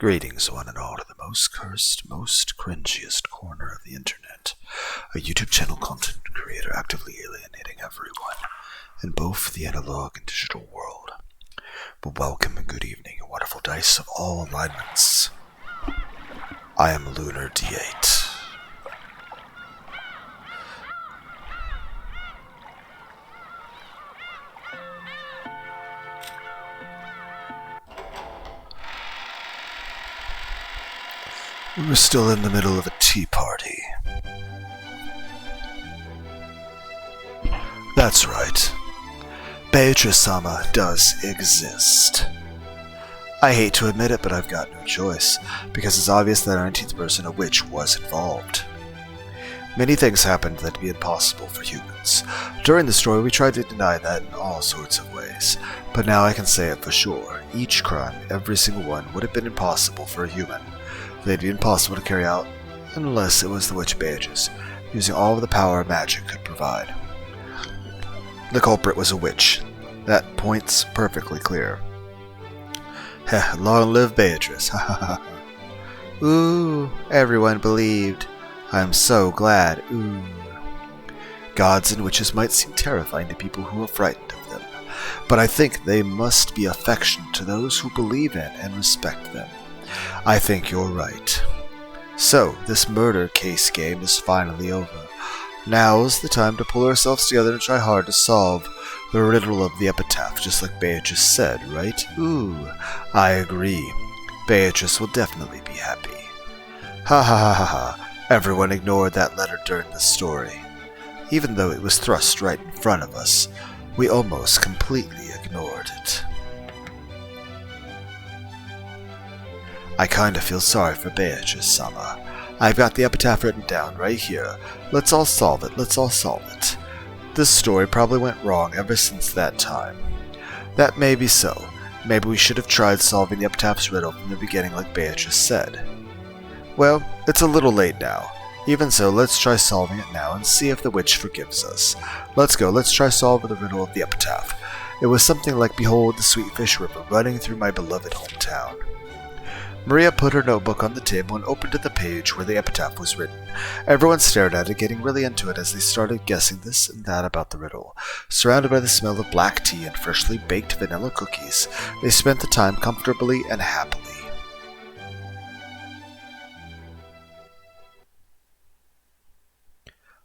Greetings, one and all, to the most cursed, most cringiest corner of the internet. A YouTube channel content creator actively alienating everyone in both the analog and digital world. But welcome and good evening, and wonderful dice of all alignments. I am Lunar D8. We're still in the middle of a tea party. That's right. Beatrice-sama does exist. I hate to admit it, but I've got no choice, because it's obvious that our 19th person, a witch, was involved. Many things happened that'd be impossible for humans. During the story, we tried to deny that in all sorts of ways, but now I can say it for sure. Each crime, every single one, would have been impossible for a human. They'd be impossible to carry out unless it was the witch Beatrice, using all of the power magic could provide. The culprit was a witch. That point's perfectly clear. Heh, long live Beatrice, ha ha ha. Ooh, everyone believed. I'm so glad, ooh. Gods and witches might seem terrifying to people who are frightened of them, but I think they must be affectionate to those who believe in and respect them. I think you're right. So, this murder case game is finally over. Now's the time to pull ourselves together and try hard to solve the riddle of the epitaph, just like Beatrice said, right? Ooh, I agree. Beatrice will definitely be happy. Ha ha ha ha ha. Everyone ignored that letter during the story. Even though it was thrust right in front of us, we almost completely ignored it. I kinda feel sorry for Beatrice-sama. I've got the epitaph written down right here. Let's all solve it, let's all solve it. This story probably went wrong ever since that time. That may be so. Maybe we should have tried solving the epitaph's riddle from the beginning like Beatrice said. Well, it's a little late now. Even so, let's try solving it now and see if the witch forgives us. Let's go, let's try solving the riddle of the epitaph. It was something like, behold the sweet fish river running through my beloved hometown. Maria put her notebook on the table and opened to the page where the epitaph was written. Everyone stared at it, getting really into it as they started guessing this and that about the riddle. Surrounded by the smell of black tea and freshly baked vanilla cookies, they spent the time comfortably and happily.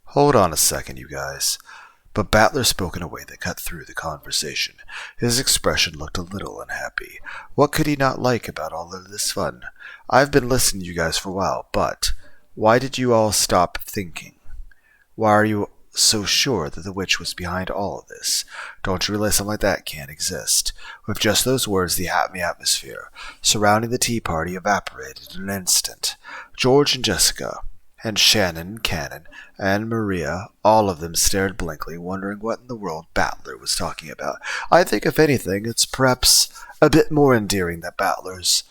Hold on a second, you guys. But Battler spoke in a way that cut through the conversation. His expression looked a little unhappy. What could he not like about all of this fun? I've been listening to you guys for a while, but why did you all stop thinking? Why are you so sure that the witch was behind all of this? Don't you realize something like that can't exist? With just those words, the happy atmosphere surrounding the tea party evaporated in an instant. George and Jessica, and Shannon and Cannon, and Maria, all of them stared blankly, wondering what in the world Battler was talking about. I think, if anything, it's perhaps a bit more endearing that Battler's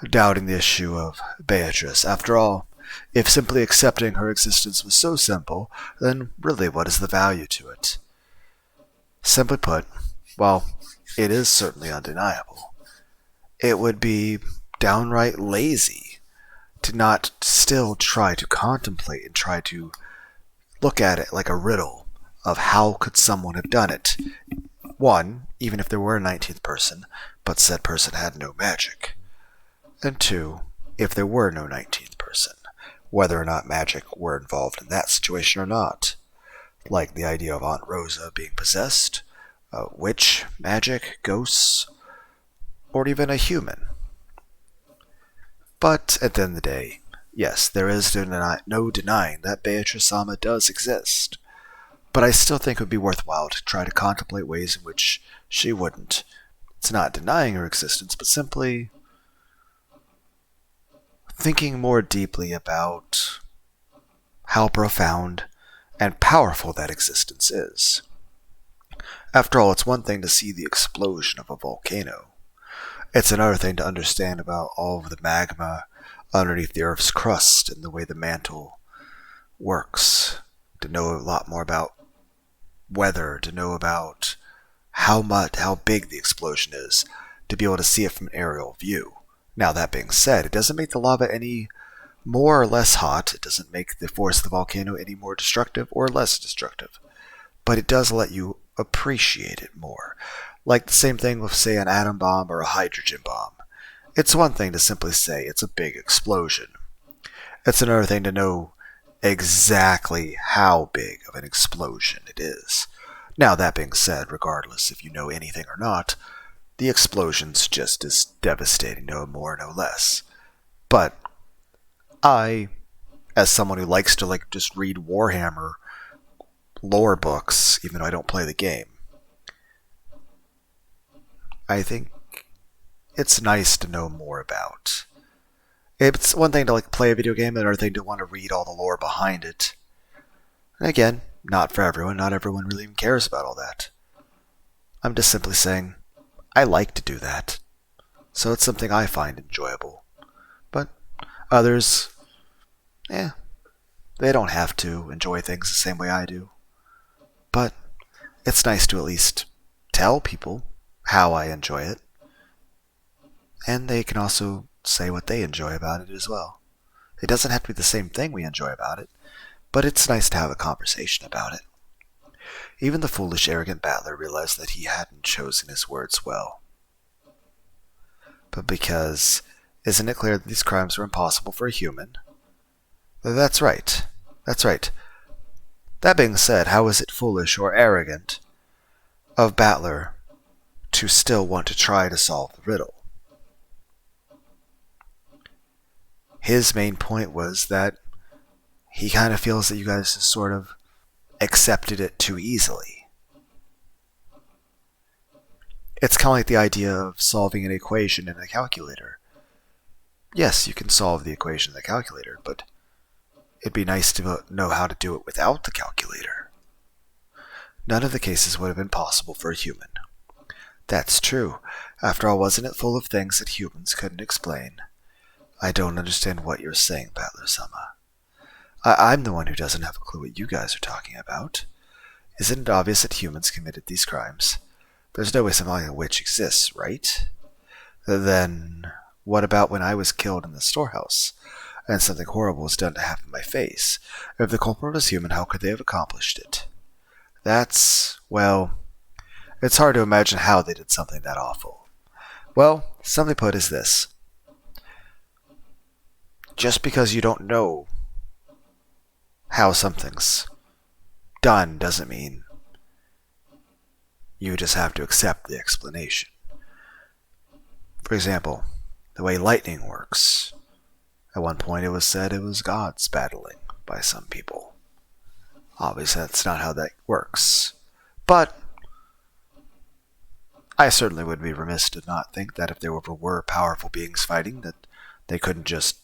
doubting the issue of Beatrice. After all, if simply accepting her existence was so simple, then really what is the value to it? Simply put, while it is certainly undeniable, it would be downright lazy to not still try to contemplate and try to look at it like a riddle of how could someone have done it. One, even if there were a 19th person, but said person had no magic. And two, if there were no 19th person, whether or not magic were involved in that situation or not. Like the idea of Aunt Rosa being possessed, a witch, magic, ghosts, or even a human. But at the end of the day, yes, there is no denying that Beatrice-sama does exist. But I still think it would be worthwhile to try to contemplate ways in which she wouldn't. It's not denying her existence, but simply thinking more deeply about how profound and powerful that existence is. After all, it's one thing to see the explosion of a volcano. It's another thing to understand about all of the magma underneath the Earth's crust and the way the mantle works. To know a lot more about weather, to know about how big the explosion is, to be able to see it from an aerial view. Now that being said, it doesn't make the lava any more or less hot. It doesn't make the force of the volcano any more destructive or less destructive. But it does let you appreciate it more. Like the same thing with, say, an atom bomb or a hydrogen bomb. It's one thing to simply say it's a big explosion. It's another thing to know exactly how big of an explosion it is. Now, that being said, regardless if you know anything or not, the explosion's just as devastating, no more, no less. But I, as someone who likes to just read Warhammer lore books, even though I don't play the game, I think it's nice to know more about. It's one thing to play a video game, another thing to want to read all the lore behind it. And again, not for everyone. Not everyone really even cares about all that. I'm just simply saying, I like to do that. So it's something I find enjoyable. But others, they don't have to enjoy things the same way I do. But it's nice to at least tell people how I enjoy it. And they can also say what they enjoy about it as well. It doesn't have to be the same thing we enjoy about it, but it's nice to have a conversation about it. Even the foolish, arrogant battler realized that he hadn't chosen his words well. But because, isn't it clear that these crimes were impossible for a human? That's right. That's right. That being said, how is it foolish or arrogant of Battler to still want to try to solve the riddle? His main point was that he kind of feels that you guys just sort of accepted it too easily. It's kind of like the idea of solving an equation in a calculator. Yes, you can solve the equation in the calculator, but it'd be nice to know how to do it without the calculator. None of the cases would have been possible for a human. That's true. After all, wasn't it full of things that humans couldn't explain? I don't understand what you're saying, Battler-sama. I'm the one who doesn't have a clue what you guys are talking about. Isn't it obvious that humans committed these crimes? There's no way something like a witch exists, right? Then, what about when I was killed in the storehouse, and something horrible was done to half of my face? If the culprit was human, how could they have accomplished it? Well, it's hard to imagine how they did something that awful. Well, simply put is this. Just because you don't know how something's done doesn't mean you just have to accept the explanation. For example, the way lightning works. At one point it was said it was gods battling by some people. Obviously that's not how that works. But I certainly would be remiss to not think that if there were powerful beings fighting, that they couldn't just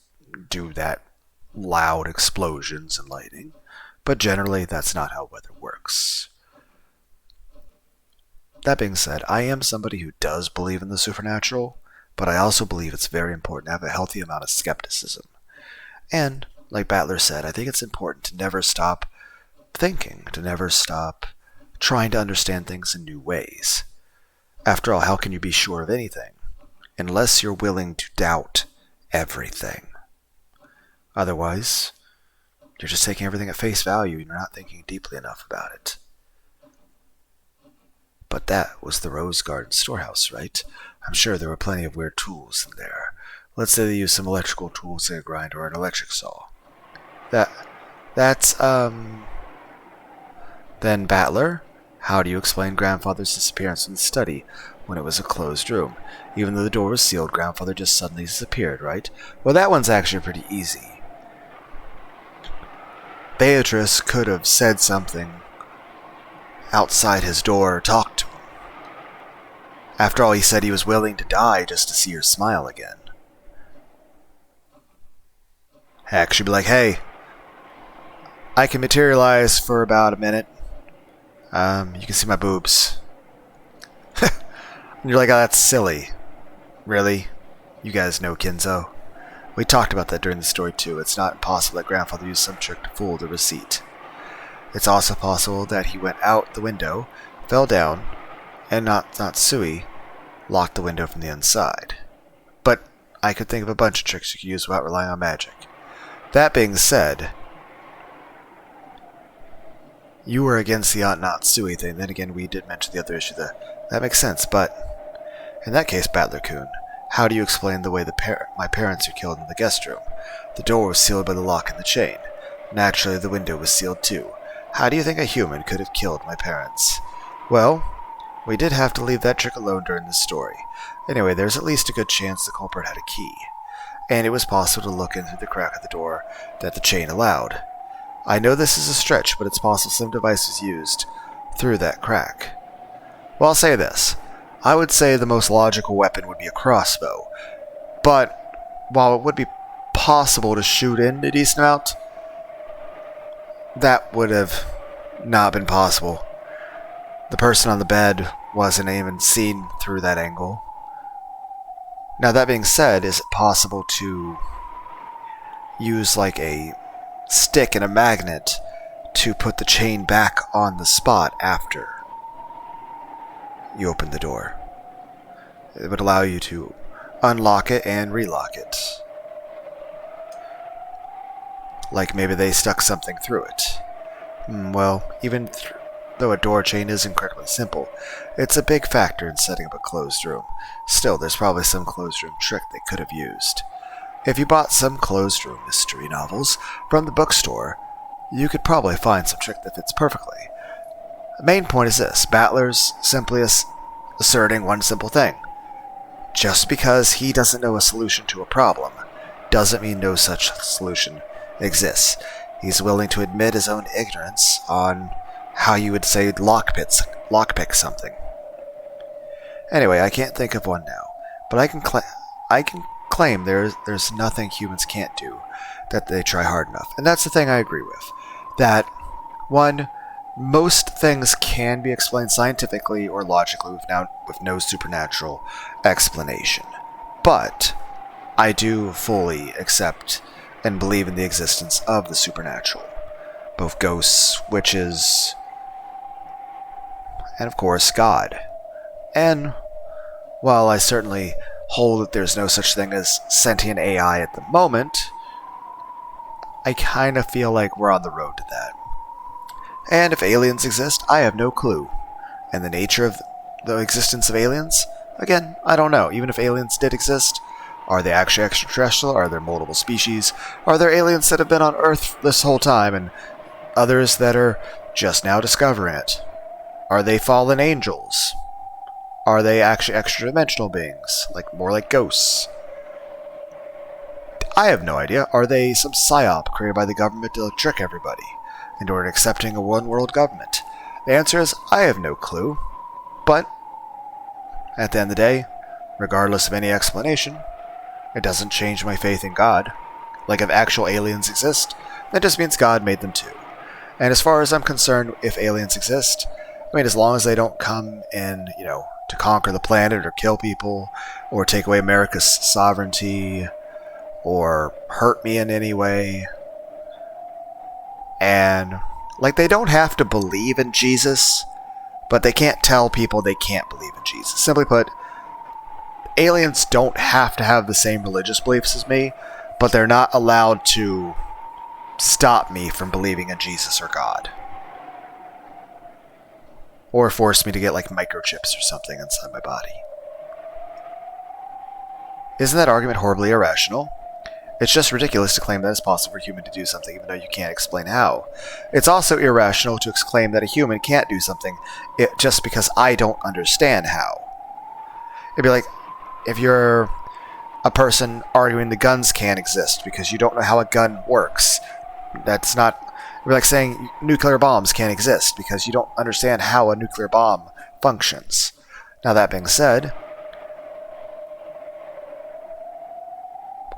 do that loud explosions and lightning. But generally, that's not how weather works. That being said, I am somebody who does believe in the supernatural, but I also believe it's very important to have a healthy amount of skepticism. And, like Battler said, I think it's important to never stop thinking, to never stop trying to understand things in new ways. After all, how can you be sure of anything unless you're willing to doubt everything? Otherwise, you're just taking everything at face value and you're not thinking deeply enough about it. But that was the Rose Garden storehouse, right? I'm sure there were plenty of weird tools in there. Let's say they used some electrical tools like a grinder or an electric saw. Then Battler, how do you explain Grandfather's disappearance from the study when it was a closed room? Even though the door was sealed, Grandfather just suddenly disappeared, right? Well, that one's actually pretty easy. Beatrice could have said something outside his door or talked to him. After all, he said he was willing to die just to see her smile again. Heck, she'd be like, hey, I can materialize for about a minute. You can see my boobs. And you're like, oh, that's silly. Really? You guys know Kinzo. We talked about that during the story too. It's not impossible that Grandfather used some trick to fool the receipt. It's also possible that he went out the window, fell down, and not Sui locked the window from the inside. But I could think of a bunch of tricks you could use without relying on magic. That being said, you were against the ought not sui thing. Then again, we did mention the other issue there. That makes sense, but in that case, Battler-kun, how do you explain the way my parents were killed in the guest room? The door was sealed by the lock and the chain. Naturally, the window was sealed too. How do you think a human could have killed my parents? Well, we did have to leave that trick alone during the story. Anyway, there's at least a good chance the culprit had a key, and it was possible to look in through the crack of the door that the chain allowed. I know this is a stretch, but it's possible some device was used through that crack. Well, I'll say this. I would say the most logical weapon would be a crossbow, but while it would be possible to shoot in a decent amount, that would have not been possible. The person on the bed wasn't even seen through that angle. Now, that being said, is it possible to use like a stick and a magnet to put the chain back on the spot after you open the door? It would allow you to unlock it and relock it. Like maybe they stuck something through it. Well, even though a door chain is incredibly simple, it's a big factor in setting up a closed room. Still, there's probably some closed room trick they could have used. If you bought some closed room mystery novels from the bookstore, you could probably find some trick that fits perfectly. The main point is this: Battler's simply asserting one simple thing. Just because he doesn't know a solution to a problem doesn't mean no such solution exists. He's willing to admit his own ignorance on how you would say lockpick something. Anyway, I can't think of one now, but I can claim there's nothing humans can't do that they try hard enough. And that's the thing I agree with. That, one, most things can be explained scientifically or logically with no supernatural explanation. But I do fully accept and believe in the existence of the supernatural. Both ghosts, witches, and of course God. And while I certainly hold that there's no such thing as sentient AI at the moment, I kind of feel like we're on the road to that. And if aliens exist, I have no clue. And the nature of the existence of aliens? Again, I don't know. Even if aliens did exist, are they actually extraterrestrial? Are there multiple species? Are there aliens that have been on Earth this whole time and others that are just now discovering it? Are they fallen angels? Are they actually extra-dimensional beings? More like ghosts? I have no idea. Are they some psyop created by the government to trick everybody in order to accepting a one-world government? The answer is, I have no clue. But, at the end of the day, regardless of any explanation, it doesn't change my faith in God. Like, if actual aliens exist, that just means God made them too. And as far as I'm concerned, if aliens exist, I mean, as long as they don't come in, to conquer the planet or kill people or take away America's sovereignty or hurt me in any way. And, they don't have to believe in Jesus, but they can't tell people they can't believe in Jesus. Simply put, aliens don't have to have the same religious beliefs as me, but they're not allowed to stop me from believing in Jesus or God. Or force me to get, microchips or something inside my body. Isn't that argument horribly irrational? It's just ridiculous to claim that it's possible for a human to do something even though you can't explain how. It's also irrational to claim that a human can't do something just because I don't understand how. It'd be like if you're a person arguing the guns can't exist because you don't know how a gun works. That's not... It'd be like saying nuclear bombs can't exist because you don't understand how a nuclear bomb functions. Now, that being said,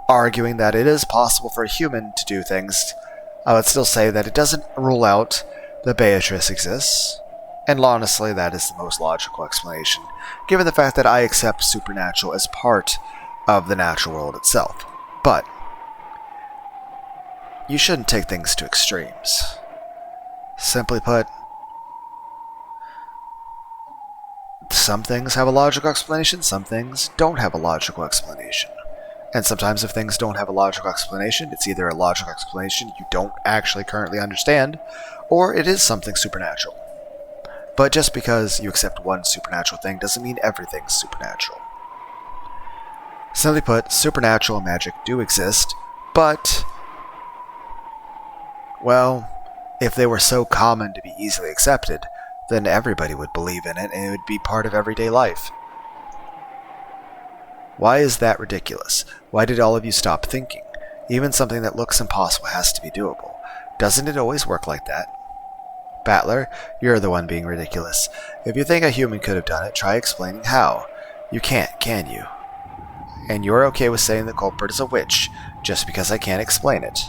arguing that it is possible for a human to do things, I would still say that it doesn't rule out that Beatrice exists. And honestly, that is the most logical explanation, given the fact that I accept supernatural as part of the natural world itself. But you shouldn't take things to extremes. Simply put, some things have a logical explanation, some things don't have a logical explanation. And sometimes if things don't have a logical explanation, it's either a logical explanation you don't actually currently understand, or it is something supernatural. But just because you accept one supernatural thing doesn't mean everything's supernatural. Simply put, supernatural and magic do exist, but, well, if they were so common to be easily accepted, then everybody would believe in it and it would be part of everyday life. Why is that ridiculous? Why did all of you stop thinking? Even something that looks impossible has to be doable. Doesn't it always work like that? Battler, you're the one being ridiculous. If you think a human could have done it, try explaining how. You can't, can you? And you're okay with saying the culprit is a witch, just because I can't explain it.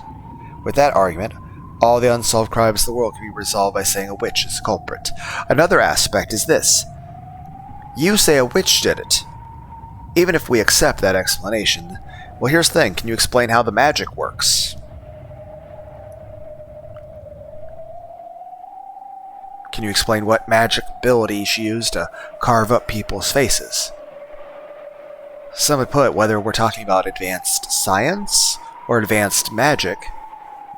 With that argument, all the unsolved crimes of the world can be resolved by saying a witch is the culprit. Another aspect is this. You say a witch did it. Even if we accept that explanation, well, here's the thing. Can you explain how the magic works? Can you explain what magic ability she used to carve up people's faces? Simply put, whether we're talking about advanced science or advanced magic,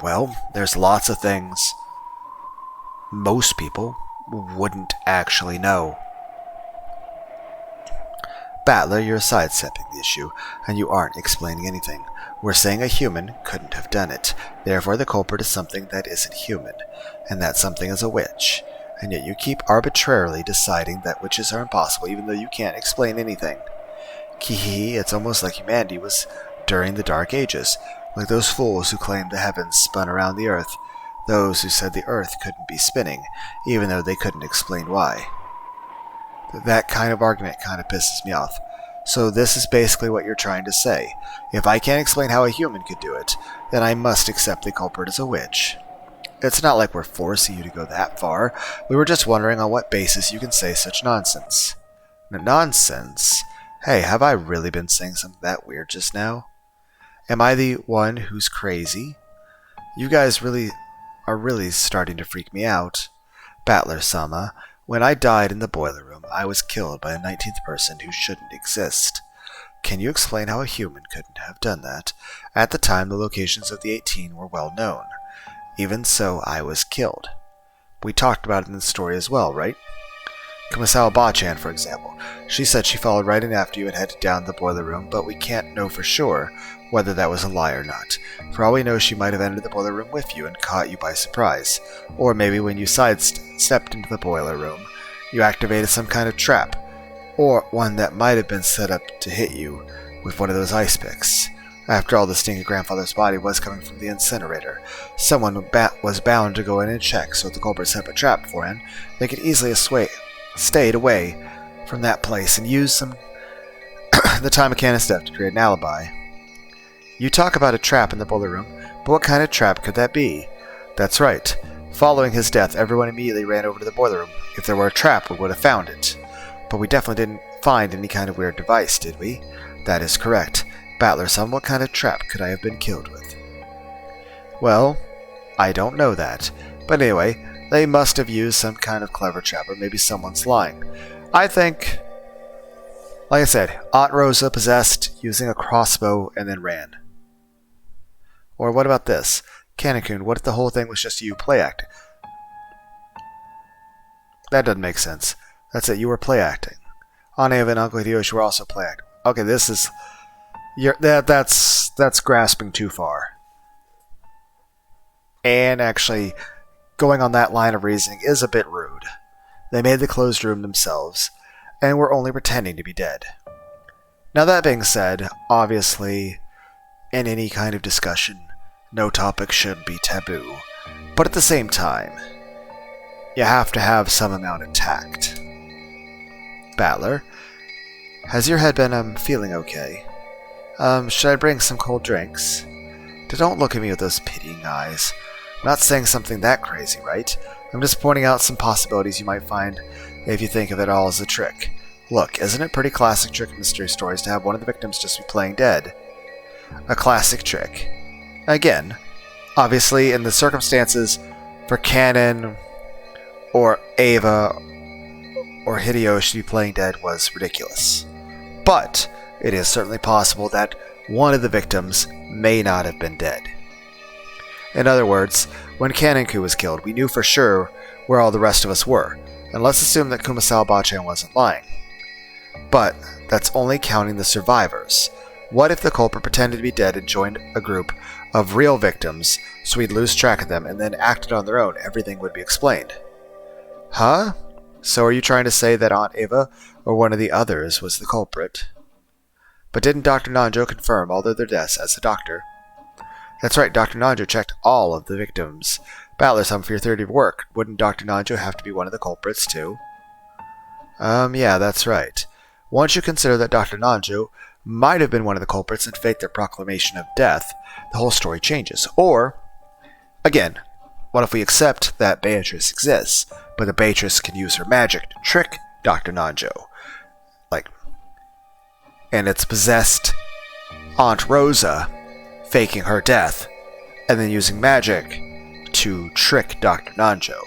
well, there's lots of things most people wouldn't actually know. Battler, you're sidestepping the issue, and you aren't explaining anything. We're saying a human couldn't have done it. Therefore, the culprit is something that isn't human, and that something is a witch. And yet you keep arbitrarily deciding that witches are impossible, even though you can't explain anything. Kihi, it's almost like humanity was during the Dark Ages, like those fools who claimed the heavens spun around the earth, those who said the earth couldn't be spinning, even though they couldn't explain why. That kind of argument kind of pisses me off. So this is basically what you're trying to say. If I can't explain how a human could do it, then I must accept the culprit as a witch. It's not like we're forcing you to go that far. We were just wondering on what basis you can say such nonsense. Nonsense? Hey, have I really been saying something that weird just now? Am I the one who's crazy? You guys are really starting to freak me out. Battler-sama, when I died in the boiler room, I was killed by a 19th person who shouldn't exist. Can you explain how a human couldn't have done that? At the time, the locations of the 18 were well known. Even so, I was killed. We talked about it in the story as well, right? Kumasawa Bachan, for example. She said she followed right in after you and headed down the boiler room, but we can't know for sure whether that was a lie or not. For all we know, she might have entered the boiler room with you and caught you by surprise. Or maybe when you sidestepped into the boiler room, you activated some kind of trap. Or one that might have been set up to hit you with one of those ice picks. After all, the stinky grandfather's body was coming from the incinerator. Someone was bound to go in and check, so if the culprit set up a trap beforehand, they could easily stayed away from that place and used the time of Canon's death to create an alibi. You talk about a trap in the boiler room, but what kind of trap could that be? That's right. Following his death, everyone immediately ran over to the boiler room. If there were a trap, we would have found it. But we definitely didn't find any kind of weird device, did we? That is correct. Battler-son, what kind of trap could I have been killed with? Well, I don't know that. But anyway, they must have used some kind of clever trap, or maybe someone's lying. I think, like I said, Aunt Rosa possessed using a crossbow and then ran. Or what about this? Canon-kun, what if the whole thing was just you play acting? That doesn't make sense. That's it, you were play acting. Ane and Uncle Hideyoshi were also play acting. Okay, this is... That's grasping too far. And actually, going on that line of reasoning is a bit rude. They made the closed room themselves, and were only pretending to be dead. Now that being said, obviously, in any kind of discussion, no topic should be taboo. But at the same time, you have to have some amount of tact. Battler, has your head been feeling okay? Should I bring some cold drinks? Don't look at me with those pitying eyes. I'm not saying something that crazy, right? I'm just pointing out some possibilities you might find if you think of it all as a trick. Look, isn't it pretty classic trick in mystery stories to have one of the victims just be playing dead? A classic trick. Again, obviously in the circumstances for Canon or Ava or Hideyoshi to be playing dead was ridiculous. But it is certainly possible that one of the victims may not have been dead. In other words, when Kaninku was killed, we knew for sure where all the rest of us were, and let's assume that Kumasawa-chan wasn't lying. But that's only counting the survivors. What if the culprit pretended to be dead and joined a group of real victims so we'd lose track of them and then acted on their own? Everything would be explained. Huh? So are you trying to say that Aunt Eva or one of the others was the culprit? But didn't Dr. Nanjo confirm all of their deaths as a doctor? That's right, Dr. Nanjo checked all of the victims. Battler, some for your theory of work. Wouldn't Dr. Nanjo have to be one of the culprits too? Yeah, that's right. Once you consider that Dr. Nanjo might have been one of the culprits and faked their proclamation of death, the whole story changes. Or, again, what if we accept that Beatrice exists, but that Beatrice can use her magic to trick Dr. Nanjo? And it's possessed Aunt Rosa faking her death, and then using magic to trick Dr. Nanjo.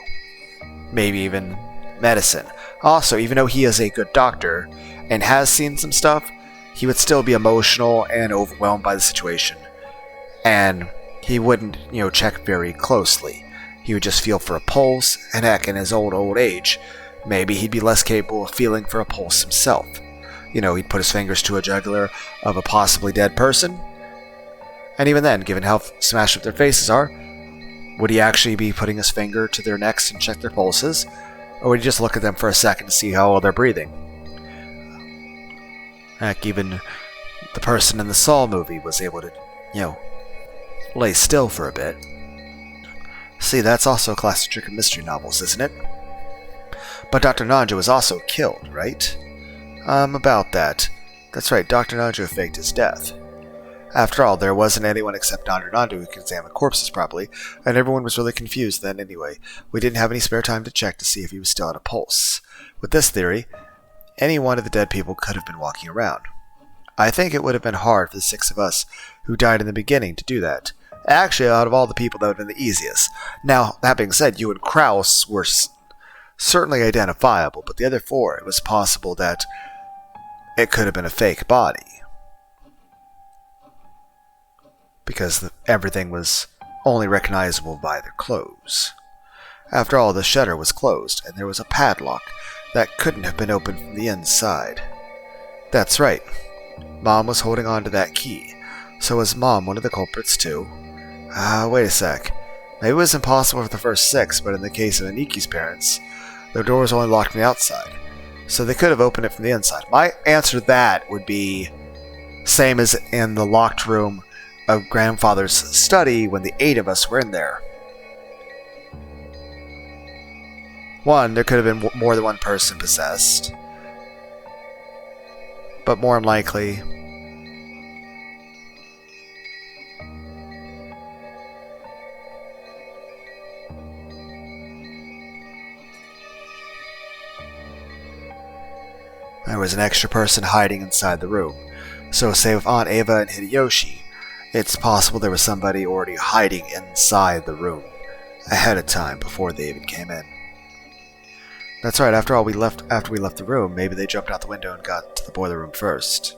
Maybe even medicine. Also, even though he is a good doctor and has seen some stuff, he would still be emotional and overwhelmed by the situation. And he wouldn't, check very closely. He would just feel for a pulse, and heck, in his old age, maybe he'd be less capable of feeling for a pulse himself. He'd put his fingers to a jugular of a possibly dead person. And even then, given how smashed up their faces are, would he actually be putting his finger to their necks and check their pulses? Or would he just look at them for a second to see how well they're breathing? Heck, even the person in the Saw movie was able to, lay still for a bit. See, that's also a classic trick of mystery novels, isn't it? But Dr. Nanjo was also killed, right? About that. That's right, Dr. Nanjo faked his death. After all, there wasn't anyone except Dr. Nanjo who could examine corpses properly, and everyone was really confused then anyway. We didn't have any spare time to check to see if he was still at a pulse. With this theory, any one of the dead people could have been walking around. I think it would have been hard for the 6 of us who died in the beginning to do that. Actually, out of all the people, that would have been the easiest. Now, that being said, you and Kraus were certainly identifiable, but the other 4, it was possible that it could have been a fake body. Because everything was only recognizable by their clothes. After all, the shutter was closed, and there was a padlock that couldn't have been opened from the inside. That's right. Mom was holding on to that key. So was Mom one of the culprits too? Wait a sec. Maybe it was impossible for the first 6, but in the case of Aniki's parents, their door was only locked from the outside. So they could have opened it from the inside. My answer to that would be same as in the locked room of Grandfather's study when the 8 of us were in there. 1, there could have been more than one person possessed. But more unlikely, there was an extra person hiding inside the room. So say with Aunt Eva and Hideyoshi, it's possible there was somebody already hiding inside the room ahead of time before they even came in. That's right, after we left the room, maybe they jumped out the window and got to the boiler room first.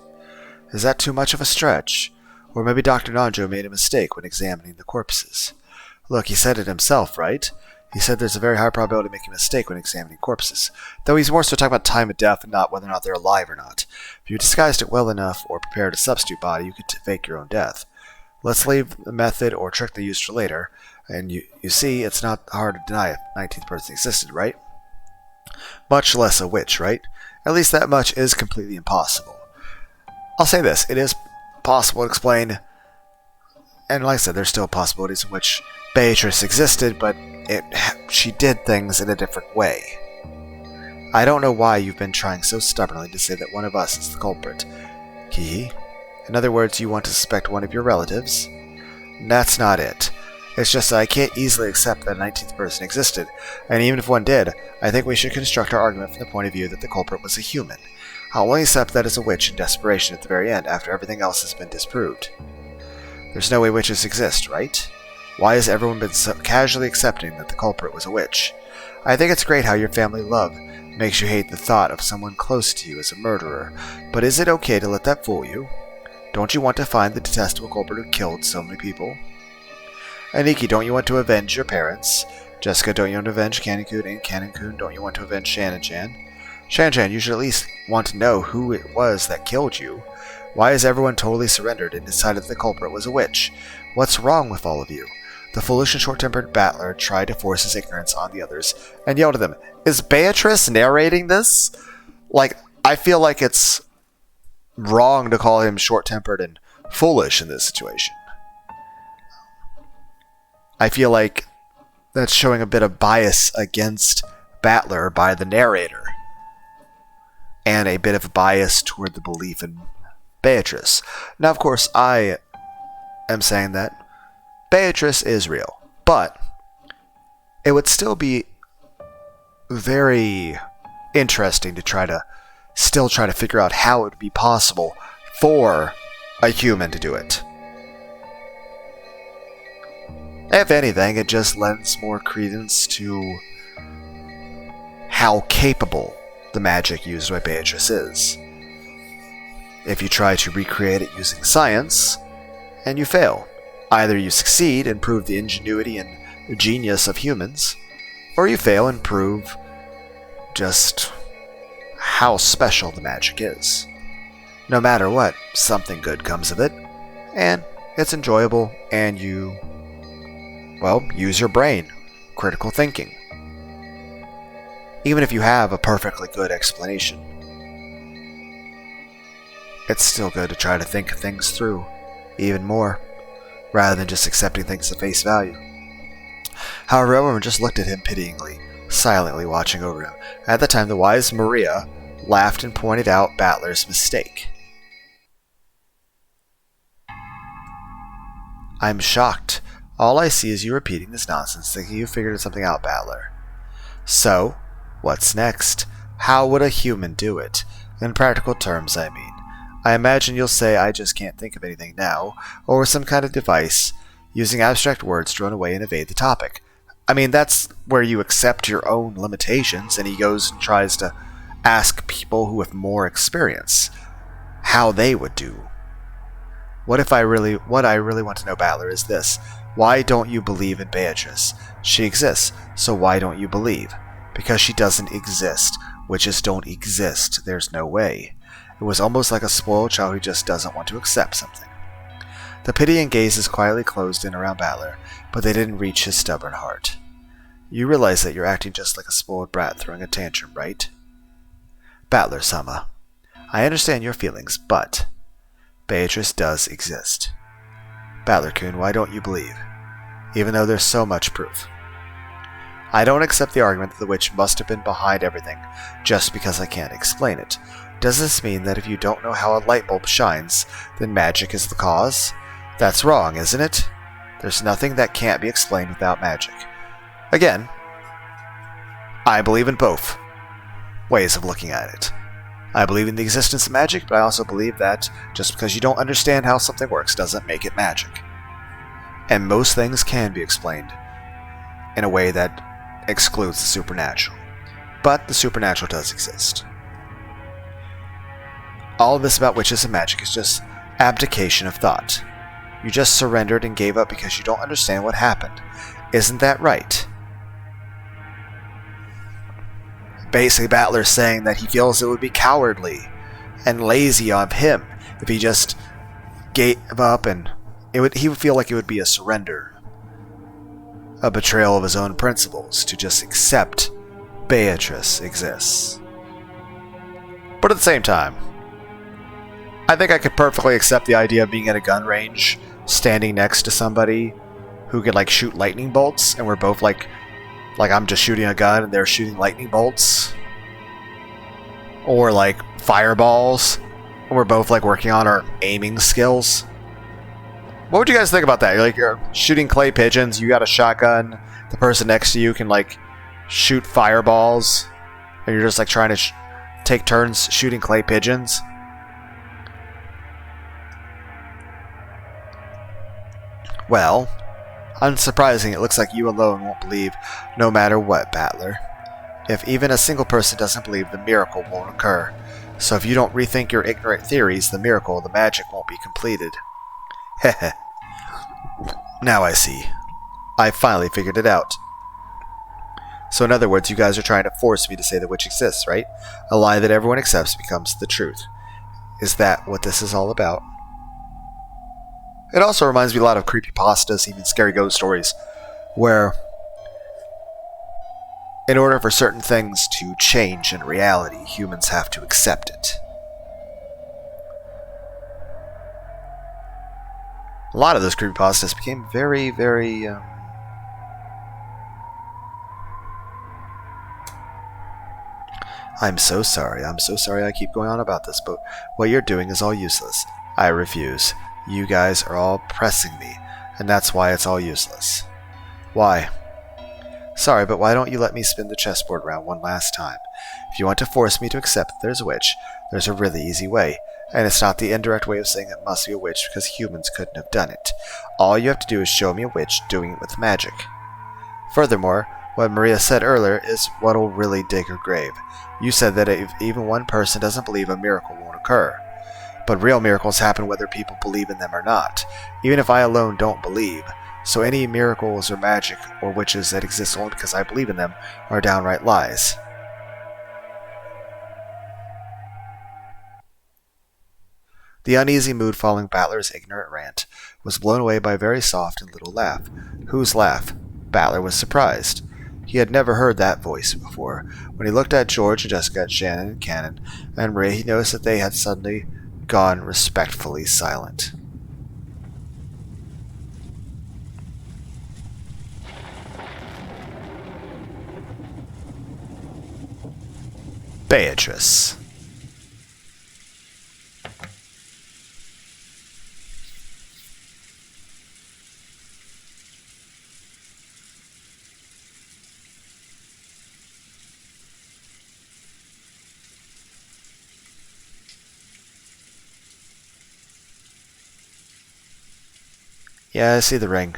Is that too much of a stretch? Or maybe Dr. Nanjo made a mistake when examining the corpses. Look, he said it himself, right? He said there's a very high probability of making a mistake when examining corpses. Though he's more so talking about time of death and not whether or not they're alive or not. If you disguised it well enough or prepared a substitute body, you could fake your own death. Let's leave the method or trick they used for later. And you see, it's not hard to deny a 19th person existed, right? Much less a witch, right? At least that much is completely impossible. I'll say this, it is possible to explain, and like I said, there's still possibilities in which Beatrice existed, but she did things in a different way. I don't know why you've been trying so stubbornly to say that one of us is the culprit. Kihi? In other words, you want to suspect one of your relatives? That's not it. It's just that I can't easily accept that a 19th person existed, and even if one did, I think we should construct our argument from the point of view that the culprit was a human. I'll only accept that as a witch in desperation at the very end, after everything else has been disproved. There's no way witches exist, right? Why has everyone been so casually accepting that the culprit was a witch? I think it's great how your family love makes you hate the thought of someone close to you as a murderer, but is it okay to let that fool you? Don't you want to find the detestable culprit who killed so many people? Aniki, don't you want to avenge your parents? Jessica, don't you want to avenge Cannon-kun? And Cannon-kun, don't you want to avenge Shannon-chan? Shannon-chan, you should at least want to know who it was that killed you. Why has everyone totally surrendered and decided the culprit was a witch? What's wrong with all of you? The foolish and short-tempered battler tried to force his ignorance on the others and yelled at them. Is Beatrice narrating this? Like, I feel like it's wrong to call him short-tempered and foolish in this situation. I feel like that's showing a bit of bias against Battler by the narrator, and a bit of bias toward the belief in Beatrice. Now, of course, I am saying that Beatrice is real, but it would still be very interesting to try to figure out how it would be possible for a human to do it. If anything, it just lends more credence to how capable the magic used by Beatrice is. If you try to recreate it using science, and you fail, either you succeed and prove the ingenuity and genius of humans, or you fail and prove just how special the magic is. No matter what, something good comes of it, and it's enjoyable, and you, well, use your brain, critical thinking. Even if you have a perfectly good explanation, it's still good to try to think things through even more, rather than just accepting things at face value. However, everyone just looked at him pityingly, silently watching over him. At the time, the wise Maria laughed and pointed out Battler's mistake. I'm shocked. All I see is you repeating this nonsense, thinking you figured something out, Battler. So, what's next? How would a human do it? In practical terms, I mean. I imagine you'll say I just can't think of anything now, or some kind of device, using abstract words to run away and evade the topic. I mean, that's where you accept your own limitations, and he goes and tries to ask people who have more experience how they would do. What I really want to know, Battler, is this. Why don't you believe in Beatrice? She exists, so why don't you believe? Because she doesn't exist. Witches don't exist. There's no way. It was almost like a spoiled child who just doesn't want to accept something. The pitying gazes quietly closed in around Battler, but they didn't reach his stubborn heart. You realize that you're acting just like a spoiled brat throwing a tantrum, right? Battler-sama, I understand your feelings, but Beatrice does exist. Battler-kun, why don't you believe? Even though there's so much proof. I don't accept the argument that the witch must have been behind everything, just because I can't explain it. Does this mean that if you don't know how a light bulb shines, then magic is the cause? That's wrong, isn't it? There's nothing that can't be explained without magic. Again, I believe in both ways of looking at it. I believe in the existence of magic, but I also believe that just because you don't understand how something works doesn't make it magic. And most things can be explained in a way that excludes the supernatural. But the supernatural does exist. All of this about witches and magic is just abdication of thought. You just surrendered and gave up because you don't understand what happened. Isn't that right? Basically, Battler's saying that he feels it would be cowardly and lazy of him if he just gave up, and he would feel like it would be a surrender, a betrayal of his own principles to just accept Beatrice exists. But at the same time, I think I could perfectly accept the idea of being at a gun range, standing next to somebody who could like shoot lightning bolts, and we're both like I'm just shooting a gun and they're shooting lightning bolts, or like fireballs, and we're both like working on our aiming skills. What would you guys think about that? You're shooting clay pigeons, you got a shotgun, the person next to you can like shoot fireballs, and you're just like trying to take turns shooting clay pigeons. Well, unsurprising, it looks like you alone won't believe no matter what, Battler. If even a single person doesn't believe, the miracle won't occur. So if you don't rethink your ignorant theories, the miracle, the magic won't be completed. Heh. Now I see. I finally figured it out. So in other words, you guys are trying to force me to say the witch exists, right? A lie that everyone accepts becomes the truth. Is that what this is all about? It also reminds me a lot of creepypastas, even scary ghost stories, where in order for certain things to change in reality, humans have to accept it. A lot of those creepypastas became very, very... I'm so sorry I keep going on about this, but what you're doing is all useless. I refuse. You guys are all pressing me, and that's why it's all useless. Why? Sorry, but why don't you let me spin the chessboard round one last time? If you want to force me to accept that there's a witch, there's a really easy way, and it's not the indirect way of saying it must be a witch because humans couldn't have done it. All you have to do is show me a witch doing it with magic. Furthermore, what Maria said earlier is what'll really dig her grave. You said that if even one person doesn't believe, a miracle won't occur. But real miracles happen whether people believe in them or not, even if I alone don't believe. So any miracles or magic or witches that exist only because I believe in them are downright lies. The uneasy mood following Battler's ignorant rant was blown away by a very soft and little laugh. Whose laugh? Battler was surprised. He had never heard that voice before. When he looked at George and Jessica, Shannon and Cannon, and Maria, he noticed that they had suddenly gone respectfully silent. Beatrice. Yeah, I see the ring.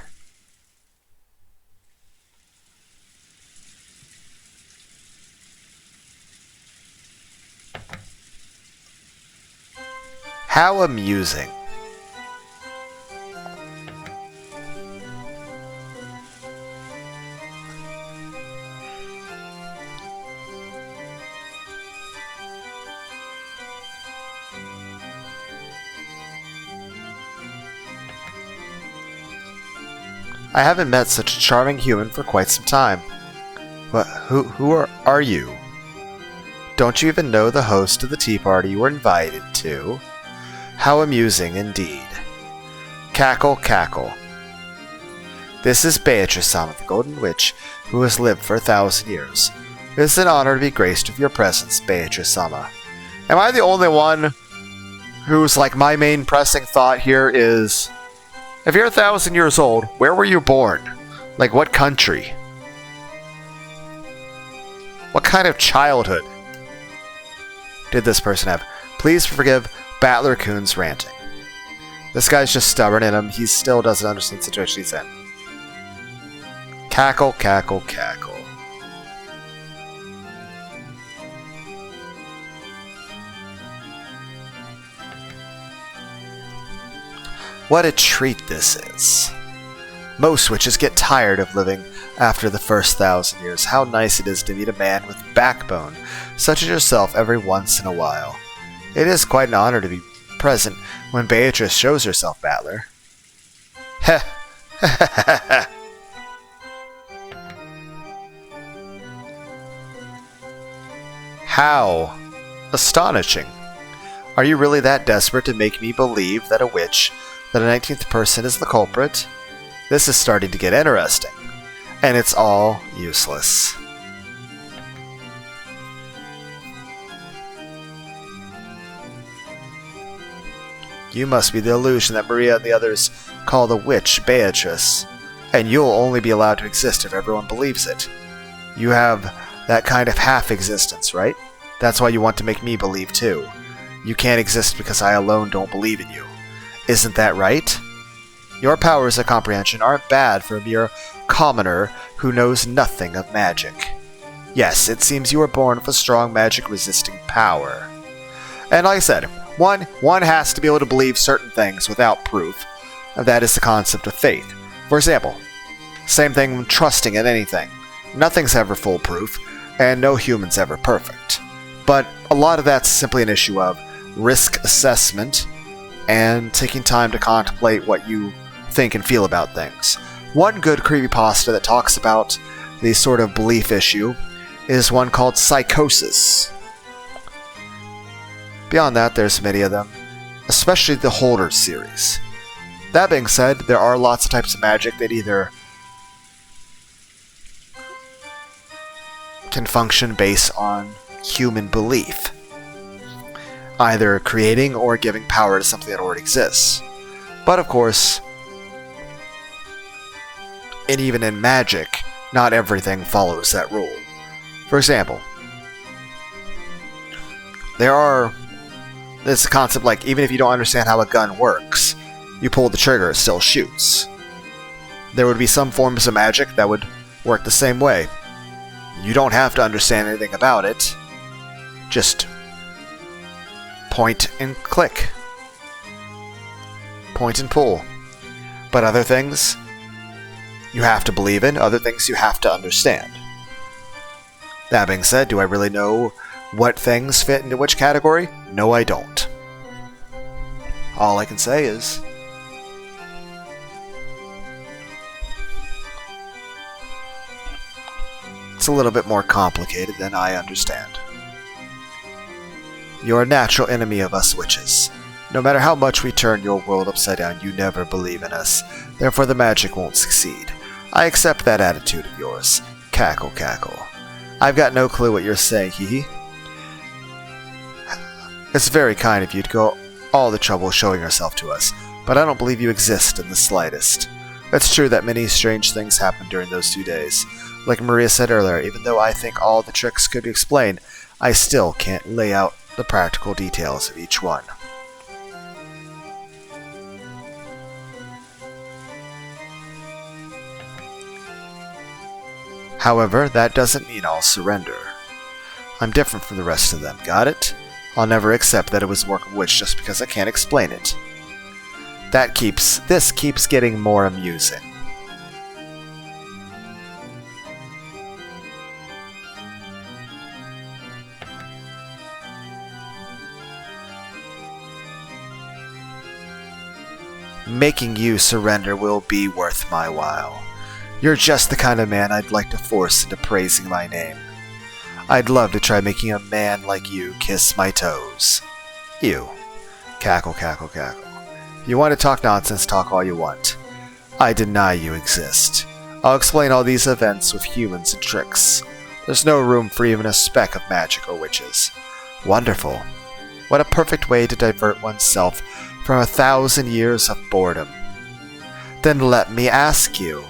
How amusing. I haven't met such a charming human for quite some time. What? Who are you? Don't you even know the host of the tea party you were invited to? How amusing indeed. Cackle, cackle. This is Beatrice-sama, the Golden Witch, who has lived for 1,000 years. It is an honor to be graced with your presence, Beatrice-sama. Am I the only one who's like, my main pressing thought here is, if you're 1,000 years old, where were you born? Like, what country? What kind of childhood did this person have? Please forgive Battler Coon's ranting. This guy's just stubborn and he still doesn't understand the situation he's in. Cackle, cackle, cackle. What a treat this is. Most witches get tired of living after the first 1,000 years. How nice it is to meet a man with backbone, such as yourself, every once in a while. It is quite an honor to be present when Beatrice shows herself, Battler. Heh. How astonishing. Are you really that desperate to make me believe that a witch, that a 19th person is the culprit? This is starting to get interesting. And it's all useless. You must be the illusion that Maria and the others call the witch Beatrice, and you'll only be allowed to exist if everyone believes it. You have that kind of half-existence, right? That's why you want to make me believe too. You can't exist because I alone don't believe in you. Isn't that right? Your powers of comprehension aren't bad for a mere commoner who knows nothing of magic. Yes, it seems you were born with a strong magic-resisting power. And like I said, one has to be able to believe certain things without proof. And that is the concept of faith. For example, same thing when trusting in anything. Nothing's ever foolproof, and no human's ever perfect. But a lot of that's simply an issue of risk assessment and taking time to contemplate what you think and feel about things. One good creepypasta that talks about the sort of belief issue is one called Psychosis. Beyond that, there's many of them, especially the Holder series. That being said, there are lots of types of magic that either can function based on human belief, either creating or giving power to something that already exists. But of course, and even in magic, not everything follows that rule. For example, there's a concept like, even if you don't understand how a gun works, you pull the trigger, it still shoots. There would be some forms of magic that would work the same way. You don't have to understand anything about it. Just point and click. Point and pull. But other things you have to believe in, other things you have to understand. That being said, do I really know what things fit into which category? No, I don't. All I can say is it's a little bit more complicated than I understand. You're a natural enemy of us witches. No matter how much we turn your world upside down, you never believe in us. Therefore the magic won't succeed. I accept that attitude of yours. Cackle, cackle. I've got no clue what you're saying, hee hee. It's very kind of you to go all the trouble showing yourself to us, but I don't believe you exist in the slightest. It's true that many strange things happened during those 2 days. Like Maria said earlier, even though I think all the tricks could be explained, I still can't lay out the practical details of each one. However, that doesn't mean I'll surrender. I'm different from the rest of them, got it? I'll never accept that it was the work of a witch just because I can't explain it. This keeps getting more amusing. Making you surrender will be worth my while. You're just the kind of man I'd like to force into praising my name. I'd love to try making a man like you kiss my toes. You. Cackle, cackle, cackle. You want to talk nonsense, talk all you want. I deny you exist. I'll explain all these events with humans and tricks. There's no room for even a speck of magic or witches. Wonderful. What a perfect way to divert oneself from 1,000 years of boredom. Then let me ask you.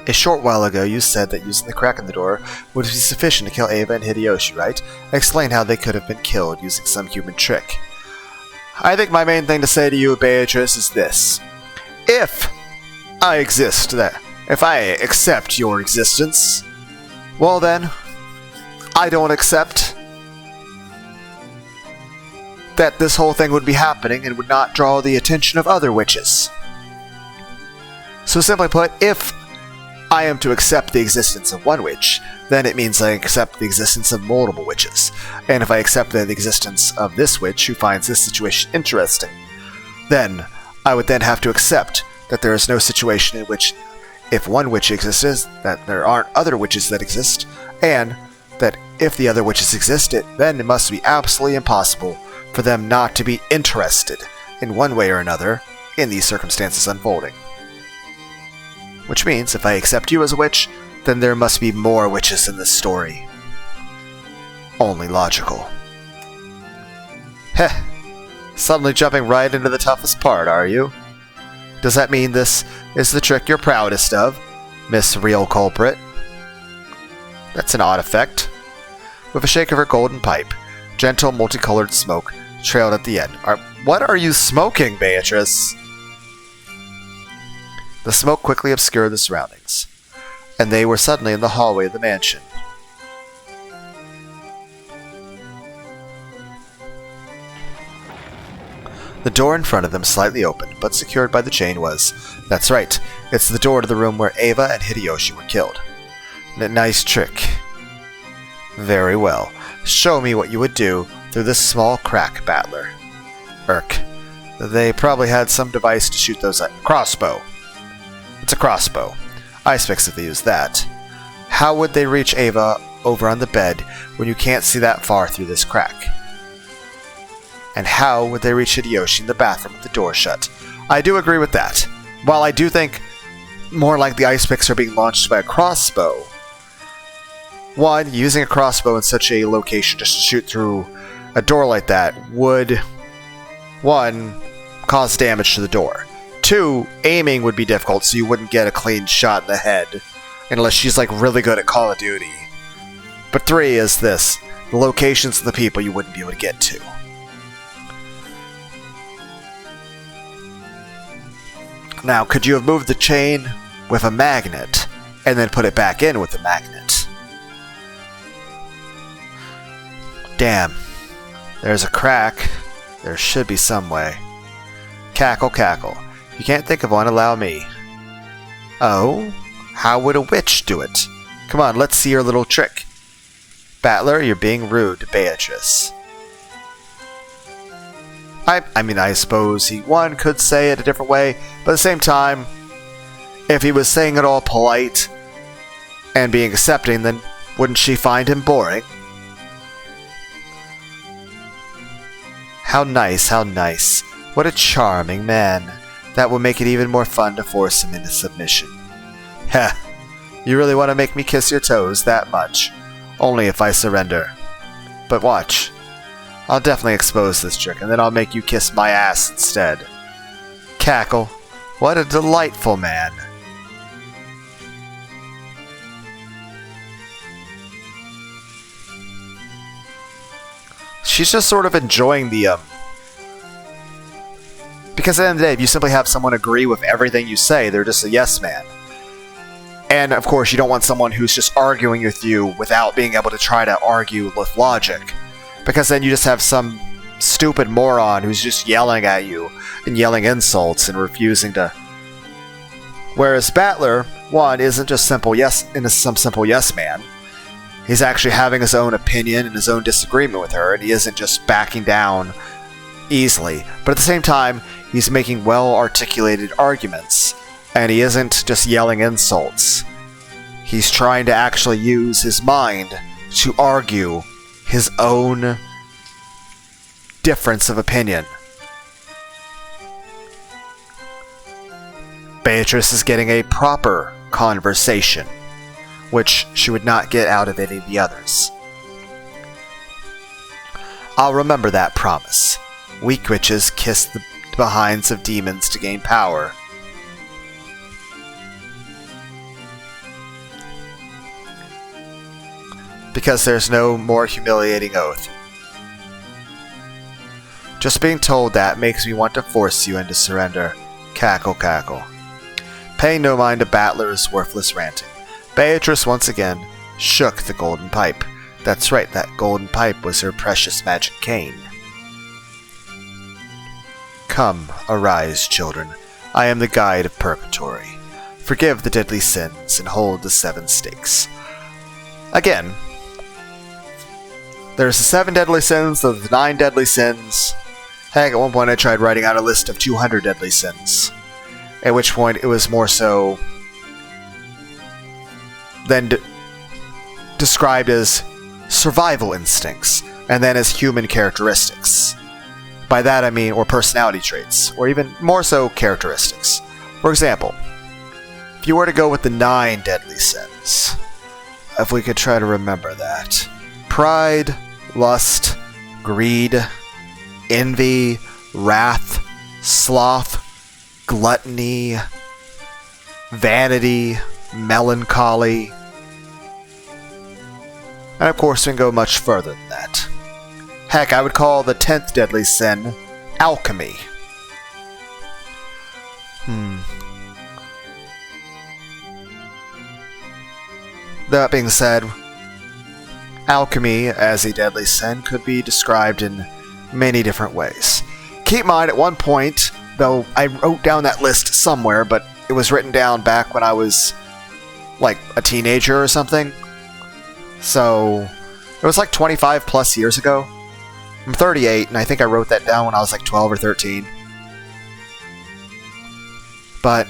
A short while ago, you said that using the crack in the door would be sufficient to kill Ava and Hideyoshi, right? Explain how they could have been killed using some human trick. I think my main thing to say to you, Beatrice, is this. If I accept your existence, well then, I don't accept that this whole thing would be happening and would not draw the attention of other witches. So simply put, if I am to accept the existence of one witch, then it means I accept the existence of multiple witches. And if I accept the existence of this witch who finds this situation interesting, then I would then have to accept that there is no situation in which, if one witch exists, that there aren't other witches that exist, and that if the other witches exist, then it must be absolutely impossible for them not to be interested in one way or another in these circumstances unfolding. Which means, if I accept you as a witch, then there must be more witches in this story. Only logical. Heh. Suddenly jumping right into the toughest part, are you? Does that mean this is the trick you're proudest of, Miss Real Culprit? That's an odd effect. With a shake of her golden pipe, gentle multicolored smoke trailed at the end. What are you smoking, Beatrice? The smoke quickly obscured the surroundings, and they were suddenly in the hallway of the mansion. The door in front of them slightly opened, but secured by the chain was... That's right, it's the door to the room where Eva and Hideyoshi were killed. Nice trick. Very well. Show me what you would do through this small crack, Battler. They probably had some device to shoot those at. Crossbow. It's a crossbow. Ice picks if they use that. How would they reach Eva over on the bed when you can't see that far through this crack? And how would they reach Hideyoshi in the bathroom with the door shut? I do agree with that. While I do think more like the ice picks are being launched by a crossbow, one, using a crossbow in such a location just to shoot through a door like that would, one, cause damage to the door. Two, aiming would be difficult, so you wouldn't get a clean shot in the head, unless she's like really good at Call of Duty. But three is this, the locations of the people you wouldn't be able to get to. Now, could you have moved the chain with a magnet, and then put it back in with a magnet? Damn. There's a crack. There should be some way. Cackle, cackle. If you can't think of one, allow me. Oh? How would a witch do it? Come on, let's see your little trick. Battler, you're being rude to Beatrice. I suppose one could say it a different way, but at the same time, if he was saying it all polite and being accepting, then wouldn't she find him boring? How nice, how nice. What a charming man. That will make it even more fun to force him into submission. Heh, you really want to make me kiss your toes that much? Only if I surrender. But watch. I'll definitely expose this trick, and then I'll make you kiss my ass instead. Cackle. What a delightful man. She's just sort of enjoying the, because at the end of the day, if you simply have someone agree with everything you say, they're just a yes man. And, of course, you don't want someone who's just arguing with you without being able to try to argue with logic. Because then you just have some stupid moron who's just yelling at you and yelling insults and refusing to... Whereas Battler, one, isn't just some simple yes man. He's actually having his own opinion and his own disagreement with her, and he isn't just backing down easily. But at the same time, he's making well-articulated arguments, and he isn't just yelling insults. He's trying to actually use his mind to argue his own difference of opinion. Beatrice is getting a proper conversation, which she would not get out of any of the others. I'll remember that promise. Weak witches kiss the behinds of demons to gain power. Because there's no more humiliating oath. Just being told that makes me want to force you into surrender. Cackle, cackle. Paying no mind to Battler's worthless ranting, Beatrice once again shook the golden pipe. That's right, that golden pipe was her precious magic cane. Come, arise, children. I am the guide of purgatory. Forgive the deadly sins and hold the 7 stakes. Again, there's the 7 deadly sins, there's the 9 deadly sins. Heck, at one point I tried writing out a list of 200 deadly sins. At which point it was more so than described as survival instincts, and then as human characteristics. By that I mean, or personality traits, or even more so characteristics. For example, if you were to go with the 9 deadly sins, if we could try to remember that. Pride, lust, greed, envy, wrath, sloth, gluttony, vanity, melancholy, and of course we can go much further than that. Heck, I would call the 10th deadly sin alchemy. That being said, alchemy as a deadly sin could be described in many different ways. Keep in mind, at one point, though I wrote down that list somewhere, but it was written down back when I was like a teenager or something. So it was like 25 plus years ago. I'm 38, and I think I wrote that down when I was like 12 or 13. But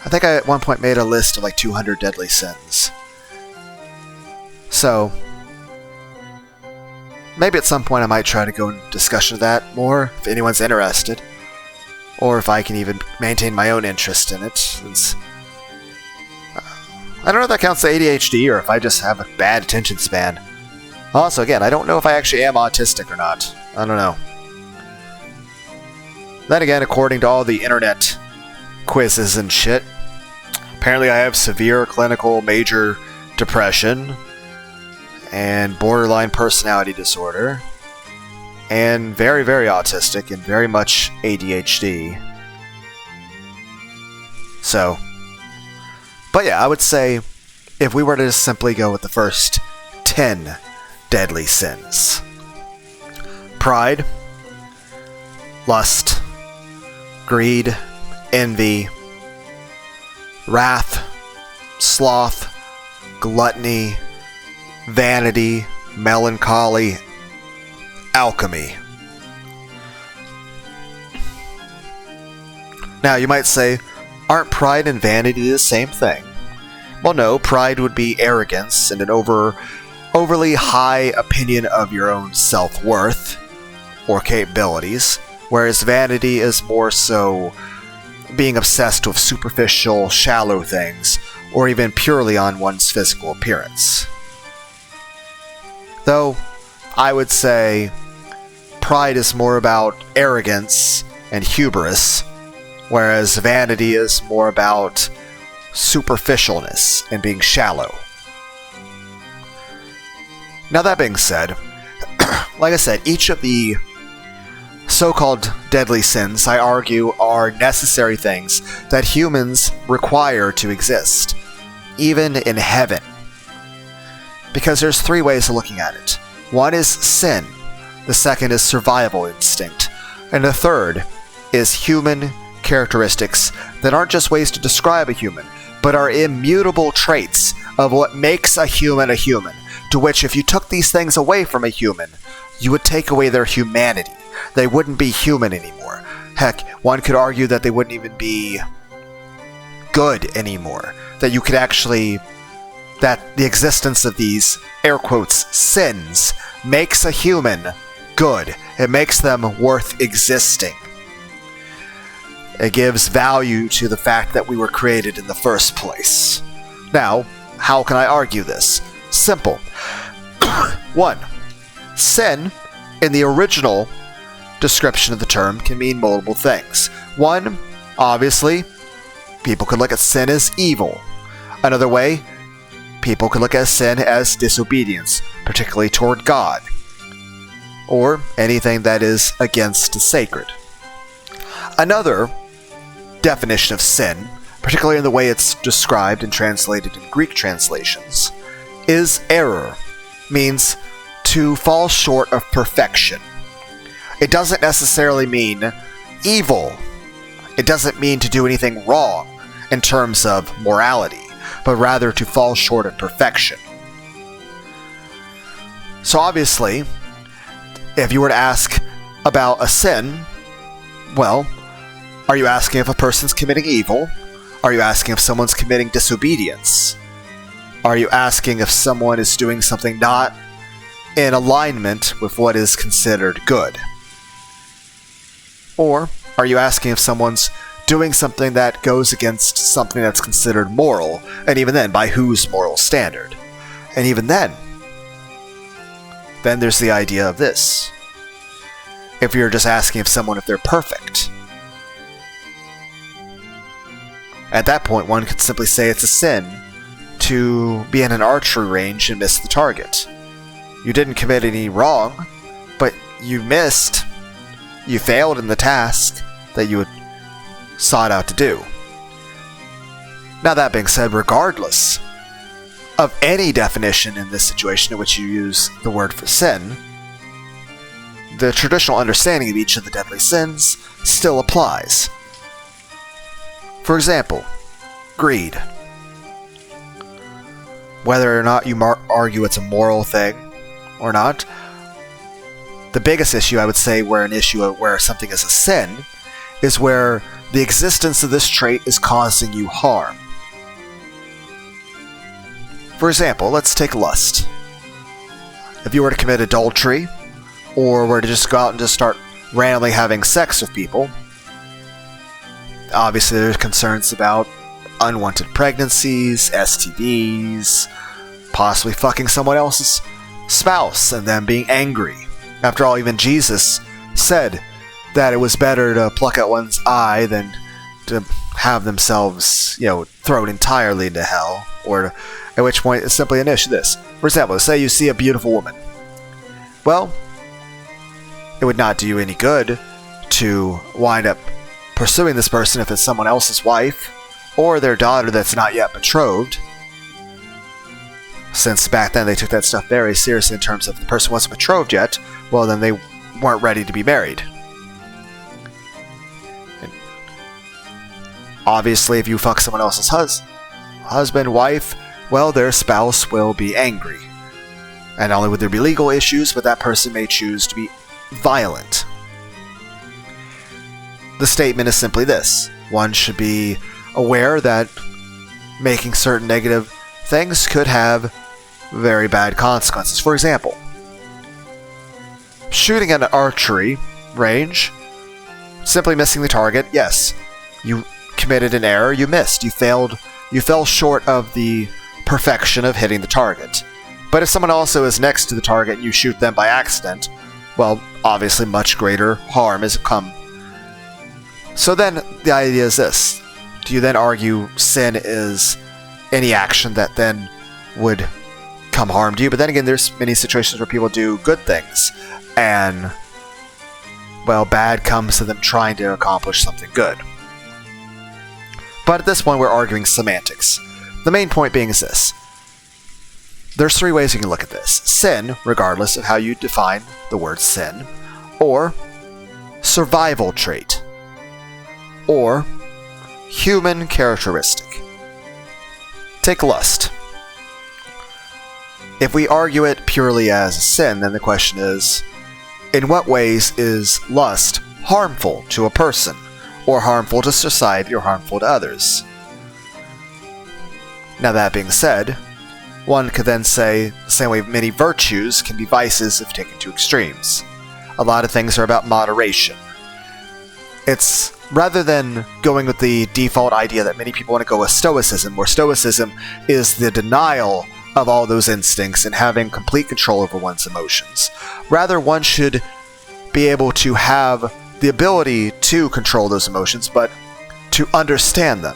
I think I at one point made a list of like 200 deadly sins. So maybe at some point I might try to go in discussion of that more, if anyone's interested. Or if I can even maintain my own interest in it, since I don't know if that counts as ADHD or if I just have a bad attention span. Also, again, I don't know if I actually am autistic or not. I don't know. Then again, according to all the internet quizzes and shit, apparently I have severe clinical major depression and borderline personality disorder, and very, very autistic and very much ADHD. So, but yeah, I would say if we were to just simply go with the first 10 deadly sins: pride, lust, greed, envy, wrath, sloth, gluttony, vanity, melancholy, alchemy. Now, you might say, aren't pride and vanity the same thing? Well, no, pride would be arrogance and an overly high opinion of your own self-worth or capabilities, whereas vanity is more so being obsessed with superficial, shallow things, or even purely on one's physical appearance. Though, I would say pride is more about arrogance and hubris, whereas vanity is more about superficialness and being shallow. Now, that being said, like I said, each of the so-called deadly sins, I argue, are necessary things that humans require to exist, even in heaven. Because there's three ways of looking at it. One is sin, the second is survival instinct, and the third is human characteristics that aren't just ways to describe a human, but are immutable traits of what makes a human, to which if you took these things away from a human, you would take away their humanity. They wouldn't be human anymore. Heck, one could argue that they wouldn't even be good anymore. That you could actually... that the existence of these, air quotes, sins makes a human good. It makes them worth existing. It gives value to the fact that we were created in the first place. Now, how can I argue this? Simple. 1. Sin, in the original description of the term, can mean multiple things. 1, obviously, people could look at sin as evil. Another way, people could look at sin as disobedience, particularly toward God, or anything that is against the sacred. Another definition of sin, particularly in the way it's described and translated in Greek translations, is error, means to fall short of perfection. It doesn't necessarily mean evil. It doesn't mean to do anything wrong in terms of morality, but rather to fall short of perfection. So obviously, if you were to ask about a sin, well, are you asking if a person's committing evil? Are you asking if someone's committing disobedience? Are you asking if someone is doing something not in alignment with what is considered good? Or are you asking if someone's doing something that goes against something that's considered moral, and even then, by whose moral standard? And even then there's the idea of this. if you're just asking of someone if they're perfect. At that point, one could simply say it's a sin to be in an archery range and miss the target. You didn't commit any wrong, but you missed. You failed in the task that you had sought out to do. Now, that being said, regardless of any definition in this situation in which you use the word for sin, the traditional understanding of each of the deadly sins still applies. For example, greed. Whether or not you argue it's a moral thing or not, the biggest issue, I would say, where something is a sin is where the existence of this trait is causing you harm. For example, let's take lust. If you were to commit adultery, or were to just go out and just start randomly having sex with people, obviously there's concerns about unwanted pregnancies, STDs, possibly fucking someone else's spouse and them being angry. After all, even Jesus said that it was better to pluck out one's eye than to have themselves, thrown entirely into hell, at which point it's simply an issue. This, for example, say you see a beautiful woman. Well, it would not do you any good to wind up pursuing this person if it's someone else's wife or their daughter that's not yet betrothed, since back then they took that stuff very seriously in terms of the person wasn't betrothed yet. Well, then they weren't ready to be married. And obviously, if you fuck someone else's husband, wife, well, their spouse will be angry. And not only would there be legal issues, but that person may choose to be violent. The statement is simply this: one should be aware that making certain negative things could have very bad consequences. For example, shooting at an archery range, simply missing the target, yes, you committed an error, you missed, you fell short of the perfection of hitting the target. But if someone also is next to the target and you shoot them by accident, well, obviously much greater harm has come. So then the idea is this: do you then argue sin is any action that then would come harm to you? But then again, there's many situations where people do good things and, well, bad comes to them trying to accomplish something good. But at this point, we're arguing semantics. The main point being is this: there's three ways you can look at this. Sin, regardless of how you define the word sin, or survival trait, or human characteristic. Take lust. If we argue it purely as a sin, then the question is, in what ways is lust harmful to a person, or harmful to society, or harmful to others? Now, that being said, one could then say the same way many virtues can be vices if taken to extremes. A lot of things are about moderation. It's rather than going with the default idea that many people want to go with stoicism, where stoicism is the denial of all those instincts and having complete control over one's emotions. Rather, one should be able to have the ability to control those emotions, but to understand them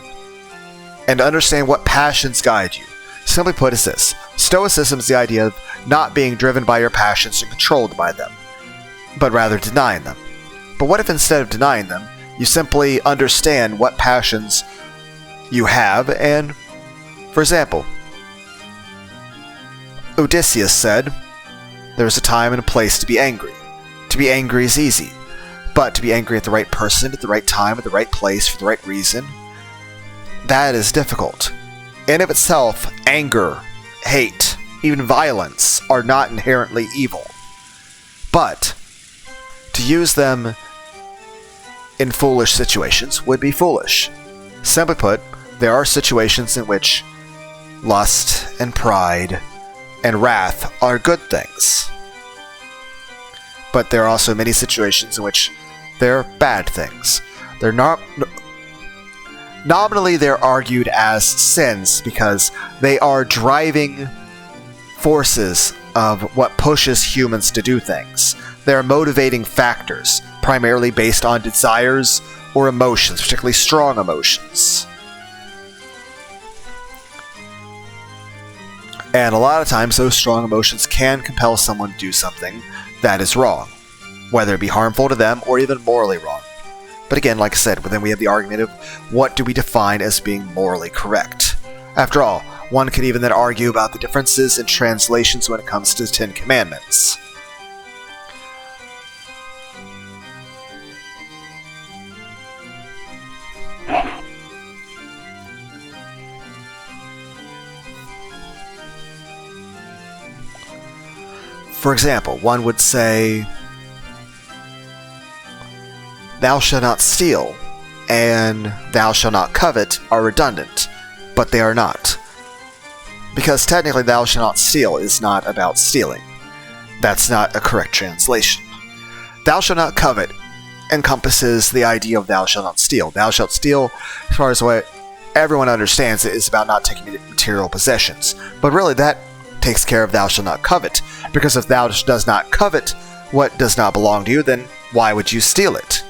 and understand what passions guide you. Simply put is this: stoicism is the idea of not being driven by your passions and controlled by them, but rather denying them. But what if instead of denying them, you simply understand what passions you have? And, for example, Odysseus said, "There's a time and a place to be angry. To be angry is easy, but to be angry at the right person, at the right time, at the right place, for the right reason, that is difficult." In of itself, anger, hate, even violence are not inherently evil. But to use them in foolish situations would be foolish. Simply put, there are situations in which lust and pride and wrath are good things. But there are also many situations in which they're bad things. They're not... Nominally, they're argued as sins because they are driving forces of what pushes humans to do things. They are motivating factors, primarily based on desires or emotions, particularly strong emotions. And a lot of times, those strong emotions can compel someone to do something that is wrong, whether it be harmful to them or even morally wrong. But again, like I said, then we have the argument of what do we define as being morally correct? After all, one could even then argue about the differences in translations when it comes to the Ten Commandments. For example, one would say, "Thou shalt not steal," and "thou shalt not covet" are redundant, but they are not. Because technically, "thou shalt not steal" is not about stealing. That's not a correct translation. "Thou shalt not covet" encompasses the idea of "thou shalt not steal." "Thou shalt steal," as far as what everyone understands it, is about not taking material possessions. But really, that takes care of "thou shalt not covet," because if thou does not covet what does not belong to you, then why would you steal it?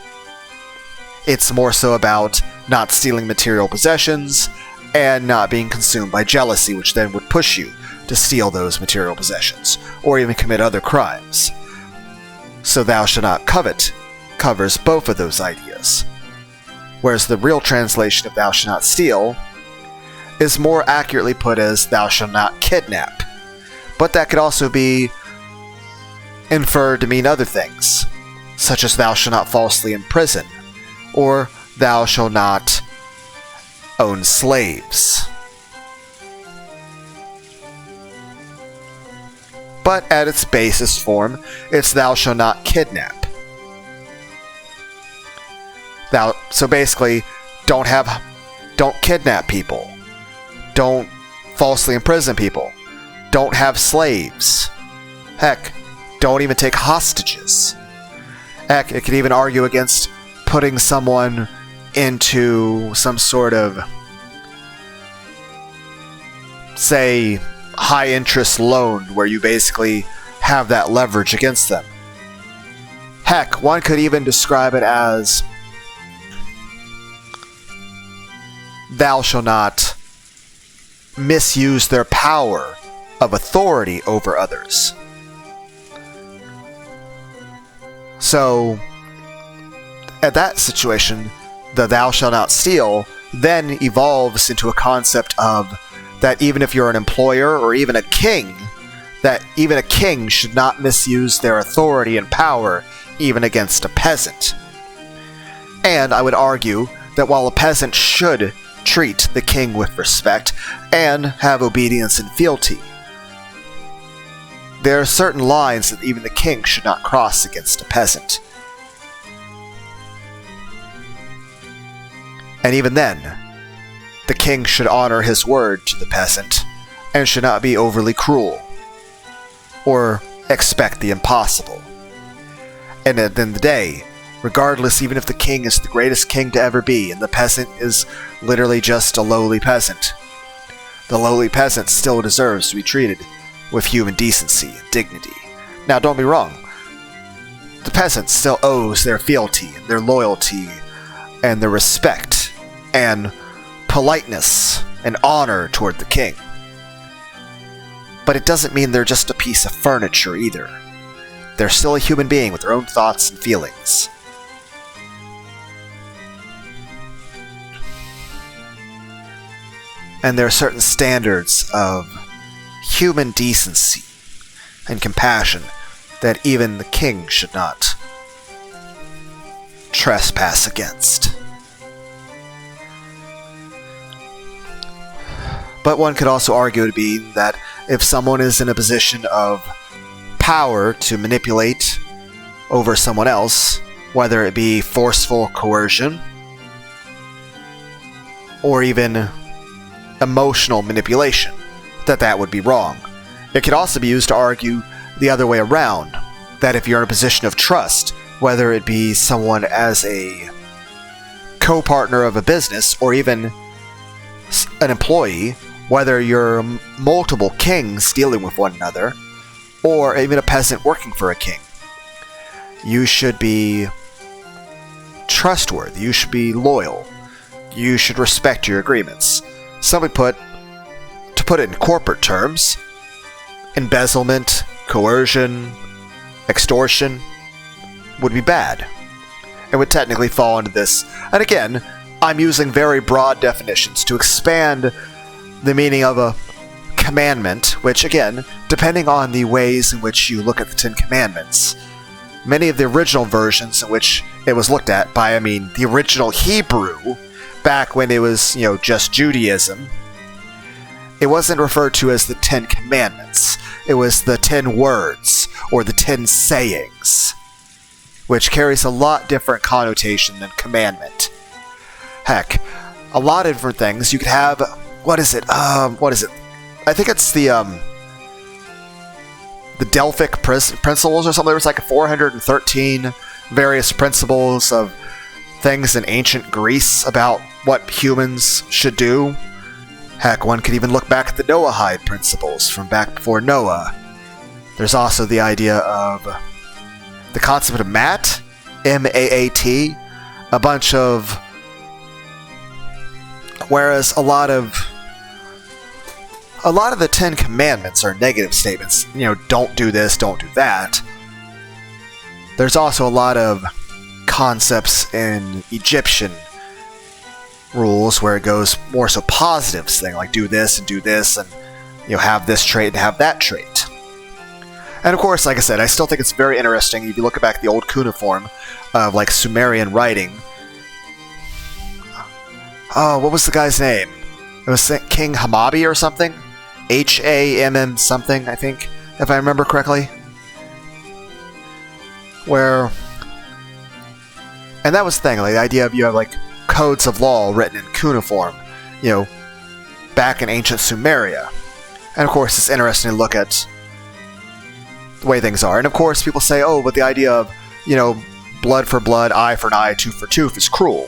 It's more so about not stealing material possessions and not being consumed by jealousy, which then would push you to steal those material possessions or even commit other crimes. So "thou shalt not covet" covers both of those ideas. Whereas the real translation of "thou shalt not steal" is more accurately put as "thou shalt not kidnap." But that could also be inferred to mean other things, such as "thou shalt not falsely imprison," or "thou shalt not own slaves." But at its basis form, it's "thou shalt not kidnap." So basically, don't kidnap people, don't falsely imprison people, don't have slaves. Heck, don't even take hostages. Heck, it could even argue against putting someone into some sort of, say, high-interest loan where you basically have that leverage against them. Heck, one could even describe it as "thou shalt not misuse their power of authority over others." So, at that situation, the "thou shalt not steal" then evolves into a concept of that even if you're an employer or even a king, that even a king should not misuse their authority and power even against a peasant. And I would argue that while a peasant should treat the king with respect and have obedience and fealty, there are certain lines that even the king should not cross against a peasant. And even then, the king should honor his word to the peasant and should not be overly cruel or expect the impossible. And at the end of the day, regardless, even if the king is the greatest king to ever be and the peasant is literally just a lowly peasant, the lowly peasant still deserves to be treated with human decency and dignity. Now, don't be wrong. The peasant still owes their fealty, their loyalty, and their respect, and politeness, and honor toward the king. But it doesn't mean they're just a piece of furniture either. They're still a human being with their own thoughts and feelings. And there are certain standards of human decency and compassion that even the king should not trespass against. But one could also argue to be that if someone is in a position of power to manipulate over someone else, whether it be forceful coercion or even emotional manipulation, that would be wrong. It could also be used to argue the other way around, that if you're in a position of trust, whether it be someone as a co-partner of a business or even an employee, whether you're multiple kings dealing with one another, or even a peasant working for a king, you should be trustworthy, you should be loyal, you should respect your agreements. Simply put, to put it in corporate terms, embezzlement, coercion, extortion would be bad. It would technically fall into this. And again, I'm using very broad definitions to expand the meaning of a commandment, which again, depending on the ways in which you look at the Ten Commandments, many of the original versions in which it was looked at by, the original Hebrew, back when it was, just Judaism, it wasn't referred to as the Ten Commandments. It was the 10 words, or the 10 sayings, which carries a lot different connotation than commandment. Heck, a lot of different things. You could have, what is it? I think it's the Delphic principles or something. There was like 413 various principles of things in ancient Greece about what humans should do. Heck, one could even look back at the Noahide principles from back before Noah. There's also the idea of the concept of Maat, M-A-A-T, a bunch of... Whereas a lot of the Ten Commandments are negative statements. Don't do this, don't do that. There's also a lot of concepts in Egyptian rules where it goes more so positives thing, like do this and have this trait and have that trait. And of course, like I said, I still think it's very interesting if you look back at the old cuneiform of like Sumerian writing. Oh, what was the guy's name? It was King Hammadi or something? H-A-M-M something, I think, if I remember correctly. And that was the thing, like the idea of you have like codes of law written in cuneiform, back in ancient Sumeria. And of course, it's interesting to look at the way things are. And of course, people say, oh, but the idea of, blood for blood, eye for an eye, tooth for tooth is cruel.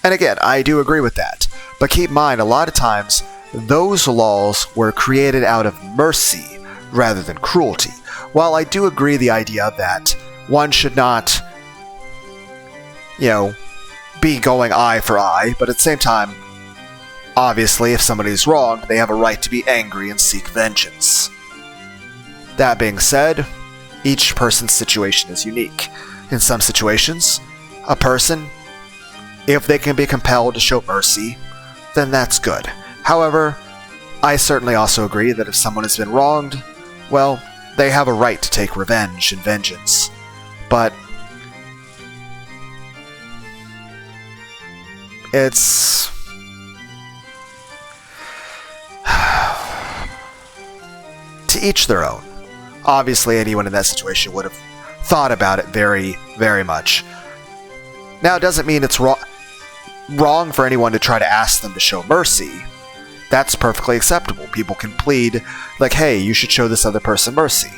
And again, I do agree with that. But keep in mind, a lot of times, those laws were created out of mercy rather than cruelty. While I do agree the idea that one should not, be going eye for eye, but at the same time, obviously, if somebody's wronged, they have a right to be angry and seek vengeance. That being said, each person's situation is unique. In some situations, a person, if they can be compelled to show mercy, then that's good. However, I certainly also agree that if someone has been wronged, well, they have a right to take revenge and vengeance. But it's... to each their own. Obviously, anyone in that situation would have thought about it very, very much. Now, it doesn't mean it's wrong for anyone to try to ask them to show mercy. That's perfectly acceptable. People can plead, like, hey, you should show this other person mercy.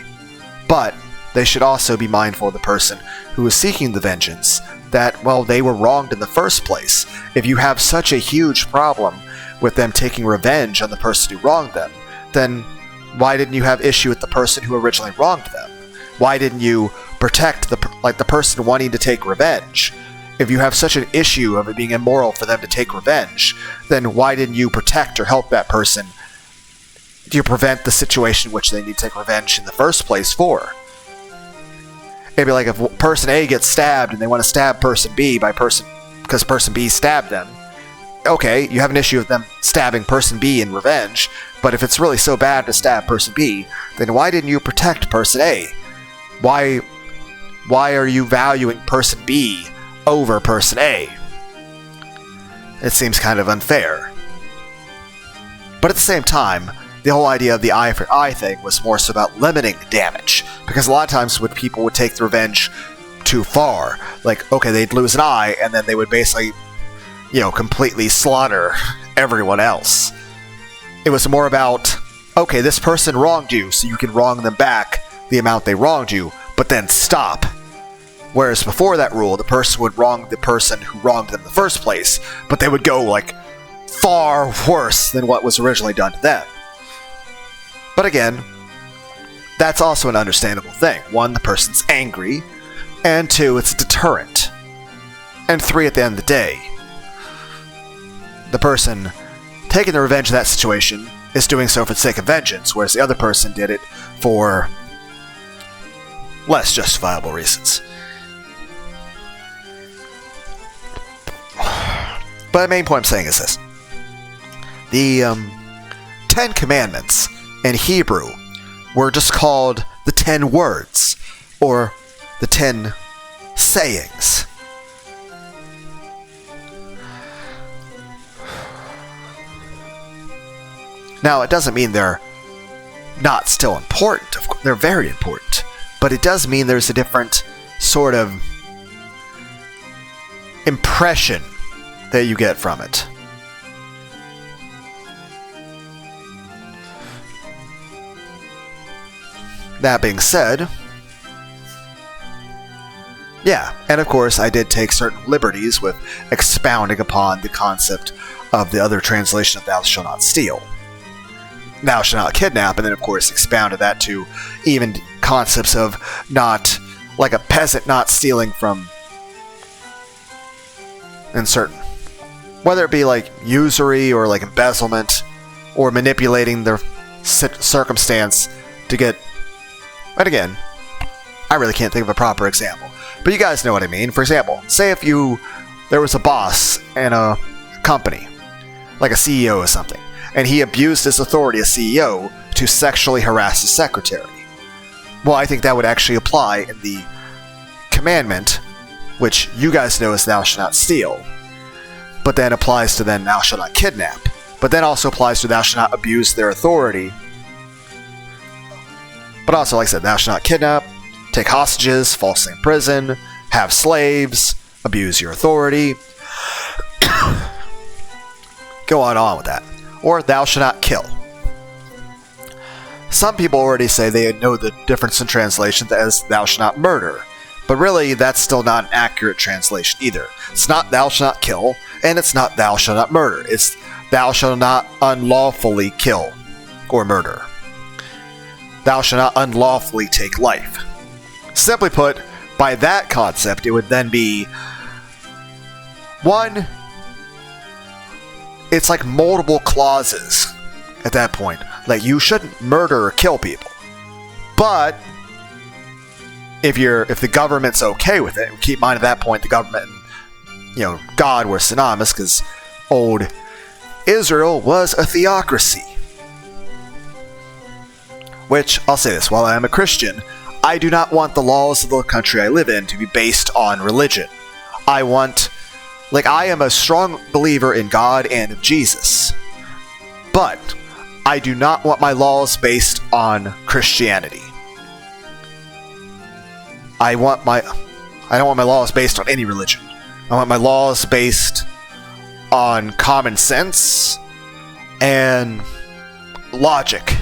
But they should also be mindful of the person who is seeking the vengeance, that, well, they were wronged in the first place. If you have such a huge problem with them taking revenge on the person who wronged them, then why didn't you have issue with the person who originally wronged them? Why didn't you protect the person wanting to take revenge? If you have such an issue of it being immoral for them to take revenge, then why didn't you protect or help that person to prevent the situation in which they need to take revenge in the first place for? It'd be like if person A gets stabbed and they want to stab person B because person B stabbed them. Okay, you have an issue with them stabbing person B in revenge, but if it's really so bad to stab person B, then why didn't you protect person A? Why are you valuing person B over person A? It seems kind of unfair. But at the same time, the whole idea of the eye for eye thing was more so about limiting damage, because a lot of times when people would take the revenge too far, like, okay, they'd lose an eye, and then they would basically, completely slaughter everyone else. It was more about, okay, this person wronged you, so you can wrong them back the amount they wronged you, but then stop. Whereas before that rule, the person would wrong the person who wronged them in the first place, but they would go, far worse than what was originally done to them. But again, that's also an understandable thing. One, the person's angry. And 2, it's a deterrent. And 3, at the end of the day, the person taking the revenge in that situation is doing so for the sake of vengeance, whereas the other person did it for less justifiable reasons. But the main point I'm saying is this. The 10 Commandments in Hebrew were just called the 10 words, or the 10 sayings. Now, it doesn't mean they're not still important. Of course, they're very important. But it does mean there's a different sort of impression that you get from it. That being said, yeah, and of course I did take certain liberties with expounding upon the concept of the other translation of thou shalt not steal. Thou shalt not kidnap, and then of course expounded that to even concepts of not, like a peasant not stealing from, and certain, whether it be like usury or like embezzlement or manipulating their circumstance to get, and again, I really can't think of a proper example, but you guys know what I mean. For example, say if there was a boss in a company, like a CEO or something, and he abused his authority as CEO to sexually harass his secretary. Well, I think that would actually apply in the commandment, which you guys know is thou shalt not steal, but then applies to then thou shalt not kidnap, but then also applies to thou shalt not abuse their authority. But also, like I said, thou shalt not kidnap, take hostages, falsely imprison, have slaves, abuse your authority. Go on with that. Or thou shalt not kill. Some people already say they know the difference in translations as thou shalt not murder, but really that's still not an accurate translation either. It's not thou shalt not kill, and it's not thou shalt not murder. It's thou shalt not unlawfully kill or murder. Thou shalt not unlawfully take life. Simply put, by that concept, it would then be 1, it's like multiple clauses at that point. Like, you shouldn't murder or kill people. But if the government's okay with it, keep in mind at that point the government and God were synonymous, because old Israel was a theocracy. Which, I'll say this, while I am a Christian, I do not want the laws of the country I live in to be based on religion. I am a strong believer in God and of Jesus. But I do not want my laws based on Christianity. I don't want my laws based on any religion. I want my laws based on common sense and logic.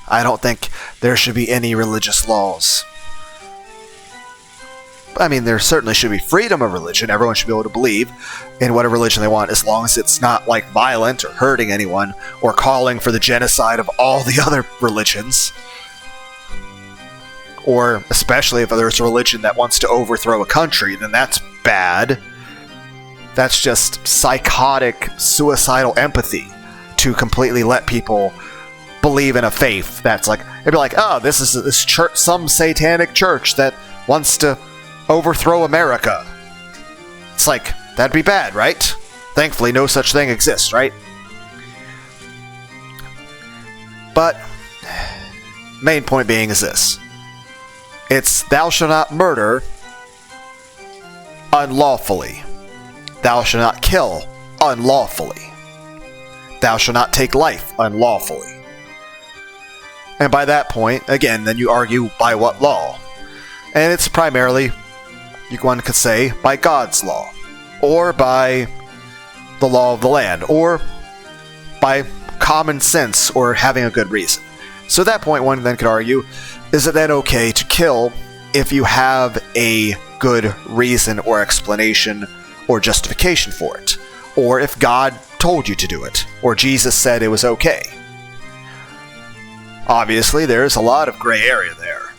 I don't think there should be any religious laws. I mean, there certainly should be freedom of religion. Everyone should be able to believe in whatever religion they want, as long as it's not like violent or hurting anyone or calling for the genocide of all the other religions. Or especially if there's a religion that wants to overthrow a country, then that's bad. That's just psychotic, suicidal empathy to completely let people believe in a faith that's like, it'd be like, oh, this is this church, some satanic church that wants to overthrow America. It's like, that'd be bad, right? Thankfully, no such thing exists, right? But main point being is this: it's thou shalt not murder unlawfully. Thou shalt not kill unlawfully. Thou shalt not take life unlawfully. And by that point, again, then you argue by what law? And it's primarily, one could say, by God's law, or by the law of the land, or by common sense, or having a good reason. So at that point, one then could argue, is it then okay to kill if you have a good reason or explanation or justification for it? or if God told you to do it, or Jesus said it was okay. Obviously, there's a lot of gray area there.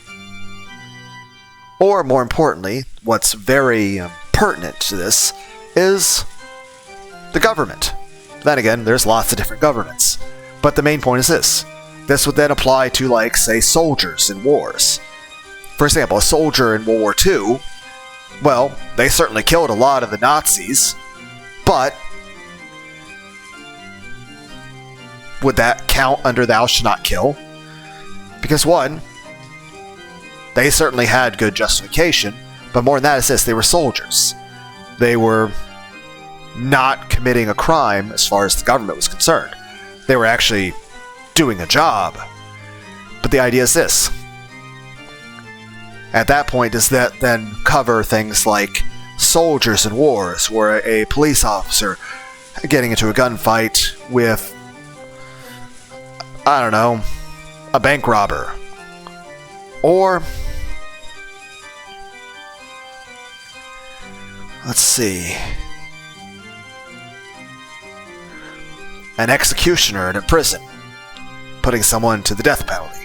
Or, more importantly, what's very pertinent to this is the government. Then again, there's lots of different governments. But the main point is this. This would then apply to, like, say, soldiers in wars. For example, a soldier in World War II, well, they certainly killed a lot of the Nazis, but would that count under thou shalt not kill? Because one, they certainly had good justification, but more than that is this, they were soldiers. They were not committing a crime as far as the government was concerned. They were actually doing a job. But the idea is this. At that point, does that then cover things like soldiers in wars, or a police officer getting into a gunfight with, I don't know, a bank robber? Or, let's see, an executioner in a prison, putting someone to the death penalty.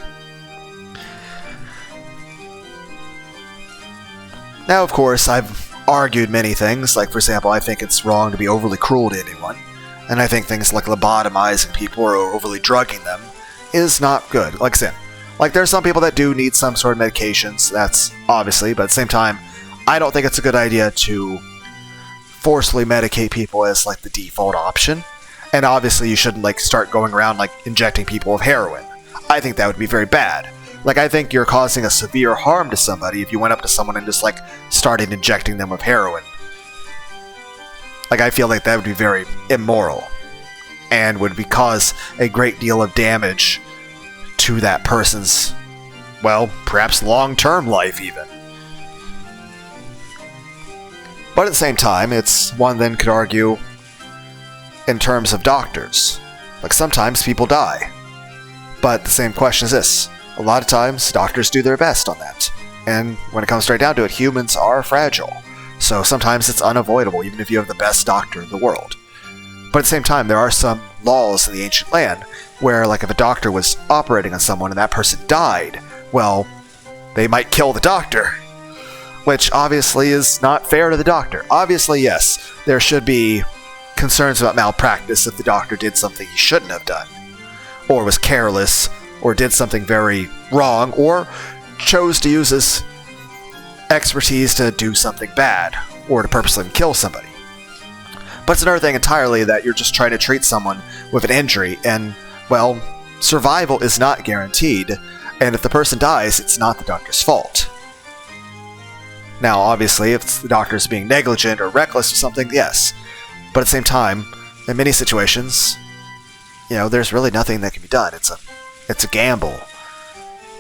Now, of course, I've argued many things, like, for example, I think it's wrong to be overly cruel to anyone, and I think things like lobotomizing people or overly drugging them is not good. Like I said, like, there's some people that do need some sort of medications, that's obviously, but at the same time, I don't think it's a good idea to forcefully medicate people as, like, the default option. And obviously, you shouldn't, like, start going around, like, injecting people with heroin. I think that would be very bad. Like, I think you're causing a severe harm to somebody if you went up to someone and just, like, started injecting them with heroin. Like, I feel like that would be very immoral. And would cause a great deal of damage to that person's, well, perhaps long-term life even. But at the same time, it's one then could argue in terms of doctors. Like, sometimes people die. But the same question is this. A lot of times, doctors do their best on that. And when it comes straight down to it, humans are fragile. So sometimes it's unavoidable, even if you have the best doctor in the world. But at the same time, there are some laws in the ancient land where, like, if a doctor was operating on someone and that person died, well, they might kill the doctor. Which obviously is not fair to the doctor. Obviously, yes, there should be concerns about malpractice if the doctor did something he shouldn't have done, or was careless, or did something very wrong, or chose to use his expertise to do something bad, or to purposely kill somebody. But it's another thing entirely that you're just trying to treat someone with an injury, and, well, survival is not guaranteed, and if the person dies, it's not the doctor's fault. Now, obviously, if the doctor's being negligent or reckless or something, yes. But at the same time, in many situations, there's really nothing that can be done. It's a gamble.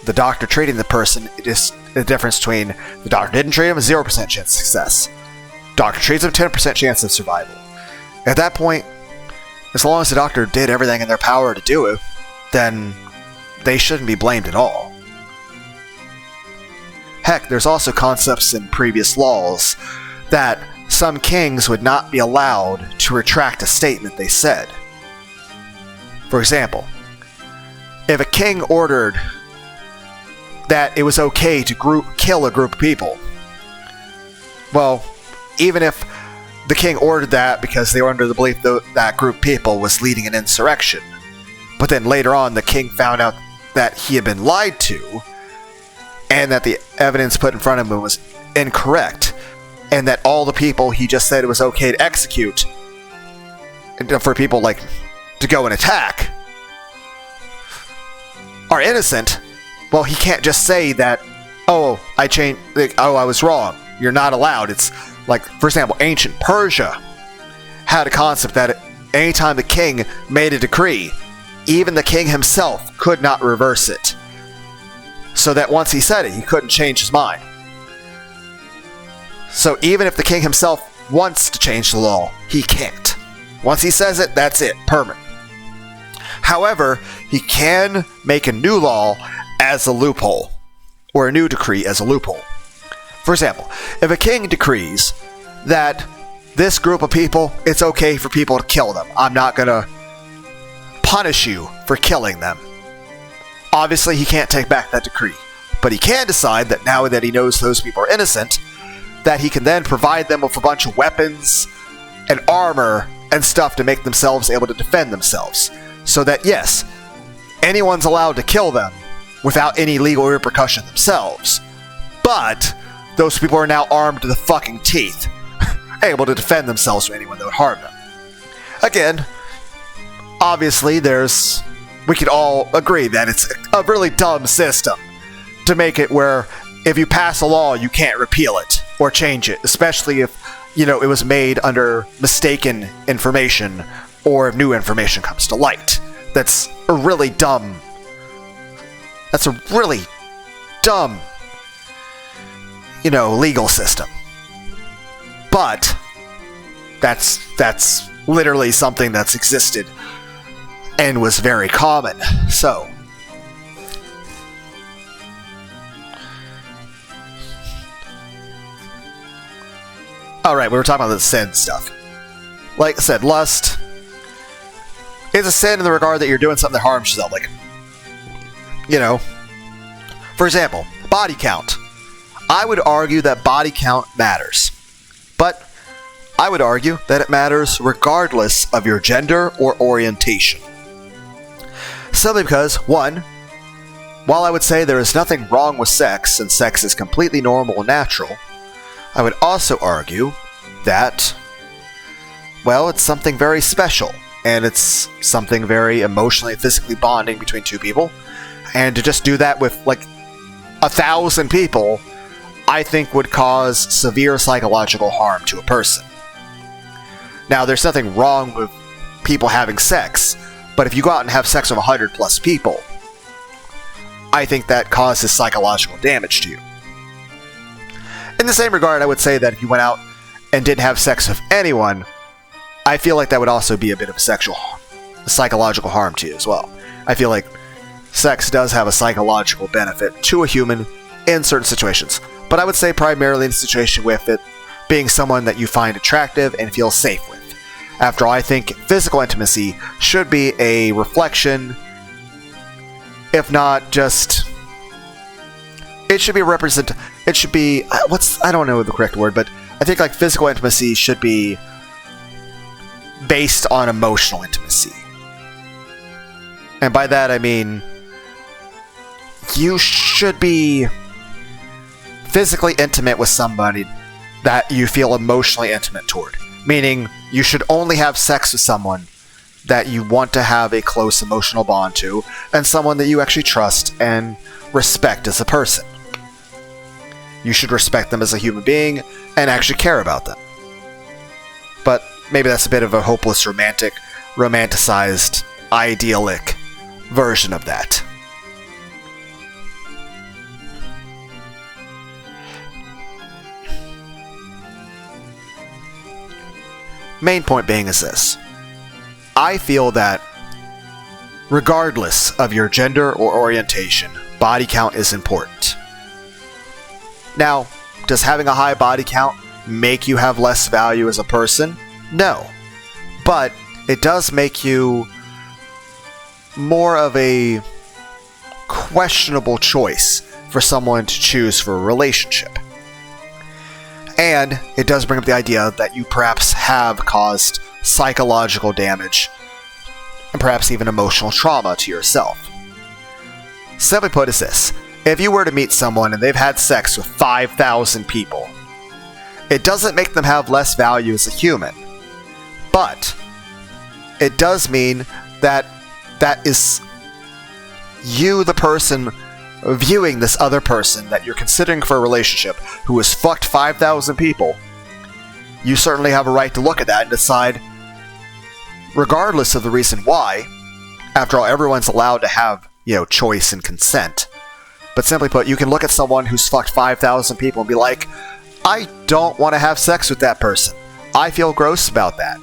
The doctor treating the person, it is the difference between the doctor didn't treat him, a 0% chance of success. Doctor treats him, 10% chance of survival. At that point, as long as the doctor did everything in their power to do it, then they shouldn't be blamed at all. Heck, there's also concepts in previous laws that some kings would not be allowed to retract a statement they said. For example, if a king ordered that it was okay to kill a group of people, well, even if the king ordered that because they were under the belief that that group of people was leading an insurrection, but then later on the king found out that he had been lied to, and that the evidence put in front of him was incorrect, and that all the people he just said it was okay to execute, for people, like, to go and attack, are innocent, well, he can't just say that, I was wrong. You're not allowed. It's like, for example, ancient Persia had a concept that anytime the king made a decree, even the king himself could not reverse it. So that once he said it, he couldn't change his mind. So even if the king himself wants to change the law, he can't. Once he says it, that's it, permanent. However, he can make a new law as a loophole, or a new decree as a loophole. For example, if a king decrees that this group of people, it's okay for people to kill them. I'm not going to punish you for killing them. Obviously, he can't take back that decree. But he can decide that now that he knows those people are innocent, that he can then provide them with a bunch of weapons and armor and stuff to make themselves able to defend themselves. So that, yes, anyone's allowed to kill them without any legal repercussion themselves. But those people are now armed to the fucking teeth, able to defend themselves from anyone that would harm them. Again, obviously we could all agree that it's a really dumb system to make it where if you pass a law, you can't repeal it or change it, especially if, it was made under mistaken information or if new information comes to light. That's a really dumb, legal system. But that's literally something that's existed and was very common. So, alright, we were talking about the sin stuff. Like I said, lust is a sin in the regard that you're doing something that harms yourself. Like, for example, body count. I would argue that body count matters. But I would argue that it matters regardless of your gender or orientation. Simply because, one, while I would say there is nothing wrong with sex, and sex is completely normal and natural, I would also argue that, it's something very special, and it's something very emotionally and physically bonding between two people, and to just do that with, 1,000 people, I think would cause severe psychological harm to a person. Now, there's nothing wrong with people having sex, but if you go out and have sex with 100 plus people, I think that causes psychological damage to you. In the same regard, I would say that if you went out and didn't have sex with anyone, I feel like that would also be a bit of a psychological harm to you as well. I feel like sex does have a psychological benefit to a human in certain situations, but I would say primarily in a situation with it being someone that you find attractive and feel safe with. After all, I think physical intimacy should be a reflection, if not just... It should be I don't know the correct word, but I think physical intimacy should be based on emotional intimacy. And by that I mean, you should be physically intimate with somebody that you feel emotionally intimate toward. Meaning, you should only have sex with someone that you want to have a close emotional bond to, and someone that you actually trust and respect as a person. You should respect them as a human being and actually care about them. But maybe that's a bit of a hopeless romanticized, idyllic version of that. Main point being is this. I feel that regardless of your gender or orientation, body count is important. Now, does having a high body count make you have less value as a person? No. But it does make you more of a questionable choice for someone to choose for a relationship. And it does bring up the idea that you perhaps have caused psychological damage and perhaps even emotional trauma to yourself. Simply put is this. If you were to meet someone and they've had sex with 5,000 people, it doesn't make them have less value as a human. But it does mean that that is you, the person, viewing this other person that you're considering for a relationship who has fucked 5,000 people. You certainly have a right to look at that and decide, regardless of the reason why. After all, everyone's allowed to have, choice and consent. But simply put, you can look at someone who's fucked 5,000 people and be like, I don't want to have sex with that person. I feel gross about that.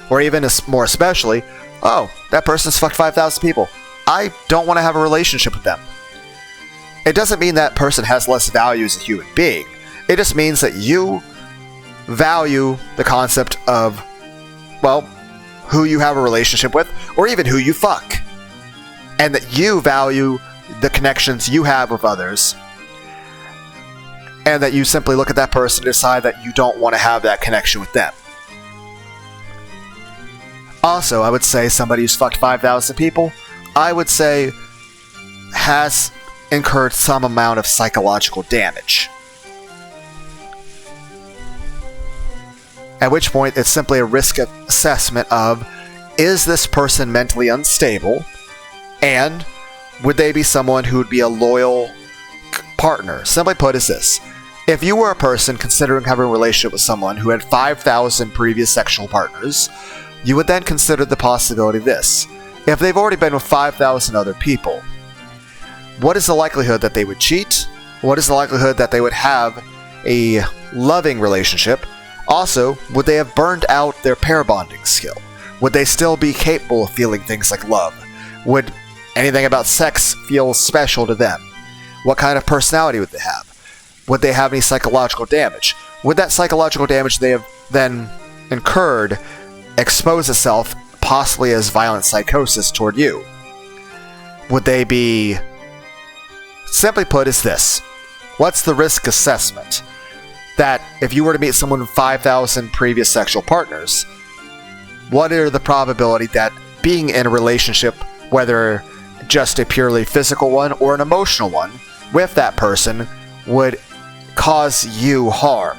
Or even more especially, oh, that person's fucked 5,000 people. I don't want to have a relationship with them. It doesn't mean that person has less value as a human being. It just means that you value the concept of, well, who you have a relationship with, or even who you fuck. And that you value the connections you have with others. And that you simply look at that person and decide that you don't want to have that connection with them. Also, I would say somebody who's fucked 5,000 people, I would say has incurred some amount of psychological damage. At which point, it's simply a risk assessment of, is this person mentally unstable? And would they be someone who would be a loyal partner? Simply put is this. If you were a person considering having a relationship with someone who had 5,000 previous sexual partners, you would then consider the possibility of this. If they've already been with 5,000 other people, what is the likelihood that they would cheat? What is the likelihood that they would have a loving relationship? Also, would they have burned out their pair bonding skill? Would they still be capable of feeling things like love? Would anything about sex feel special to them? What kind of personality would they have? Would they have any psychological damage? Would that psychological damage they have then incurred expose itself possibly as violent psychosis toward you? Would they be... Simply put is this. What's the risk assessment? That if you were to meet someone with 5,000 previous sexual partners, what are the probability that being in a relationship, whether just a purely physical one or an emotional one, with that person would cause you harm?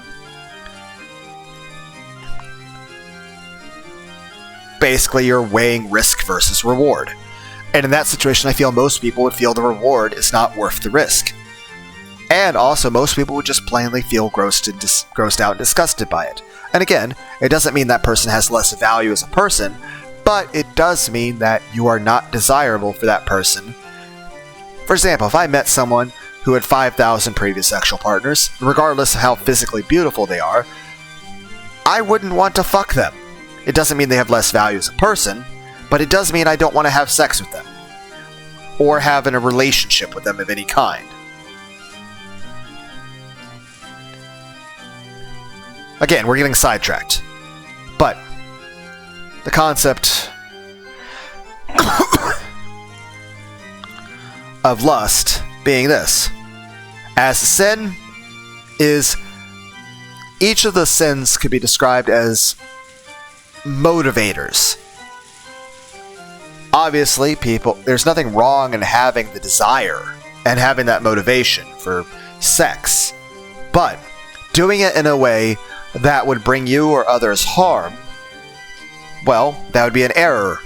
Basically, you're weighing risk versus reward. And in that situation, I feel most people would feel the reward is not worth the risk. And also, most people would just plainly feel grossed out and disgusted by it. And again, it doesn't mean that person has less value as a person, but it does mean that you are not desirable for that person. For example, if I met someone who had 5,000 previous sexual partners, regardless of how physically beautiful they are, I wouldn't want to fuck them. It doesn't mean they have less value as a person, but it does mean I don't want to have sex with them, or have a relationship with them of any kind. Again, we're getting sidetracked, but the concept of lust being this. As sin is, each of the sins could be described as motivators. Obviously, there's nothing wrong in having the desire and having that motivation for sex, but doing it in a way that would bring you or others harm, well, that would be an error.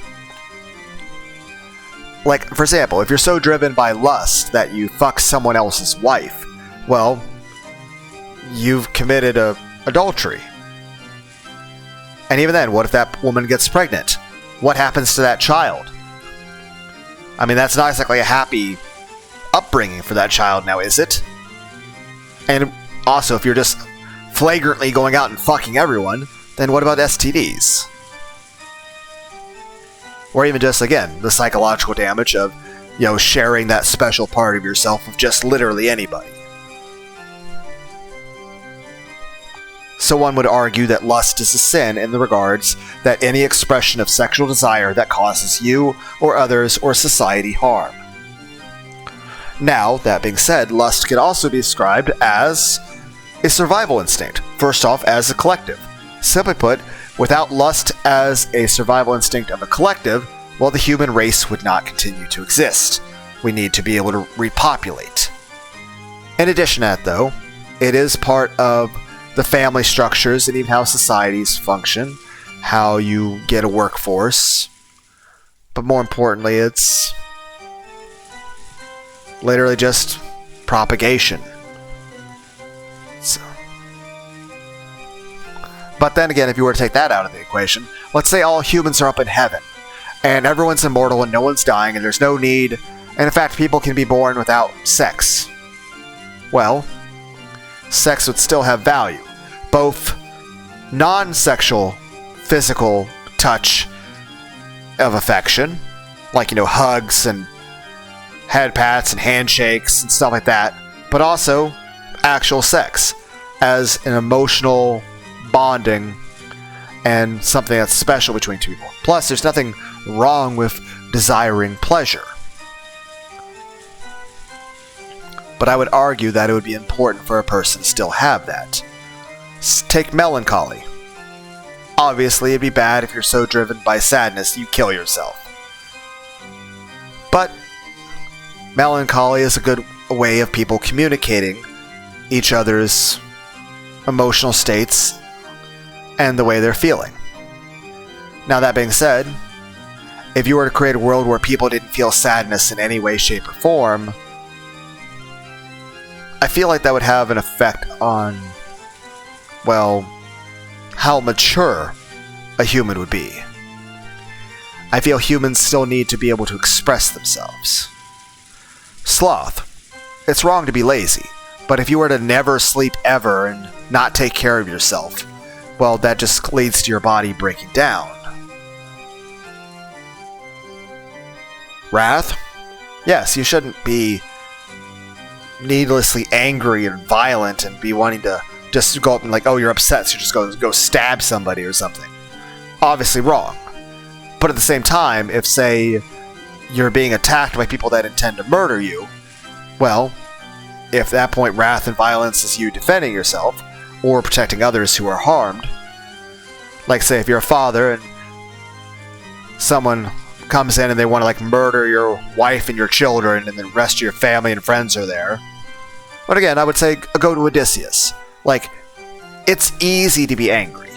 Like, for example, if you're so driven by lust that you fuck someone else's wife, well, you've committed adultery. And even then, what if that woman gets pregnant? What happens to that child? I mean, that's not exactly a happy upbringing for that child now, is it? And also, if you're just flagrantly going out and fucking everyone, then what about STDs? Or even just, again, the psychological damage of, sharing that special part of yourself with just literally anybody. So one would argue that lust is a sin in the regards that any expression of sexual desire that causes you or others or society harm. Now, that being said, lust can also be described as a survival instinct. First off, as a collective. Simply put, without lust as a survival instinct of a collective, well, the human race would not continue to exist. We need to be able to repopulate. In addition to that, though, it is part of the family structures and even how societies function, how you get a workforce. But more importantly, it's literally just propagation. So. But then again, if you were to take that out of the equation, let's say all humans are up in heaven, and everyone's immortal and no one's dying, and there's no need, and in fact people can be born without sex. Well, sex would still have value. Both non-sexual, physical touch of affection, like, hugs and head pats and handshakes and stuff like that, but also actual sex as an emotional bonding and something that's special between two people. Plus, there's nothing wrong with desiring pleasure. But I would argue that it would be important for a person to still have that. Take melancholy. Obviously, it'd be bad if you're so driven by sadness you kill yourself. But melancholy is a good way of people communicating each other's emotional states and the way they're feeling. Now, that being said, if you were to create a world where people didn't feel sadness in any way, shape, or form, I feel like that would have an effect on, well, how mature a human would be. I feel humans still need to be able to express themselves. Sloth. It's wrong to be lazy, but if you were to never sleep ever and not take care of yourself, well, that just leads to your body breaking down. Wrath? Yes, you shouldn't be needlessly angry and violent and be wanting to just go up and like, oh, you're upset, so you just go stab somebody or something. Obviously wrong. But at the same time, if, say, you're being attacked by people that intend to murder you, well, if at that point wrath and violence is you defending yourself or protecting others who are harmed, like say if you're a father and someone comes in and they want to like murder your wife and your children and the rest of your family and friends are there. But again, I would say go to Odysseus. Like, it's easy to be angry.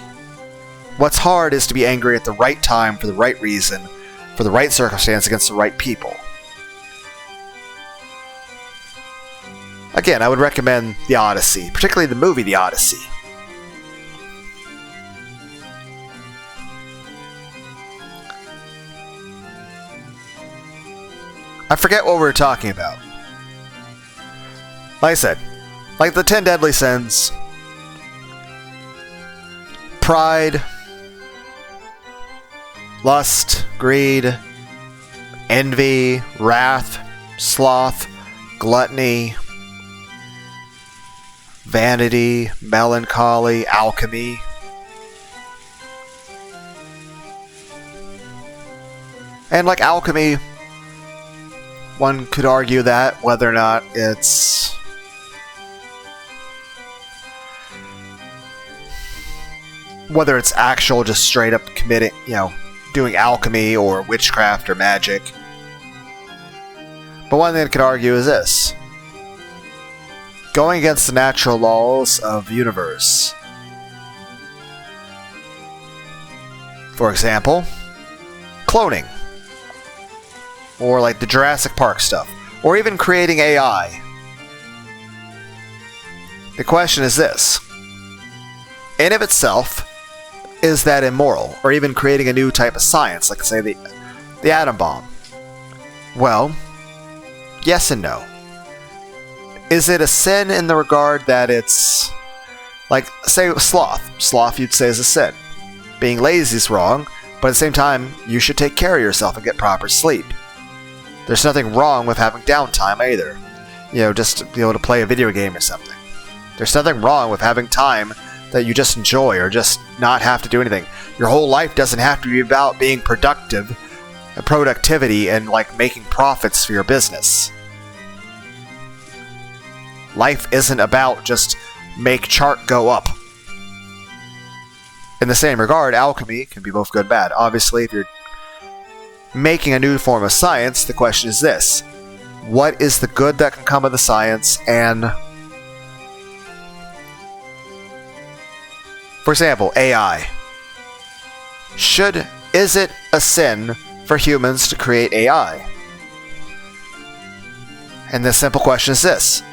What's hard is to be angry at the right time, for the right reason, for the right circumstance, against the right people. Again, I would recommend The Odyssey, particularly the movie The Odyssey. I forget what we were talking about. Like I said, like the 10 deadly sins, pride, lust, greed, envy, wrath, sloth, gluttony, vanity, melancholy, alchemy. And like alchemy, one could argue that whether or not it's actual, just straight up committing, doing alchemy or witchcraft or magic. But one thing I could argue is this: going against the natural laws of the universe. For example, cloning. Or like the Jurassic Park stuff. Or even creating AI. The question is this: in of itself, is that immoral? Or even creating a new type of science, like say the atom bomb? Well, yes and no. Is it a sin in the regard that it's, like, say sloth. Sloth you'd say is a sin. Being lazy is wrong, but at the same time, you should take care of yourself and get proper sleep. There's nothing wrong with having downtime either. Just to be able to play a video game or something. There's nothing wrong with having time that you just enjoy or just not have to do anything. Your whole life doesn't have to be about being productive, productivity, and like making profits for your business. Life isn't about just make chart go up. In the same regard, alchemy can be both good and bad. Obviously, if you're making a new form of science, the question is this: what is the good that can come of the science? And for example, AI. Is it a sin for humans to create AI? And the simple question is this: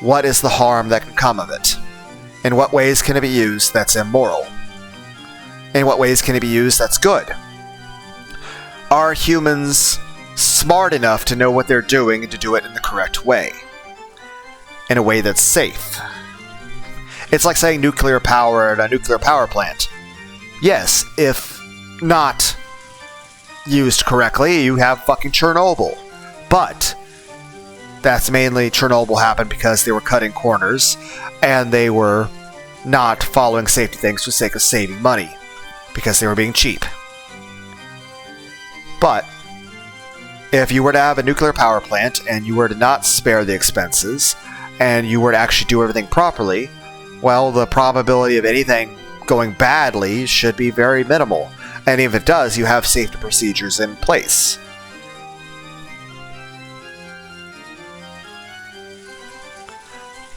what is the harm that can come of it? In what ways can it be used that's immoral? In what ways can it be used that's good? Are humans smart enough to know what they're doing and to do it in the correct way? In a way that's safe? It's like saying nuclear power at a nuclear power plant. Yes, if not used correctly, you have fucking Chernobyl. But that's mainly Chernobyl happened because they were cutting corners and they were not following safety things for the sake of saving money, because they were being cheap. But if you were to have a nuclear power plant and you were to not spare the expenses, and you were to actually do everything properly, well, the probability of anything going badly should be very minimal. And if it does, you have safety procedures in place.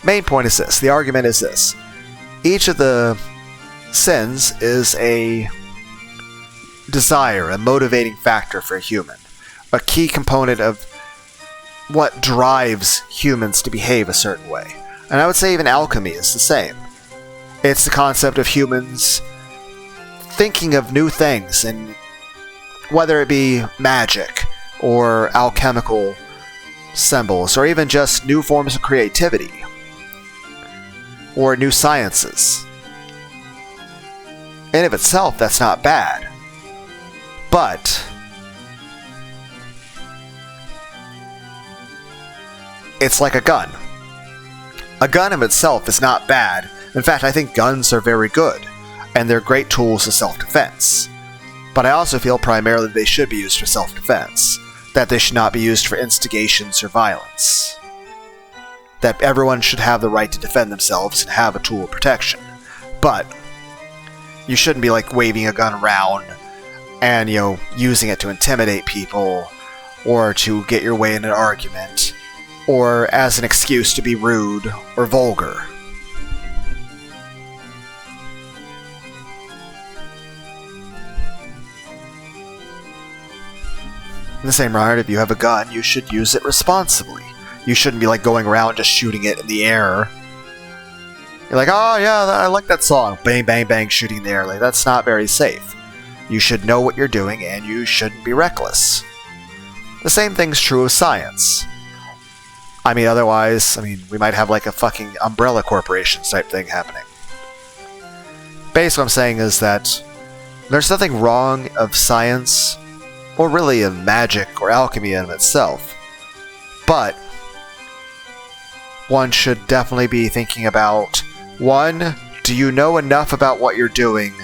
Main point is this. The argument is this. Each of the sins is a desire, a motivating factor for a human. A key component of what drives humans to behave a certain way. And I would say even alchemy is the same. It's the concept of humans thinking of new things, and whether it be magic or alchemical symbols, or even just new forms of creativity, or new sciences. In of itself, that's not bad. But it's like a gun. A gun in itself is not bad. In fact, I think guns are very good, and they're great tools of self-defense. But I also feel primarily they should be used for self-defense, that they should not be used for instigations or violence. That everyone should have the right to defend themselves and have a tool of protection. But you shouldn't be like waving a gun around and, using it to intimidate people, or to get your way in an argument, or as an excuse to be rude or vulgar. In the same regard, if you have a gun, you should use it responsibly. You shouldn't be like going around just shooting it in the air. You're like, oh yeah, I like that song. Bang, bang, bang, shooting in the air. Like, that's not very safe. You should know what you're doing, and you shouldn't be reckless. The same thing's true of science. Otherwise, we might have like a fucking umbrella corporation type thing happening. Basically, what I'm saying is that there's nothing wrong of science, or really of magic or alchemy in itself. But one should definitely be thinking about, one, do you know enough about what you're doing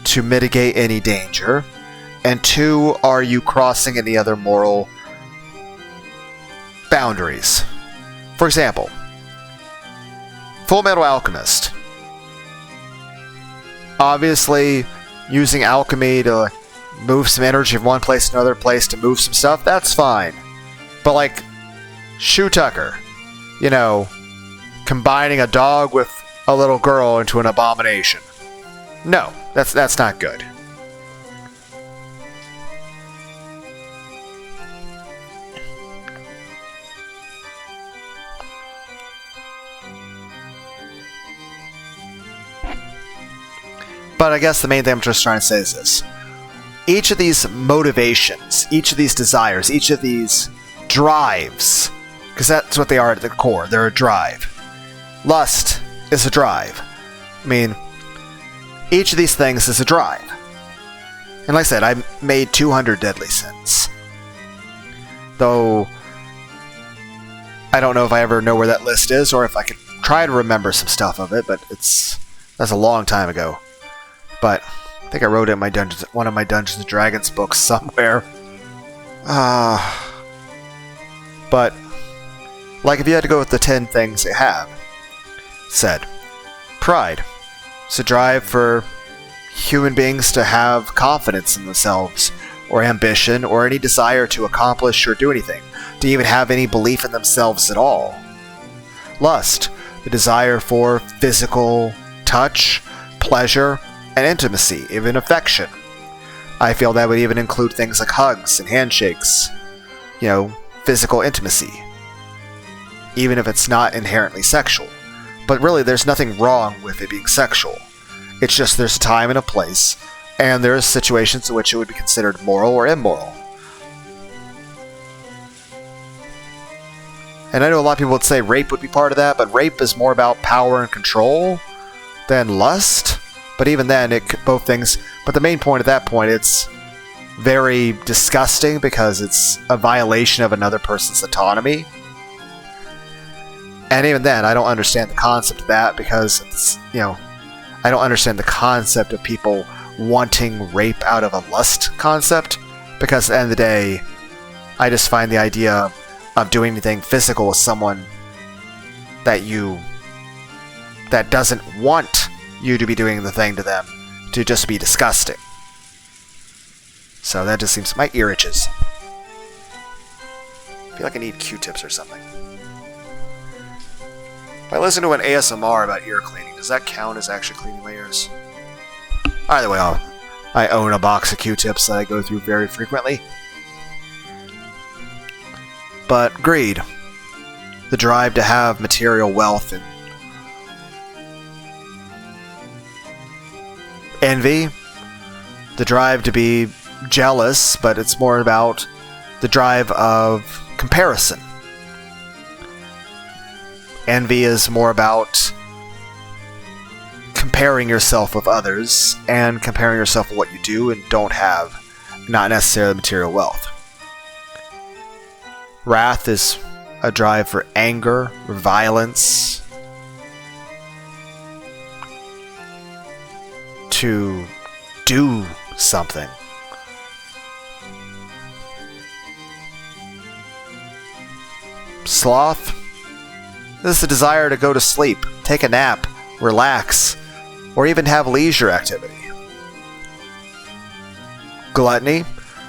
to mitigate any danger? And two, are you crossing any other moral boundaries? For example, Full Metal Alchemist. Obviously, using alchemy to move some energy from one place to another place to move some stuff, that's fine. But like, Shoe Tucker, combining a dog with a little girl into an abomination. No, that's not good. But I guess the main thing I'm just trying to say is this. Each of these motivations, each of these desires, each of these drives, because that's what they are at the core, they're a drive. Lust is a drive. Each of these things is a drive. And like I said, I made 200 deadly sins. Though, I don't know if I ever know where that list is, or if I could try to remember some stuff of it, but that's a long time ago. But I think I wrote it in one of my Dungeons and Dragons books somewhere. But, like if you had to go with the 10 things they have, said, pride. It's a drive for human beings to have confidence in themselves, or ambition, or any desire to accomplish or do anything, to even have any belief in themselves at all. Lust, the desire for physical touch, pleasure, and intimacy, even affection. I feel that would even include things like hugs and handshakes, physical intimacy, even if it's not inherently sexual. But really, there's nothing wrong with it being sexual. It's just there's a time and a place, and there's situations in which it would be considered moral or immoral. And I know a lot of people would say rape would be part of that, but rape is more about power and control than lust. But even then, both things. But the main point at that point, it's very disgusting because it's a violation of another person's autonomy. And even then, I don't understand the concept of that because it's, I don't understand the concept of people wanting rape out of a lust concept, because at the end of the day, I just find the idea of doing anything physical with someone that doesn't want you to be doing the thing to them to just be disgusting. So that just seems... my ear itches. I feel like I need Q-tips or something. If I listen to an ASMR about ear cleaning, does that count as actually cleaning my ears? Either way, I own a box of Q-tips that I go through very frequently. But greed, the drive to have material wealth, and envy, the drive to be jealous, but it's more about the drive of comparison. Envy is more about comparing yourself with others and comparing yourself with what you do and don't have, not necessarily material wealth. Wrath is a drive for anger, violence, to do something. Sloth, this is a desire to go to sleep, take a nap, relax, or even have leisure activity. Gluttony,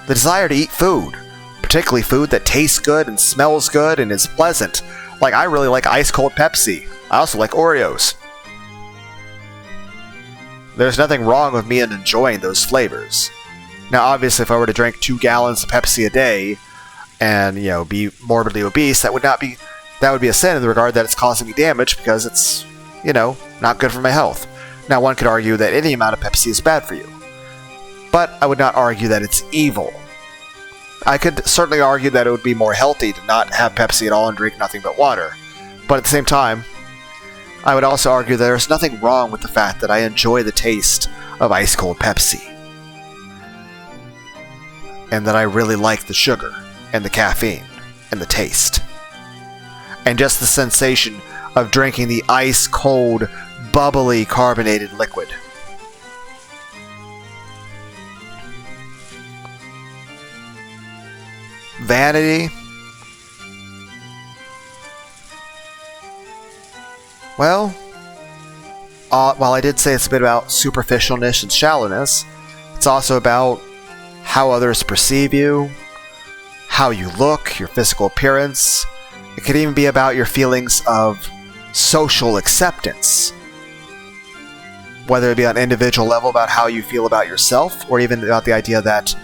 the desire to eat food, particularly food that tastes good and smells good and is pleasant. Like, I really like ice-cold Pepsi. I also like Oreos. There's nothing wrong with me in enjoying those flavors. Now, obviously, if I were to drink 2 gallons of Pepsi a day and, be morbidly obese, that would be a sin in the regard that it's causing me damage because it's, not good for my health. Now, one could argue that any amount of Pepsi is bad for you. But I would not argue that it's evil. I could certainly argue that it would be more healthy to not have Pepsi at all and drink nothing but water. But at the same time, I would also argue that there's nothing wrong with the fact that I enjoy the taste of ice-cold Pepsi. And that I really like the sugar, and the caffeine, and the taste. And just the sensation of drinking the ice-cold, bubbly, carbonated liquid. Vanity. Well, while I did say it's a bit about superficialness and shallowness, it's also about how others perceive you, how you look, your physical appearance. It could even be about your feelings of social acceptance, whether it be on an individual level about how you feel about yourself, or even about the idea that,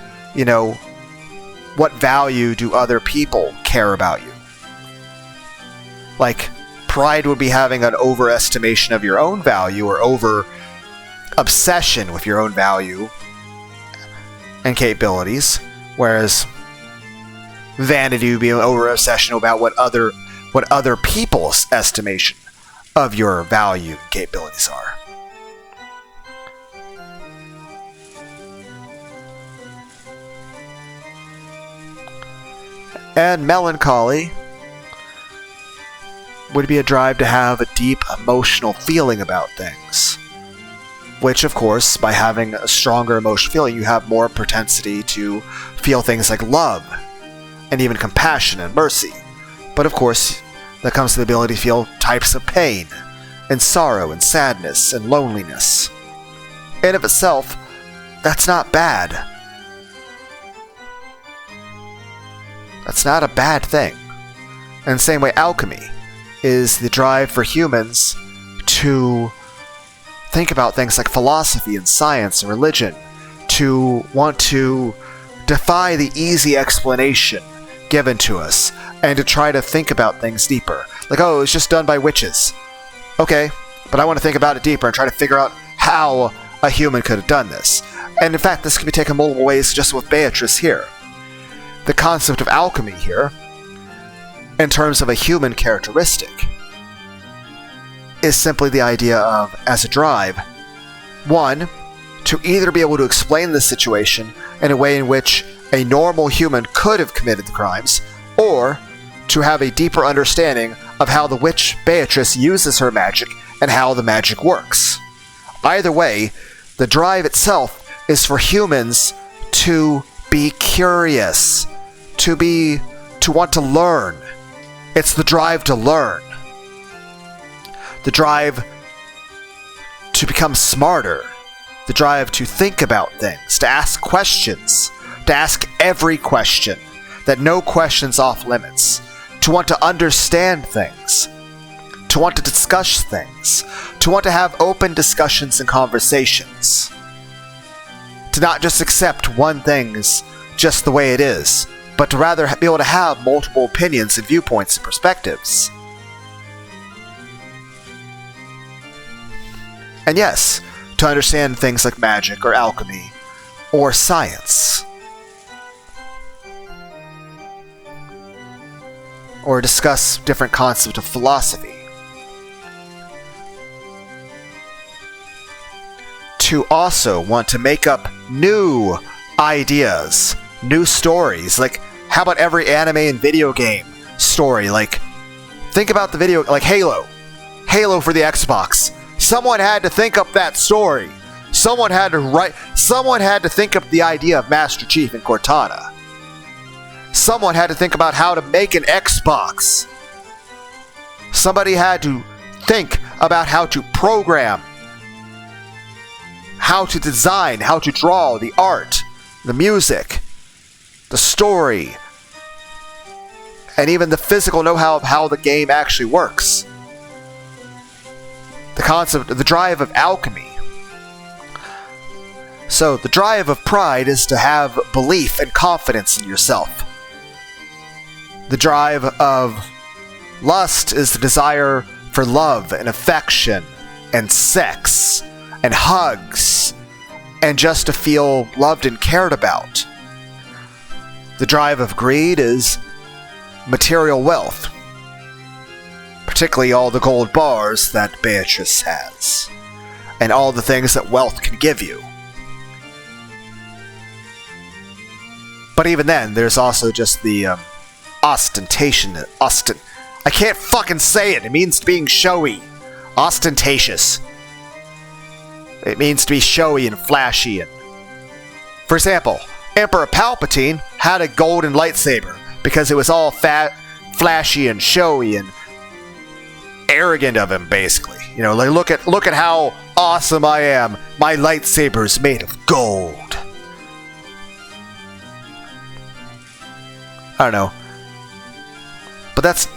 what value do other people care about you? Like, pride would be having an overestimation of your own value, or over obsession with your own value and capabilities, whereas vanity would be an over-obsession about what other people's estimation of your value and capabilities are. And melancholy would be a drive to have a deep emotional feeling about things. Which, of course, by having a stronger emotional feeling, you have more propensity to feel things like love, and even compassion and mercy. But of course, that comes to the ability to feel types of pain, and sorrow, and sadness, and loneliness. In of itself, that's not bad. That's not a bad thing. In the same way, alchemy is the drive for humans to think about things like philosophy and science and religion, to want to defy the easy explanation given to us, and to try to think about things deeper. Like, oh, it was just done by witches. Okay, but I want to think about it deeper and try to figure out how a human could have done this. And in fact, this can be taken multiple ways just with Beatrice here. The concept of alchemy here, in terms of a human characteristic, is simply the idea of, as a drive, one, to either be able to explain the situation in a way in which a normal human could have committed the crimes, or to have a deeper understanding of how the witch Beatrice uses her magic and how the magic works. Either way, the drive itself is for humans to be curious, to want to learn. It's the drive to learn. The drive to become smarter. The drive to think about things, to ask questions, to ask every question, that no question's off limits, to want to understand things, to want to discuss things, to want to have open discussions and conversations, to not just accept one thing as just the way it is, but to rather be able to have multiple opinions and viewpoints and perspectives. And yes, to understand things like magic or alchemy or science. Or discuss different concepts of philosophy. To also want to make up new ideas, new stories. Like, how about every anime and video game story? Like, think about the video, like Halo. Halo for the Xbox. Someone had to think up that story. Someone had to think up the idea of Master Chief and Cortana. Someone had to think about how to make an Xbox. Somebody had to think about how to program, how to design, how to draw, the art, the music, the story, and even the physical know-how of how the game actually works. The concept, the drive of alchemy. So, the drive of pride is to have belief and confidence in yourself. The drive of lust is the desire for love and affection and sex and hugs and just to feel loved and cared about. The drive of greed is material wealth, particularly all the gold bars that Beatrice has, and all the things that wealth can give you. But even then, there's also just the ostentation. I can't fucking say it. It means being showy. Ostentatious. It means to be showy and flashy. And, for example, Emperor Palpatine had a golden lightsaber because it was all flashy and showy and arrogant of him, basically. You know, like look at how awesome I am. My lightsaber's made of gold. I don't know. But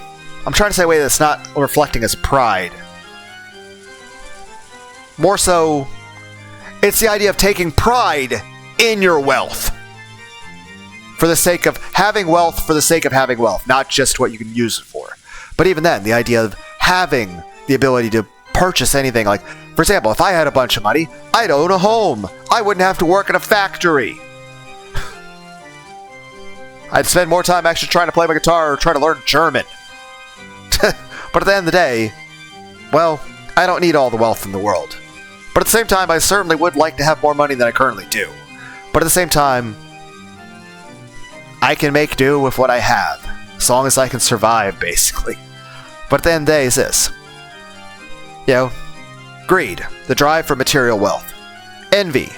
I'm trying to say a way that's not reflecting as pride. More so, it's the idea of taking pride in your wealth. For the sake of having wealth, for the sake of having wealth, not just what you can use it for. But even then, the idea of having the ability to purchase anything. Like, for example, if I had a bunch of money, I'd own a home. I wouldn't have to work in a factory. I'd spend more time actually trying to play my guitar or trying to learn German. But at the end of the day, well, I don't need all the wealth in the world. But at the same time, I certainly would like to have more money than I currently do. But at the same time, I can make do with what I have, as long as I can survive, basically. But at the end of the day is this. You know, greed, the drive for material wealth. Envy,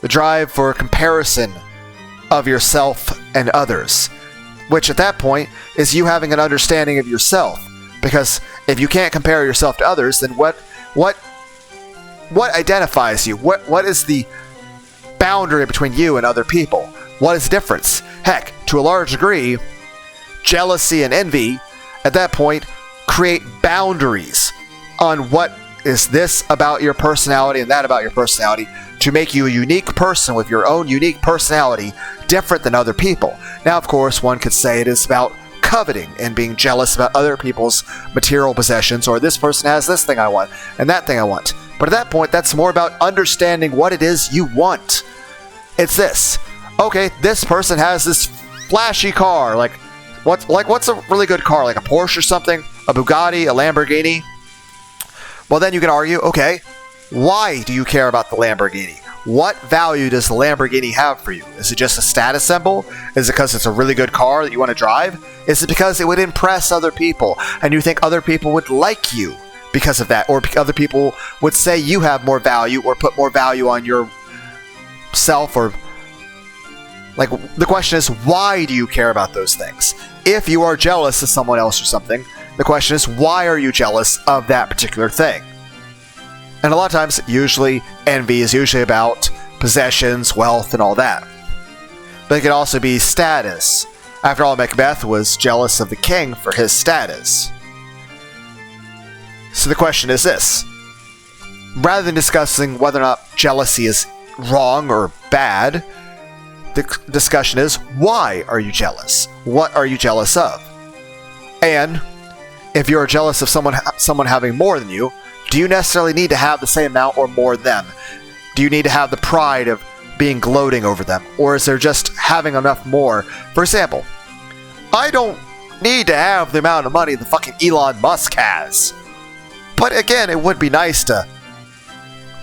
the drive for comparison of yourself and others. Which at that point is you having an understanding of yourself. Because if you can't compare yourself to others, then what identifies you? What is the boundary between you and other people? What is the difference? Heck, to a large degree, jealousy and envy, at that point, create boundaries on what is this about your personality and that about your personality to make you a unique person with your own unique personality, different than other people. Now, of course, one could say it is about coveting and being jealous about other people's material possessions, or this person has this thing I want and that thing I want. But at that point, that's more about understanding what it is you want. It's this. Okay, this person has this flashy car. What's a really good car? Like a Porsche or something? A Bugatti? A Lamborghini? Well, then you can argue, okay, why do you care about the Lamborghini? What value does the Lamborghini have for you? Is it just a status symbol? Is it because it's a really good car that you want to drive? Is it because it would impress other people and you think other people would like you because of that, or other people would say you have more value or put more value on yourself, or like the question is, why do you care about those things? If you are jealous of someone else or something, the question is, why are you jealous of that particular thing? And a lot of times, envy is usually about possessions, wealth, and all that. But it could also be status. After all, Macbeth was jealous of the king for his status. So the question is this. Rather than discussing whether or not jealousy is wrong or bad, the discussion is, why are you jealous? What are you jealous of? And if you're jealous of someone having more than you, do you necessarily need to have the same amount or more than them? Do you need to have the pride of being gloating over them? Or is there just having enough more? For example, I don't need to have the amount of money the fucking Elon Musk has. But again, it would be nice to,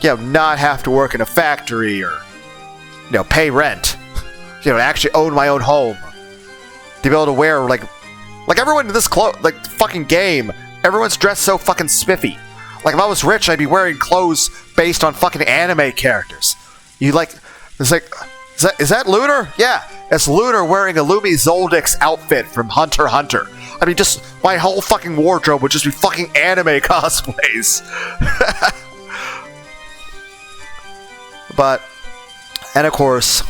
not have to work in a factory or, pay rent. Actually own my own home. To be able to wear, like everyone in this fucking game, everyone's dressed so fucking spiffy. Like, if I was rich, I'd be wearing clothes based on fucking anime characters. Is that Lunar? Yeah, it's Lunar wearing a Lumi Zoldix outfit from Hunter x Hunter. I mean, just my whole fucking wardrobe would just be fucking anime cosplays. And of course,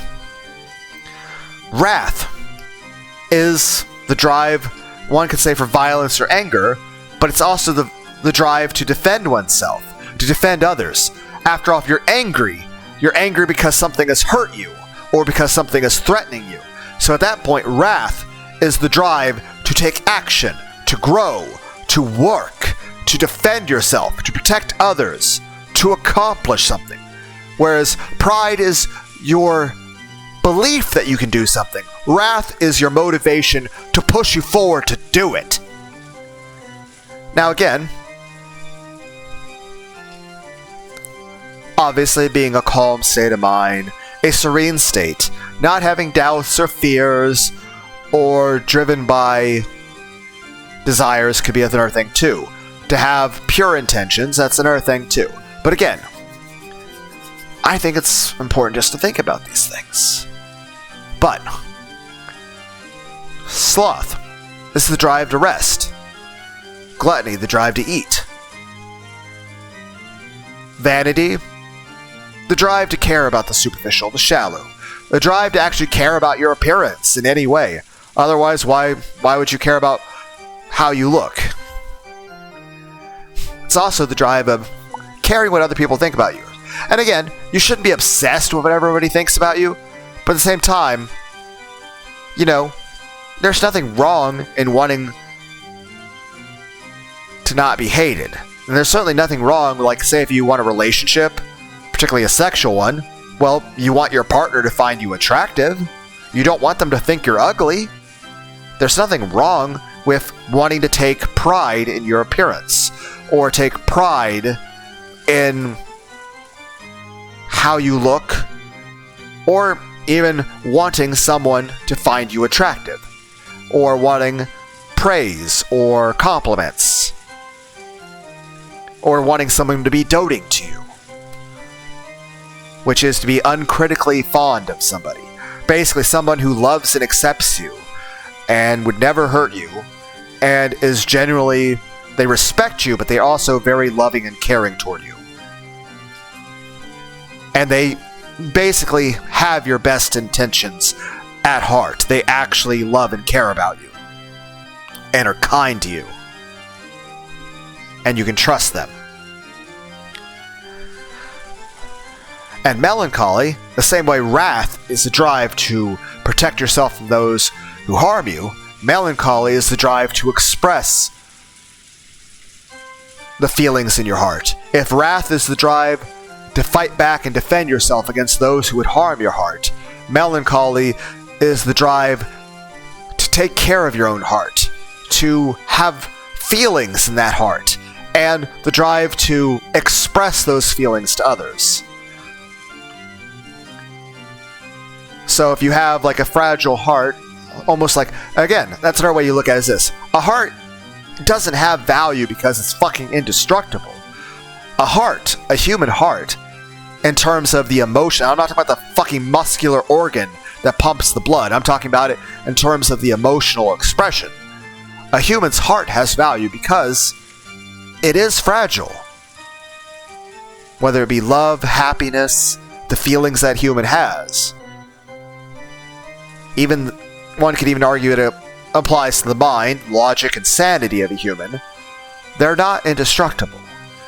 wrath is the drive, one could say, for violence or anger, but it's also the drive to defend oneself, to defend others. After all, if you're angry because something has hurt you, or because something is threatening you. So at that point, wrath is the drive to take action, to grow, to work, to defend yourself, to protect others, to accomplish something. Whereas pride is your belief that you can do something. Wrath is your motivation to push you forward to do it. Now again, obviously being a calm state of mind, a serene state, not having doubts or fears, or driven by desires could be another thing too. To have pure intentions, that's another thing too. But again, I think it's important just to think about these things. But sloth, this is the drive to rest. Gluttony, the drive to eat. Vanity, the drive to care about the superficial, the shallow. The drive to actually care about your appearance in any way. Otherwise, why would you care about how you look? It's also the drive of caring what other people think about you. And again, you shouldn't be obsessed with what everybody thinks about you, but at the same time, there's nothing wrong in wanting to not be hated. And there's certainly nothing wrong, like, say, if you want a relationship, particularly a sexual one, well, you want your partner to find you attractive. You don't want them to think you're ugly. There's nothing wrong with wanting to take pride in your appearance, or take pride in how you look, or even wanting someone to find you attractive, or wanting praise or compliments, or wanting someone to be doting to you, which is to be uncritically fond of somebody. Basically, someone who loves and accepts you and would never hurt you, and is generally, they respect you, but they're also very loving and caring toward you. And they basically have your best intentions at heart. They actually love and care about you, and are kind to you, and you can trust them. And melancholy, the same way wrath is the drive to protect yourself from those who harm you, melancholy is the drive to express the feelings in your heart. If wrath is the drive to fight back and defend yourself against those who would harm your heart, melancholy is the drive to take care of your own heart, to have feelings in that heart, and the drive to express those feelings to others. So if you have like a fragile heart, almost like, again, that's another way you look at it, is this. A heart doesn't have value because it's fucking indestructible. A human heart, in terms of the emotion, I'm not talking about the fucking muscular organ that pumps the blood, I'm talking about it in terms of the emotional expression. A human's heart has value because it is fragile. Whether it be love, happiness, the feelings that human has. Even one could even argue it applies to the mind, logic, and sanity of a human. They're not indestructible.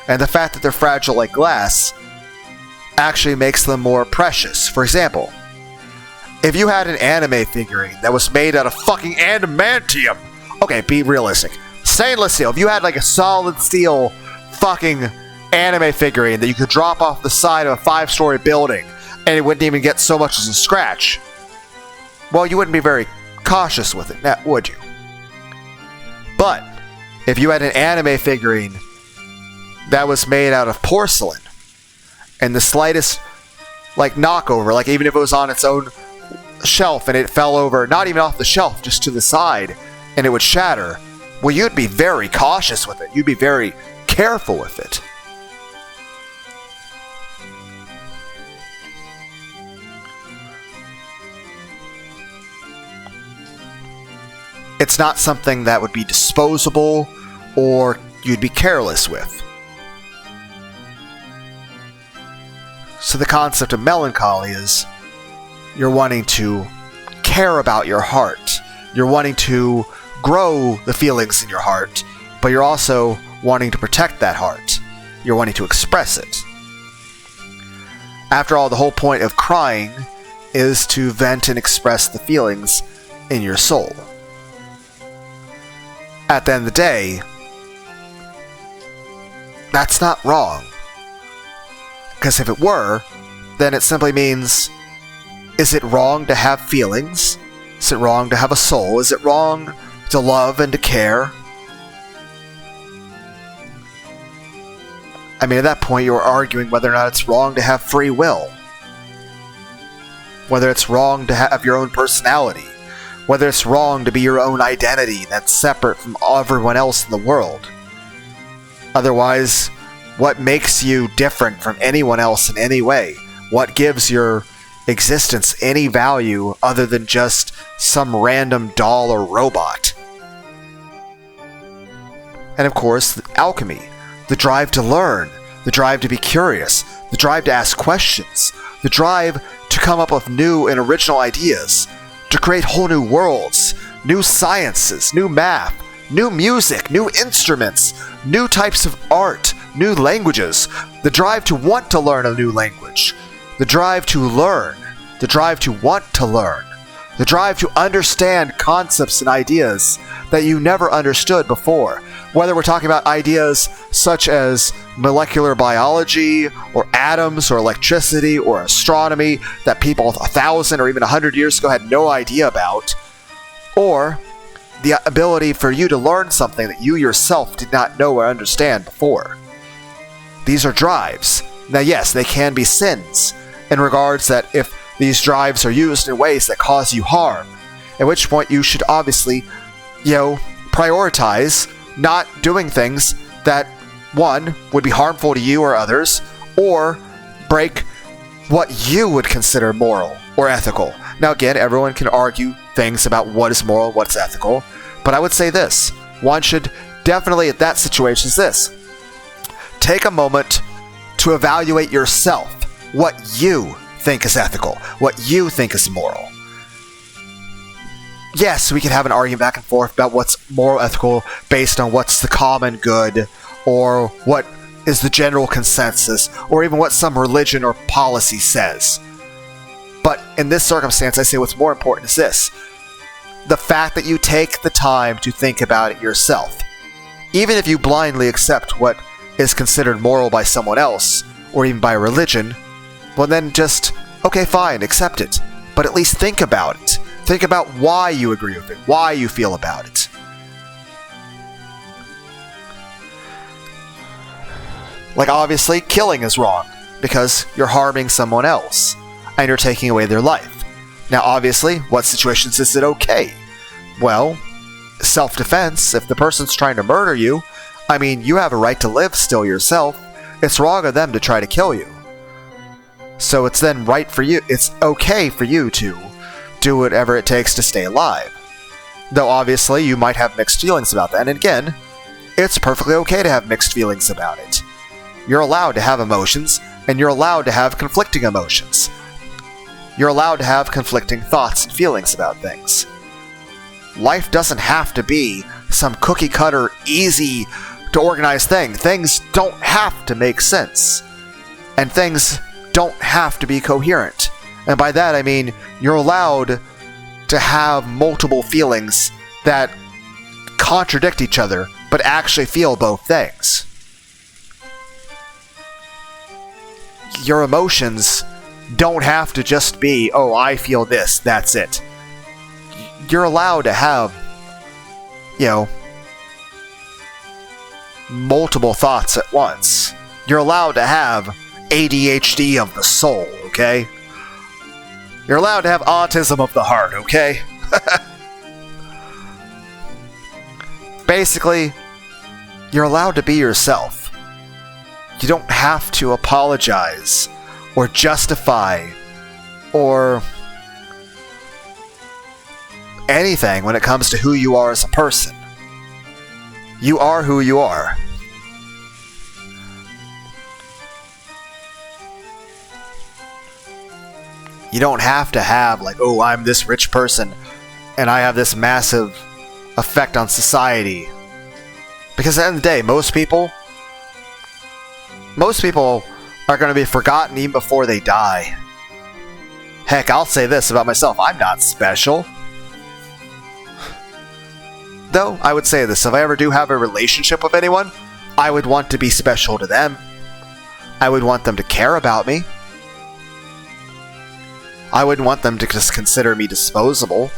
And the fact that they're fragile like glass actually makes them more precious. For example, if you had an anime figurine that was made out of fucking adamantium, okay, be realistic. Stainless steel. If you had like a solid steel fucking anime figurine that you could drop off the side of a 5-story building and it wouldn't even get so much as a scratch, well, you wouldn't be very cautious with it, now, would you? But if you had an anime figurine that was made out of porcelain and the slightest like knockover, like even if it was on its own shelf and it fell over, not even off the shelf, just to the side, and it would shatter, well, you'd be very cautious with it. You'd be very careful with it. It's not something that would be disposable or you'd be careless with. So the concept of melancholy is you're wanting to care about your heart. You're wanting to grow the feelings in your heart, but you're also wanting to protect that heart. You're wanting to express it. After all, the whole point of crying is to vent and express the feelings in your soul. At the end of the day, that's not wrong. Because if it were, then it simply means, is it wrong to have feelings? Is it wrong to have a soul? Is it wrong to love and to care? I mean, at that point, you're arguing whether or not it's wrong to have free will. Whether it's wrong to have your own personality. Whether it's wrong to be your own identity that's separate from everyone else in the world. Otherwise, what makes you different from anyone else in any way? What gives your existence any value other than just some random doll or robot? And of course, alchemy. The drive to learn. The drive to be curious. The drive to ask questions. The drive to come up with new and original ideas. To create whole new worlds, new sciences, new math, new music, new instruments, new types of art, new languages, the drive to want to learn a new language, the drive to learn, the drive to want to learn, the drive to understand concepts and ideas that you never understood before, whether we're talking about ideas such as molecular biology, or atoms, or electricity, or astronomy that people 1,000 or even 100 years ago had no idea about, or the ability for you to learn something that you yourself did not know or understand before. These are drives. Now yes, they can be sins, in regards that if these drives are used in ways that cause you harm, at which point you should obviously, prioritize not doing things that, one, would be harmful to you or others, or break what you would consider moral or ethical. Now again, everyone can argue things about what is moral, what's ethical, but I would say this. One should definitely, at that situation, is this. Take a moment to evaluate yourself, what you think is ethical, what you think is moral. Yes, we can have an argument back and forth about what's moral, ethical, based on what's the common good, or what is the general consensus, or even what some religion or policy says. But in this circumstance, I say what's more important is this. The fact that you take the time to think about it yourself. Even if you blindly accept what is considered moral by someone else, or even by religion, well then just, okay, fine, accept it. But at least think about it. Think about why you agree with it, why you feel about it. Like obviously, killing is wrong, because you're harming someone else, and you're taking away their life. Now obviously, what situations is it okay? Well, self-defense. If the person's trying to murder you, I mean, you have a right to live still yourself. It's wrong of them to try to kill you. So it's then right for you, it's okay for you to do whatever it takes to stay alive. Though obviously you might have mixed feelings about that, and again, it's perfectly okay to have mixed feelings about it. You're allowed to have emotions, and you're allowed to have conflicting emotions. You're allowed to have conflicting thoughts and feelings about things. Life doesn't have to be some cookie-cutter, easy to organize thing. Things don't have to make sense. And things don't have to be coherent. And by that I mean you're allowed to have multiple feelings that contradict each other, but actually feel both things. Your emotions don't have to just be, oh, I feel this, that's it. You're allowed to have, multiple thoughts at once. You're allowed to have ADHD of the soul, okay? You're allowed to have autism of the heart, okay? Basically, you're allowed to be yourself. You don't have to apologize or justify or anything when it comes to who you are as a person. You are who you are. You don't have to have, like, oh, I'm this rich person and I have this massive effect on society. Because at the end of the day, most people are going to be forgotten even before they die. Heck, I'll say this about myself. I'm not special. Though, I would say this. If I ever do have a relationship with anyone, I would want to be special to them. I would want them to care about me. I wouldn't want them to just consider me disposable.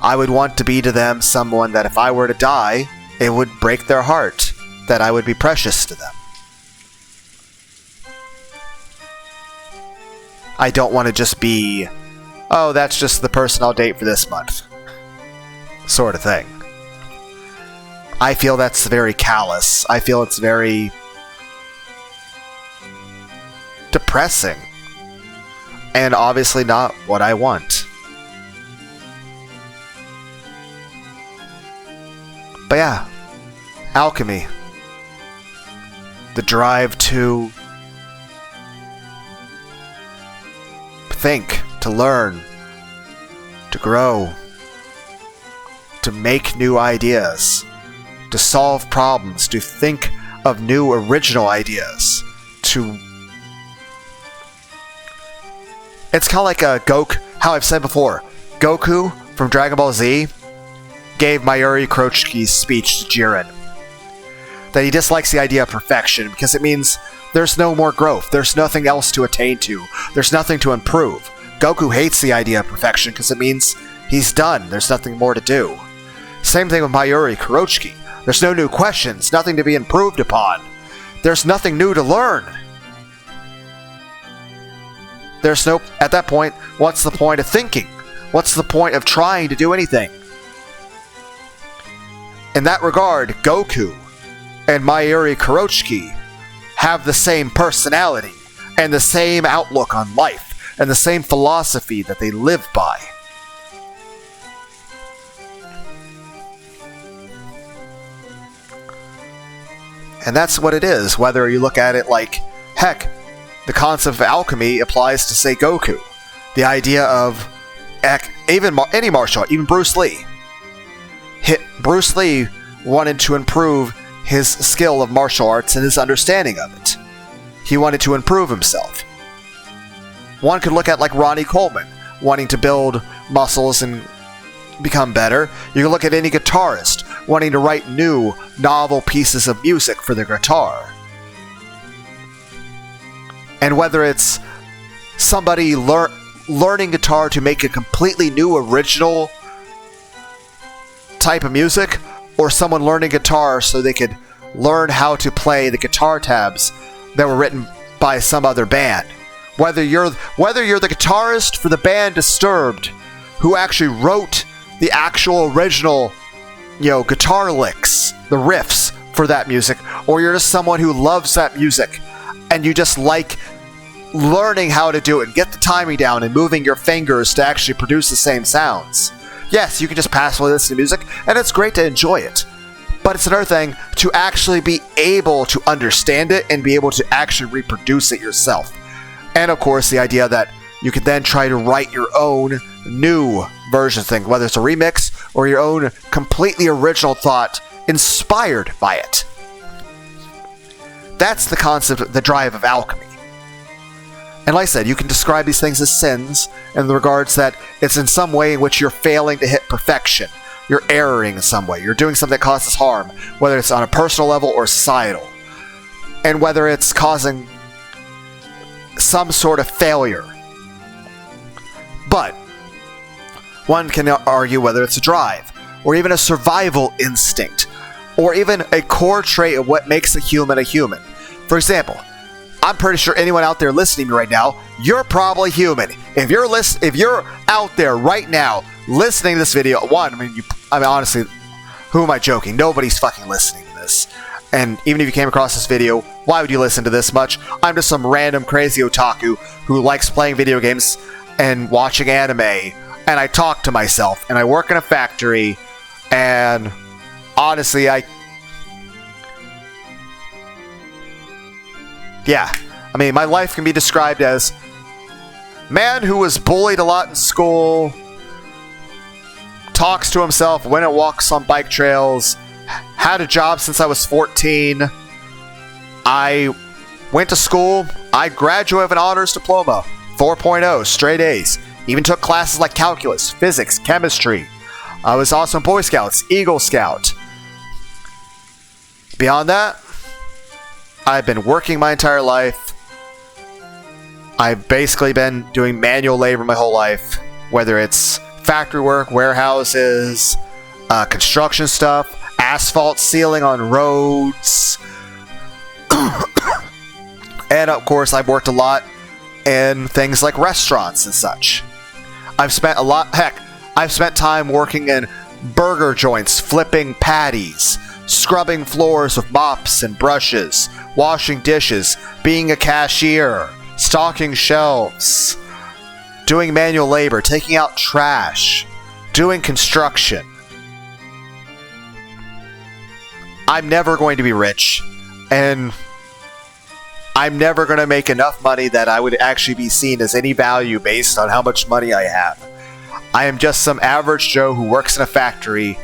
I would want to be to them someone that if I were to die, it would break their heart, that I would be precious to them. I don't want to just be, oh, that's just the person I'll date for this month, sort of thing. I feel that's very callous. I feel it's very depressing, and obviously not what I want. But yeah, alchemy. The drive to think, to learn, to grow, to make new ideas, to solve problems, to think of new original ideas, to... It's kind of like a how I've said before, Goku from Dragon Ball Z gave Mayuri Kurochi's speech to Jiren. That he dislikes the idea of perfection because it means there's no more growth, there's nothing else to attain to, there's nothing to improve. Goku hates the idea of perfection because it means he's done, there's nothing more to do. Same thing with Mayuri Kurochi. There's no new questions, nothing to be improved upon. There's nothing new to learn. There's no... At that point, what's the point of thinking? What's the point of trying to do anything? In that regard, Goku and Mayuri Kurochi have the same personality and the same outlook on life and the same philosophy that they live by. And that's what it is, whether you look at it like, heck, the concept of alchemy applies to, say, Goku. The idea of even any martial art, even Bruce Lee. Bruce Lee wanted to improve his skill of martial arts and his understanding of it. He wanted to improve himself. One could look at like Ronnie Coleman, wanting to build muscles and become better. You can look at any guitarist wanting to write new, novel pieces of music for their guitar. And whether it's somebody learning guitar to make a completely new, original type of music, or someone learning guitar so they could learn how to play the guitar tabs that were written by some other band. Whether you're the guitarist for the band Disturbed who actually wrote the actual original, guitar licks, the riffs for that music, or you're just someone who loves that music and you just like learning how to do it and get the timing down and moving your fingers to actually produce the same sounds. Yes, you can just passively listen to music, and it's great to enjoy it. But it's another thing to actually be able to understand it and be able to actually reproduce it yourself. And of course, the idea that you can then try to write your own new version thing, whether it's a remix or your own completely original thought inspired by it. That's the concept, the drive of alchemy. And like I said, you can describe these things as sins in the regards that it's in some way in which you're failing to hit perfection. You're erring in some way. You're doing something that causes harm, whether it's on a personal level or societal. And whether it's causing some sort of failure. But one can argue whether it's a drive, or even a survival instinct, or even a core trait of what makes a human. For example, I'm pretty sure anyone out there listening to me right now, you're probably human. If you're out there right now listening to this video, honestly, who am I joking? Nobody's fucking listening to this. And even if you came across this video, why would you listen to this much? I'm just some random crazy otaku who likes playing video games and watching anime, and I talk to myself, and I work in a factory, and honestly, my life can be described as man who was bullied a lot in school, talks to himself, went and walks on bike trails, had a job since I was 14. I went to school. I graduated with an honors diploma, 4.0, straight A's. Even took classes like calculus, physics, chemistry. I was also in Boy Scouts, Eagle Scout. Beyond that, I've been working my entire life. I've basically been doing manual labor my whole life, whether it's factory work, warehouses, construction stuff, asphalt sealing on roads. And of course, I've worked a lot in things like restaurants and such. I've spent time working in burger joints, flipping patties, scrubbing floors with mops and brushes, washing dishes, being a cashier, stocking shelves, doing manual labor, taking out trash, doing construction. I'm never going to be rich, and I'm never going to make enough money that I would actually be seen as any value based on how much money I have. I am just some average Joe who works in a factory,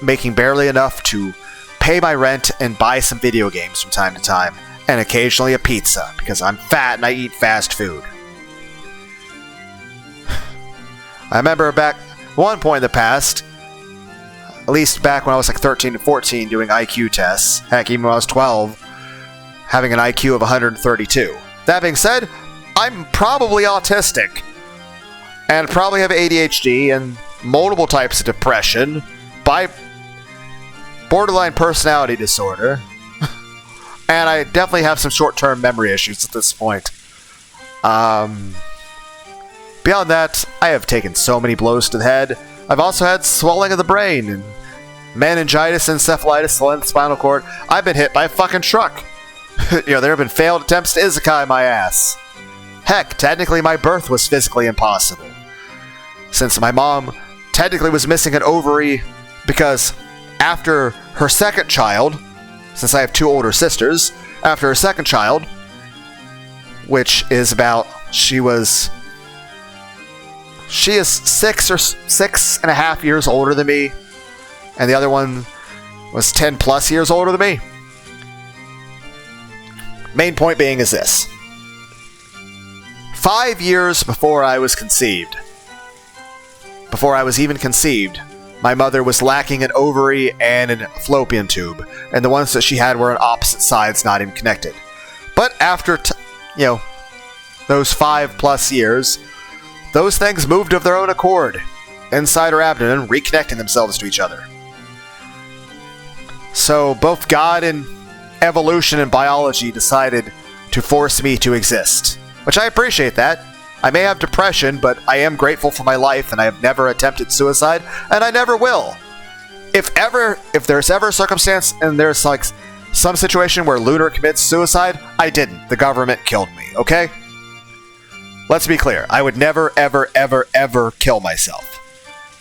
making barely enough to pay my rent and buy some video games from time to time, and occasionally a pizza, because I'm fat and I eat fast food. I remember back one point in the past, at least back when I was like 13 and 14 doing IQ tests, heck, even when I was 12, having an IQ of 132. That being said, I'm probably autistic, and probably have ADHD and multiple types of depression, borderline personality disorder, and I definitely have some short-term memory issues at this point. Beyond that, I have taken so many blows to the head. I've also had swelling of the brain, and meningitis, encephalitis, swelling of the spinal cord. I've been hit by a fucking truck. There have been failed attempts to isekai my ass. Heck, technically my birth was physically impossible, since my mom technically was missing an ovary, because after her second child, since I have two older sisters, after her second child, which is about, she is 6.5 years older than me, and the other one was 10 plus years older than me. Main point being is this. 5 years before I was even conceived, my mother was lacking an ovary and a fallopian tube, and the ones that she had were on opposite sides, not even connected. But after, those 5+ years, those things moved of their own accord inside her abdomen, reconnecting themselves to each other. So both God and evolution and biology decided to force me to exist, which I appreciate that. I may have depression, but I am grateful for my life, and I have never attempted suicide, and I never will. If there's ever a circumstance and there's like some situation where Lunar commits suicide, I didn't. The government killed me, okay? Let's be clear. I would never, ever, ever, ever kill myself.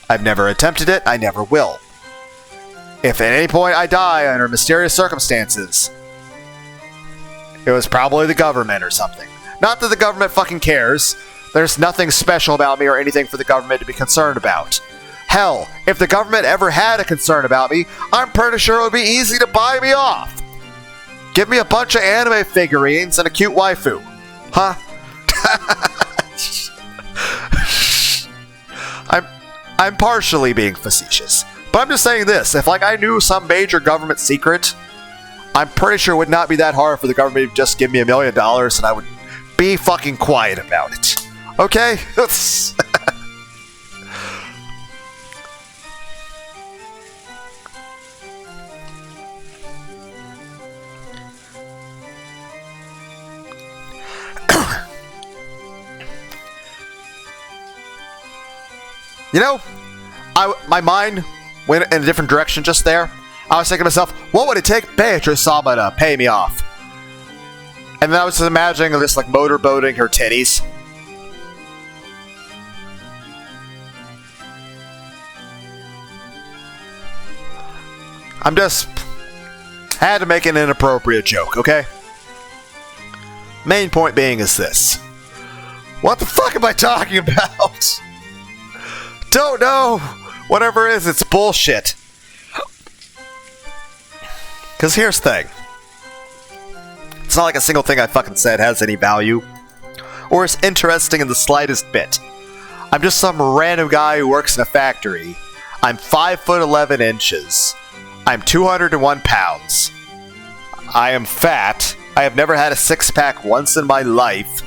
I've never attempted it. I never will. If at any point I die under mysterious circumstances, it was probably the government or something. Not that the government fucking cares. There's nothing special about me or anything for the government to be concerned about. Hell, if the government ever had a concern about me, I'm pretty sure it would be easy to buy me off. Give me a bunch of anime figurines and a cute waifu. Huh? I'm partially being facetious. But I'm just saying this. If I knew some major government secret, I'm pretty sure it would not be that hard for the government to just give me $1 million and I would be fucking quiet about it. Okay? You know, my mind went in a different direction just there. I was thinking to myself, what would it take Beatrice to pay me off? And then I was just imagining just like motorboating her titties. I'm just had to make an inappropriate joke, okay? Main point being is this. What the fuck am I talking about? Don't know. Whatever it is, it's bullshit. Because here's the thing. It's not like a single thing I fucking said has any value. Or is interesting in the slightest bit. I'm just some random guy who works in a factory. I'm 5'11". I'm 201 pounds. I am fat. I have never had a six-pack once in my life.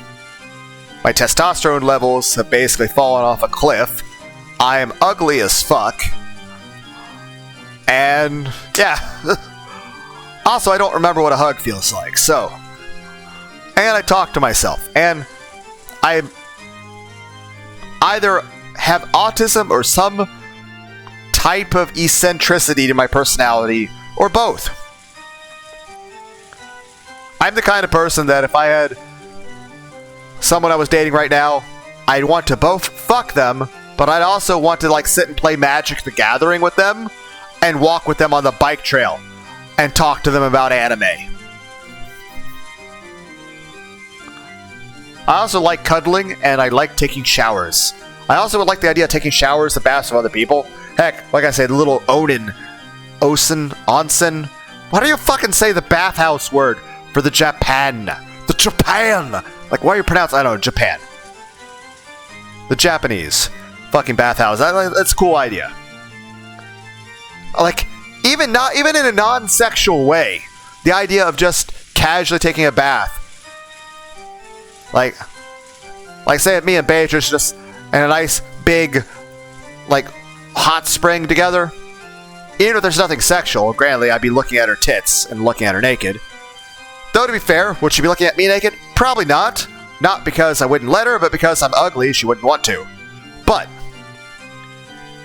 My testosterone levels have basically fallen off a cliff. I am ugly as fuck. And, yeah. Also, I don't remember what a hug feels like, so. And I talk to myself. And I either have autism or some type of eccentricity to my personality, or both. I'm the kind of person that if I had someone I was dating right now, I'd want to both fuck them, but I'd also want to sit and play Magic the Gathering with them and walk with them on the bike trail and talk to them about anime. I also like cuddling and I like taking showers. I also would like the idea of taking showers and baths with other people. Heck, like I said, the little onsen. Why do you fucking say the bathhouse word for the Japan? The Japan! Why do you pronounce, I don't know, Japan. The Japanese fucking bathhouse. That's a cool idea. Even in a non-sexual way, the idea of just casually taking a bath. Say me and Beatrice just in a nice big, hot spring together. Even if there's nothing sexual, granted, I'd be looking at her tits and looking at her naked. Though, to be fair, would she be looking at me naked? Probably not. Not because I wouldn't let her, but because I'm ugly, she wouldn't want to. But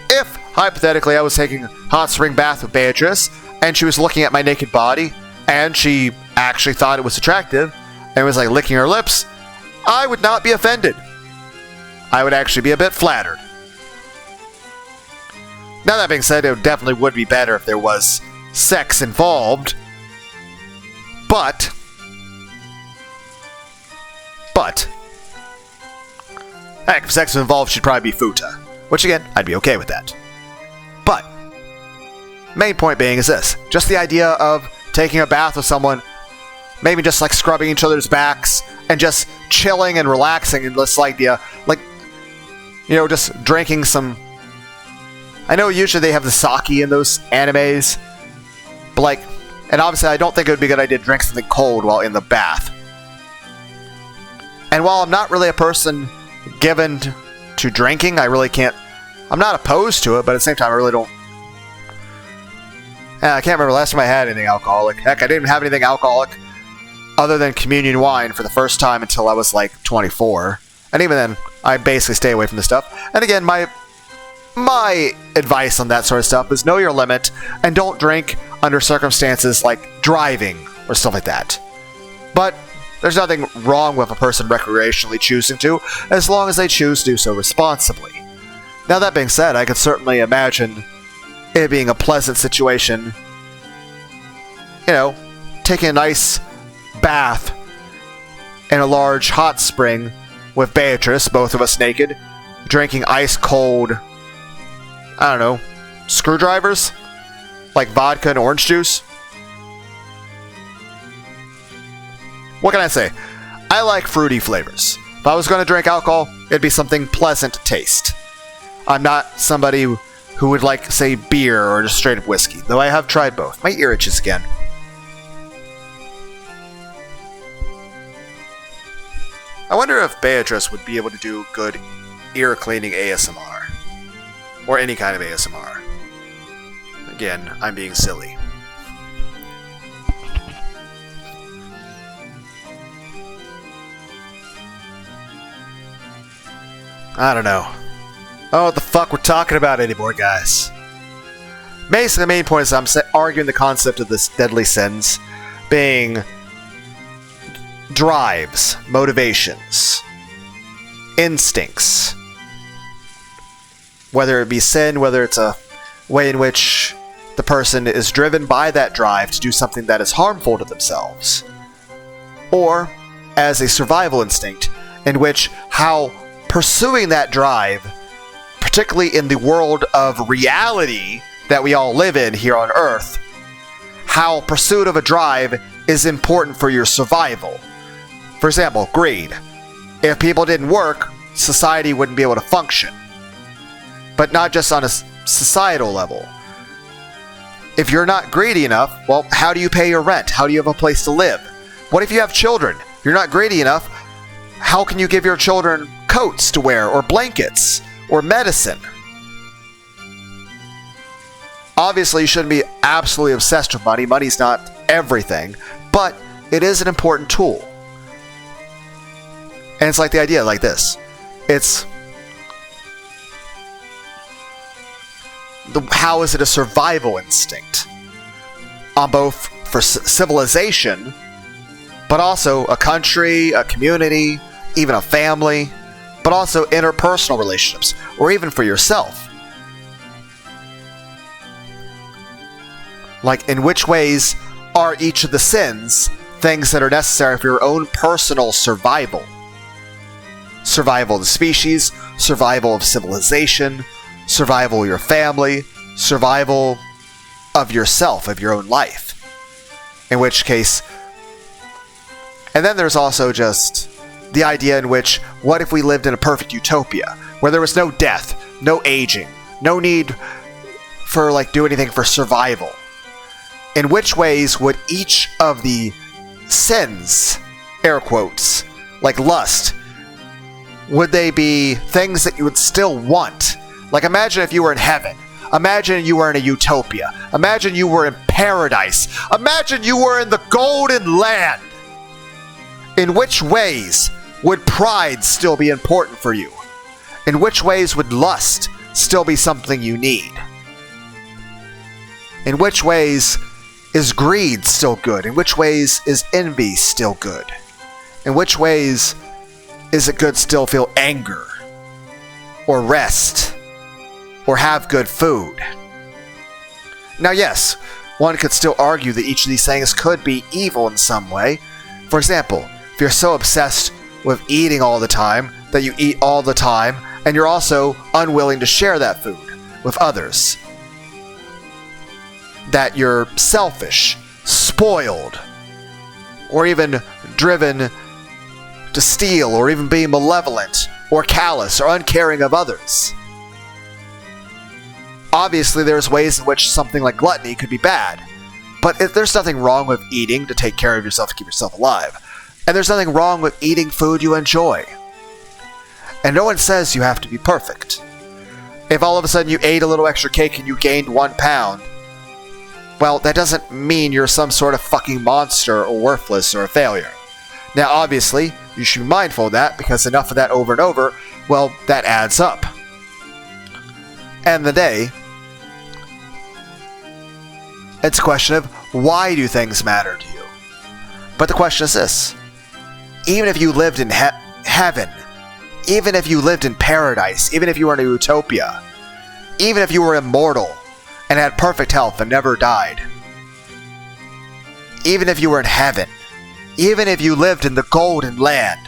if, hypothetically, I was taking a hot spring bath with Beatrice, and she was looking at my naked body, and she actually thought it was attractive, and was licking her lips, I would not be offended. I would actually be a bit flattered. Now that being said, it definitely would be better if there was sex involved. But heck, if sex was involved, she'd probably be futa. Which again, I'd be okay with that. But main point being is this. Just the idea of taking a bath with someone, maybe just scrubbing each other's backs, and just chilling and relaxing, and just just drinking some. I know usually they have the sake in those animes, but and obviously I don't think it would be a good idea to drink something cold while in the bath. And while I'm not really a person given to drinking, I really can't. I'm not opposed to it, but at the same time, I really don't. I can't remember the last time I had anything alcoholic. Heck, I didn't have anything alcoholic other than communion wine for the first time until I was 24. And even then, I basically stay away from this stuff. And again, my advice on that sort of stuff is know your limit and don't drink under circumstances like driving or stuff like that. But there's nothing wrong with a person recreationally choosing to, as long as they choose to do so responsibly. Now, that being said, I could certainly imagine it being a pleasant situation, taking a nice bath in a large hot spring with Beatrice, both of us naked, drinking ice cold, I don't know, screwdrivers? Like vodka and orange juice? What can I say? I like fruity flavors. If I was going to drink alcohol, it'd be something pleasant to taste. I'm not somebody who would like, say, beer or just straight up whiskey, though I have tried both. My ear itches again. I wonder if Beatrice would be able to do good ear cleaning ASMR. Or any kind of ASMR. Again, I'm being silly. I don't know. Oh, what the fuck we're talking about anymore, guys? Basically, the main point is I'm arguing the concept of this deadly sins being drives, motivations, instincts. Whether it be sin, whether it's a way in which the person is driven by that drive to do something that is harmful to themselves. Or as a survival instinct, in which how pursuing that drive, particularly in the world of reality that we all live in here on Earth, how pursuit of a drive is important for your survival. For example, greed. If people didn't work, society wouldn't be able to function. But not just on a societal level. If you're not greedy enough, well, how do you pay your rent? How do you have a place to live? What if you have children? You're not greedy enough. How can you give your children coats to wear, or blankets, or medicine? Obviously, you shouldn't be absolutely obsessed with money. Money's not everything, but it is an important tool. And it's like the idea like this. It's how is it a survival instinct? On both for civilization, but also a country, a community, even a family, but also interpersonal relationships, or even for yourself. Like, in which ways are each of the sins things that are necessary for your own personal survival? Survival of the species, survival of civilization, survival of your family, survival of yourself, of your own life. In which case, and then there's also just the idea in which, what if we lived in a perfect utopia, where there was no death, no aging, no need for, do anything for survival? In which ways would each of the sins, air quotes, like lust, would they be things that you would still want? Like, imagine if you were in heaven. Imagine you were in a utopia. Imagine you were in paradise. Imagine you were in the golden land. In which ways would pride still be important for you? In which ways would lust still be something you need? In which ways is greed still good? In which ways is envy still good? In which ways is it good still feel anger? Or rest? Or have good food? Now, yes, one could still argue that each of these things could be evil in some way. For example, if you're so obsessed with eating all the time that you eat all the time, and you're also unwilling to share that food with others, that you're selfish, spoiled, or even driven to steal, or even be malevolent, or callous, or uncaring of others. Obviously, there's ways in which something like gluttony could be bad, but there's nothing wrong with eating to take care of yourself, to keep yourself alive. And there's nothing wrong with eating food you enjoy. And no one says you have to be perfect. If all of a sudden you ate a little extra cake and you gained 1 pound, well, that doesn't mean you're some sort of fucking monster or worthless or a failure. Now, obviously, You should be mindful of that, because enough of that over and over, well, that adds up. End of the day, it's a question of why do things matter to you? But the question is this. Even if you lived in heaven, even if you lived in paradise, even if you were in a utopia, even if you were immortal and had perfect health and never died, even if you were in heaven, even if you lived in the golden land,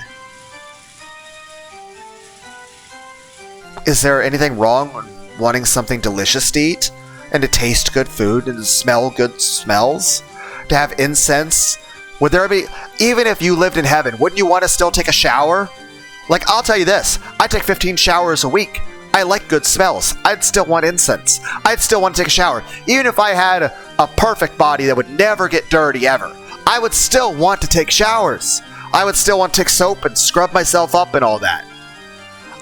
is there anything wrong with wanting something delicious to eat? And to taste good food, and to smell good smells? To have incense? Would there be... Even if you lived in heaven, wouldn't you want to still take a shower? Like, I'll tell you this. I take 15 showers a week. I like good smells. I'd still want incense. I'd still want to take a shower. Even if I had a perfect body that would never get dirty ever, I would still want to take showers. I would still want to take soap and scrub myself up and all that.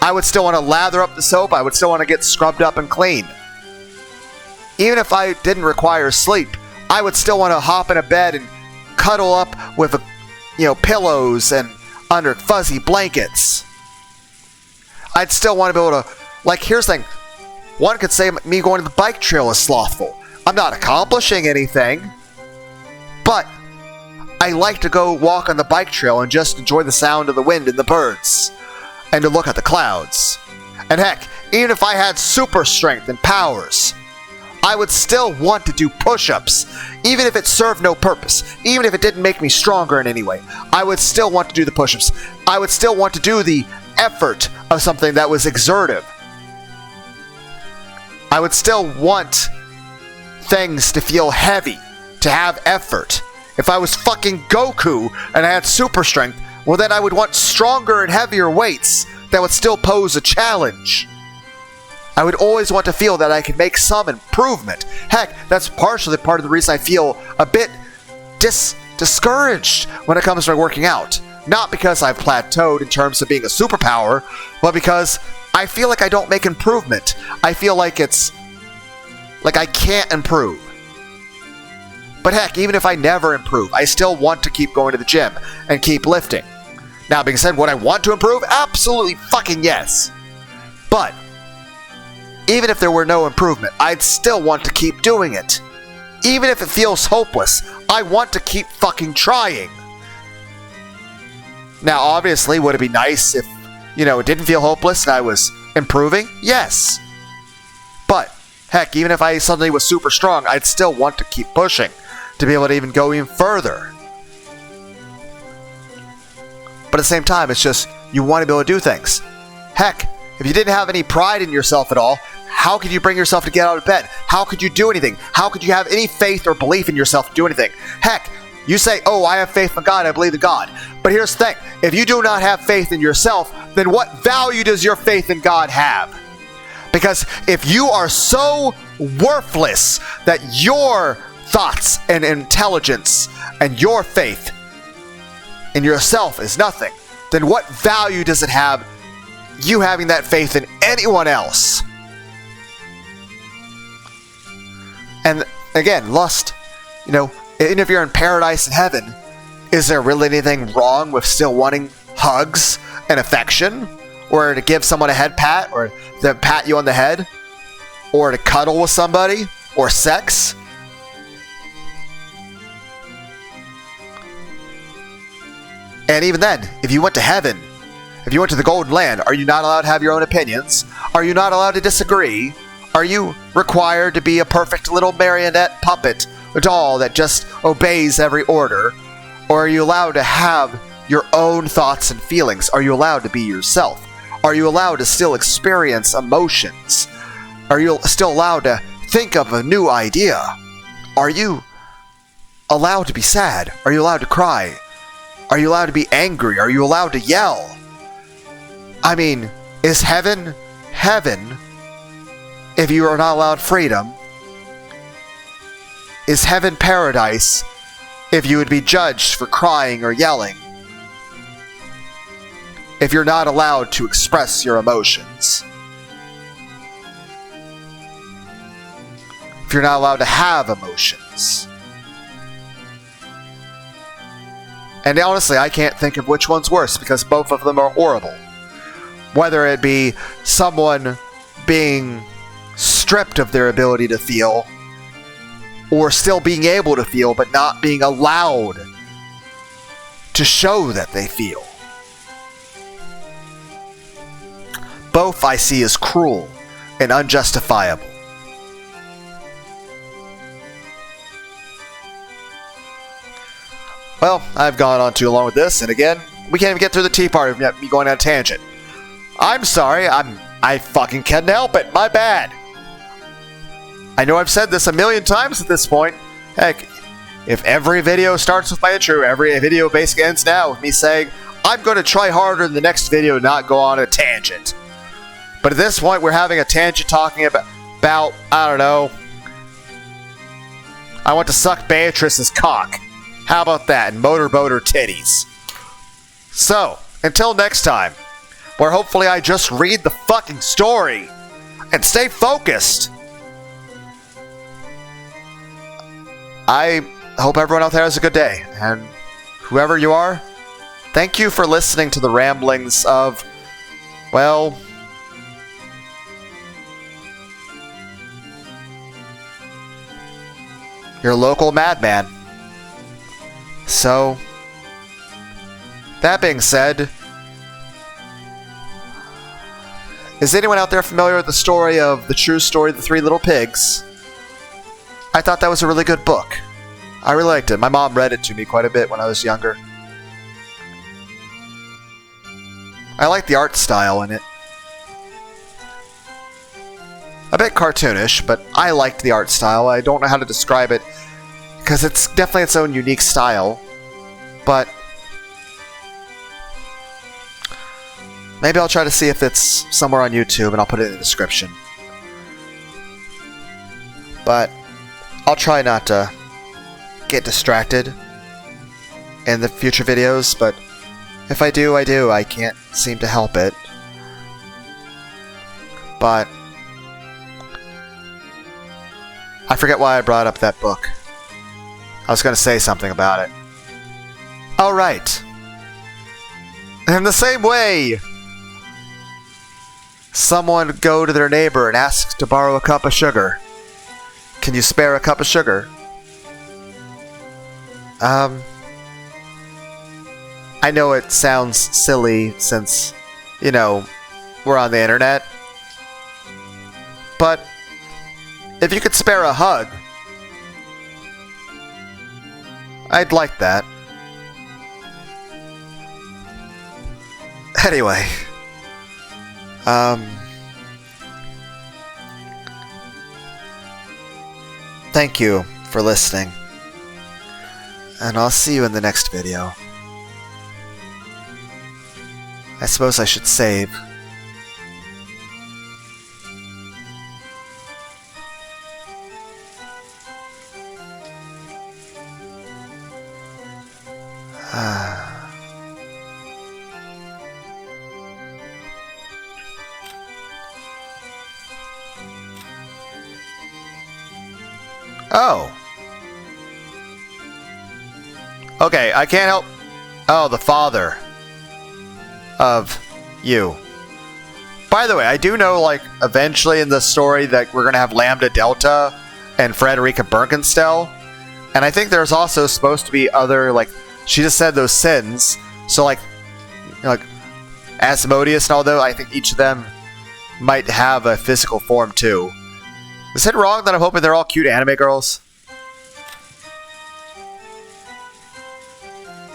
I would still want to lather up the soap. I would still want to get scrubbed up and clean. Even if I didn't require sleep, I would still want to hop in a bed and cuddle up with, pillows and under fuzzy blankets. I'd still want to be able to, here's the thing. One could say me going to the bike trail is slothful. I'm not accomplishing anything, but I like to go walk on the bike trail and just enjoy the sound of the wind and the birds, and to look at the clouds. And heck, even if I had super strength and powers, I would still want to do push-ups, even if it served no purpose, even if it didn't make me stronger in any way. I would still want to do the push-ups. I would still want to do the effort of something that was exertive. I would still want things to feel heavy, to have effort. If I was fucking Goku and I had super strength, well then I would want stronger and heavier weights that would still pose a challenge. I would always want to feel that I could make some improvement. Heck, that's partially part of the reason I feel a bit discouraged when it comes to working out. Not because I've plateaued in terms of being a superpower, but because I feel like I don't make improvement. I feel like it's... like I can't improve. But heck, even if I never improve, I still want to keep going to the gym and keep lifting. Now, being said, would I want to improve? Absolutely fucking yes. But even if there were no improvement, I'd still want to keep doing it. Even if it feels hopeless, I want to keep fucking trying. Now, obviously, would it be nice if, it didn't feel hopeless and I was improving? Yes. But, heck, even if I suddenly was super strong, I'd still want to keep pushing to be able to even go even further. But at the same time, it's just, you want to be able to do things. Heck, if you didn't have any pride in yourself at all, how could you bring yourself to get out of bed? How could you do anything? How could you have any faith or belief in yourself to do anything? Heck, you say, oh, I have faith in God, I believe in God. But here's the thing. If you do not have faith in yourself, then what value does your faith in God have? Because if you are so worthless that your thoughts and intelligence and your faith in yourself is nothing, then what value does it have you having that faith in anyone else? And again, lust, even if you're in paradise and heaven, is there really anything wrong with still wanting hugs and affection? Or to give someone a head pat? Or to pat you on the head? Or to cuddle with somebody? Or sex? And even then, if you went to heaven, if you went to the golden land, are you not allowed to have your own opinions? Are you not allowed to disagree? Are you required to be a perfect little marionette puppet, a doll that just obeys every order? Or are you allowed to have your own thoughts and feelings? Are you allowed to be yourself? Are you allowed to still experience emotions? Are you still allowed to think of a new idea? Are you allowed to be sad? Are you allowed to cry? Are you allowed to be angry? Are you allowed to yell? I mean, is heaven heaven if you are not allowed freedom? Is heaven paradise if you would be judged for crying or yelling? If you're not allowed to express your emotions? If you're not allowed to have emotions? And honestly, I can't think of which one's worse because both of them are horrible. Whether it be someone being stripped of their ability to feel, or still being able to feel but not being allowed to show that they feel. Both I see as cruel and unjustifiable. Well, I've gone on too long with this, and again, we can't even get through the tea party without me going on a tangent. I'm sorry, I fucking can't help it, my bad. I know I've said this a million times at this point. Heck, if every video starts with my intro, every video basically ends now with me saying, I'm going to try harder in the next video to not go on a tangent. But at this point, we're having a tangent talking about I don't know, I want to suck Beatrice's cock. How about that? And motorboat her titties. So, until next time, where hopefully I just read the fucking story and stay focused. I hope everyone out there has a good day, and whoever you are, thank you for listening to the ramblings of, well, your local madman. So, that being said, is anyone out there familiar with the story of The True Story of the Three Little Pigs? I thought that was a really good book. I really liked it. My mom read it to me quite a bit when I was younger. I like the art style in it. A bit cartoonish, but I liked the art style. I don't know how to describe it, because it's definitely its own unique style. But maybe I'll try to see if it's somewhere on YouTube, and I'll put it in the description. But I'll try not to get distracted in the future videos, but if I do, I do. I can't seem to help it. But I forget why I brought up that book. I was going to say something about it. Alright. In the same way, someone would go to their neighbor and ask to borrow a cup of sugar. Can you spare a cup of sugar? I know it sounds silly since, you know, we're on the internet. But if you could spare a hug, I'd like that. Anyway, thank you for listening, and I'll see you in the next video. I suppose I should save. Oh. Okay, I can't help... Oh, the father of you. By the way, I do know, like, eventually in the story that we're gonna have Lambda Delta and Frederica Birkenstell. And I think there's also supposed to be other, like, she just said those sins. So, like, you know, like Asmodeus and all those, I think each of them might have a physical form too. Is it wrong that I'm hoping they're all cute anime girls?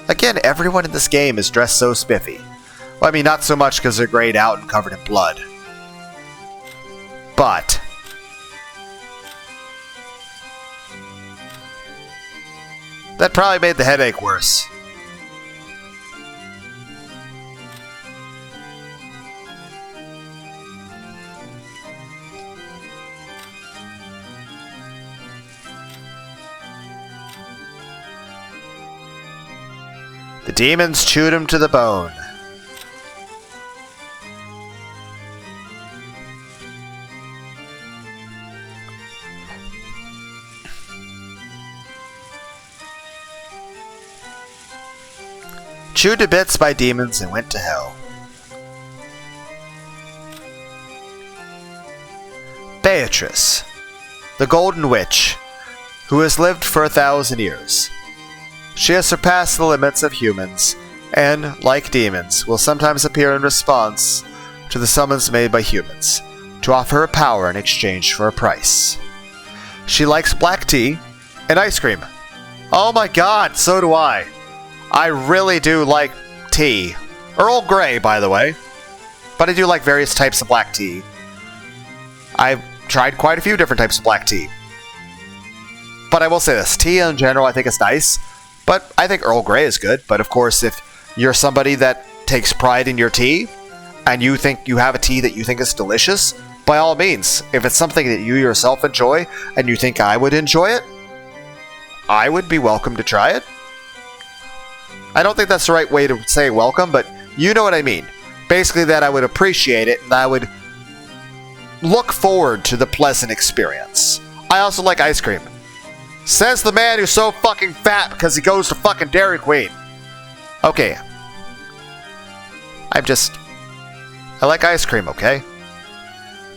Again, everyone in this game is dressed so spiffy. Well, I mean, not so much because they're grayed out and covered in blood. But that probably made the headache worse. The demons chewed him to the bone. chewed to bits by demons and went to hell. Beatrice, the Golden Witch, who has lived for 1,000 years. She has surpassed the limits of humans, and, like demons, will sometimes appear in response to the summons made by humans, to offer her power in exchange for a price. She likes black tea and ice cream. Oh my god, so do I. I really do like tea. Earl Grey, by the way. But I do like various types of black tea. I've tried quite a few different types of black tea. But I will say this, tea in general I think is nice, but I think Earl Grey is good. But of course, if you're somebody that takes pride in your tea, and you think you have a tea that you think is delicious, by all means, if it's something that you yourself enjoy, and you think I would enjoy it, I would be welcome to try it. I don't think that's the right way to say welcome, but you know what I mean. Basically that I would appreciate it, and I would look forward to the pleasant experience. I also like ice cream. Says the man who's so fucking fat because he goes to fucking Dairy Queen. Okay. I like ice cream, okay?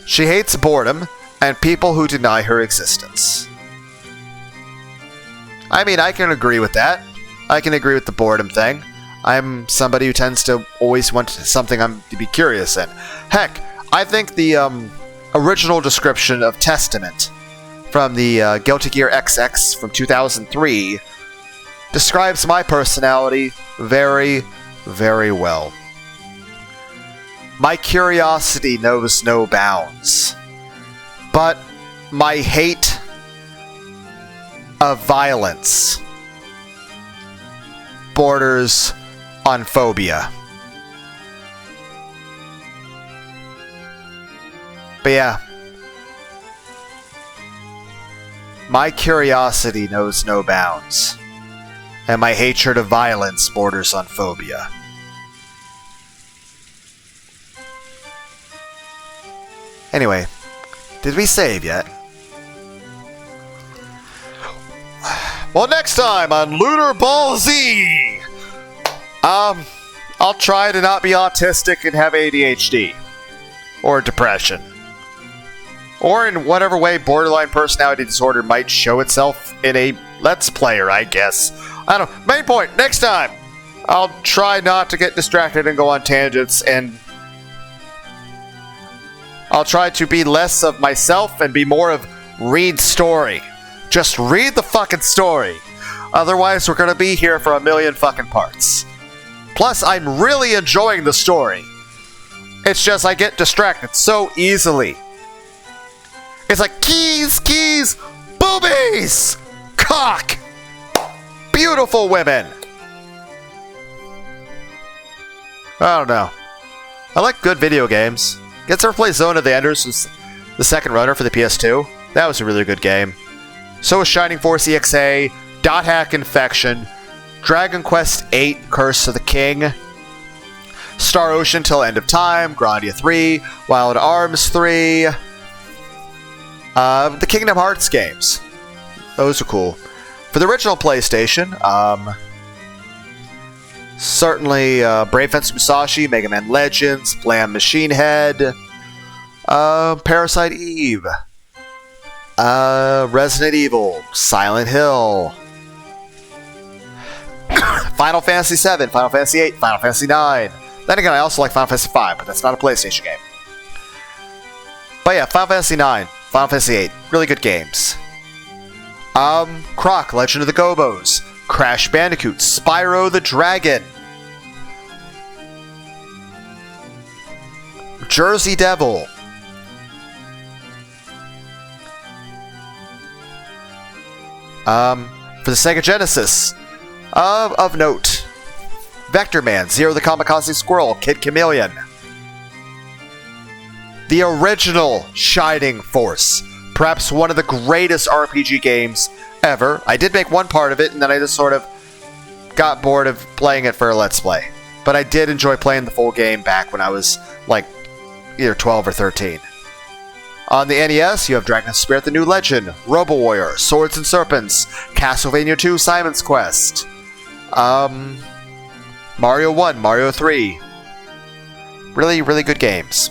She hates boredom and people who deny her existence. I mean, I can agree with that. I can agree with the boredom thing. I'm somebody who tends to always want something to be curious in. Heck, I think the original description of Testament from the Guilty Gear XX from 2003 describes my personality very, very well. My curiosity knows no bounds, but my hate of violence borders on phobia. But yeah, my curiosity knows no bounds, and my hatred of violence borders on phobia. Anyway, did we save yet? Well, next time on Lunar Ball Z, I'll try to not be autistic and have ADHD. Or depression. Or in whatever way borderline personality disorder might show itself in a Let's Player, I guess. I don't know. Main point, next time, I'll try not to get distracted and go on tangents, and I'll try to be less of myself and be more of read story. Just read the fucking story. Otherwise, we're gonna be here for a million fucking parts. Plus, I'm really enjoying the story. It's just I get distracted so easily. It's like keys, keys, boobies, cock, beautiful women. I don't know. I like good video games. Gets to play Zone of the Enders, was the second runner for the PS2. That was a really good game. So was Shining Force EXA, Dot Hack Infection, Dragon Quest VIII, Curse of the King, Star Ocean Till End of Time, Grandia 3, Wild Arms 3, the Kingdom Hearts games. Those are cool. For the original PlayStation, certainly Brave Fencer Musashi, Mega Man Legends, Blam Machine Head, Parasite Eve, Resident Evil, Silent Hill, Final Fantasy VII, Final Fantasy VIII, Final Fantasy IX. Then again, I also like Final Fantasy V, but that's not a PlayStation game. But yeah, Final Fantasy IX, Final Fantasy VIII, really good games. Croc, Legend of the Gobos, Crash Bandicoot, Spyro the Dragon, Jersey Devil, for the Sega Genesis, of note, Vector Man, Zero the Kamikaze Squirrel, Kid Chameleon, the original Shining Force, perhaps one of the greatest RPG games ever. I did make one part of it, and then I just sort of got bored of playing it for a Let's Play. But I did enjoy playing the full game back when I was, like, either 12 or 13. On the NES, you have Dragon's Spirit: The New Legend, Robo Warrior, Swords and Serpents, Castlevania II: Simon's Quest, Mario 1, Mario 3. Really, really good games.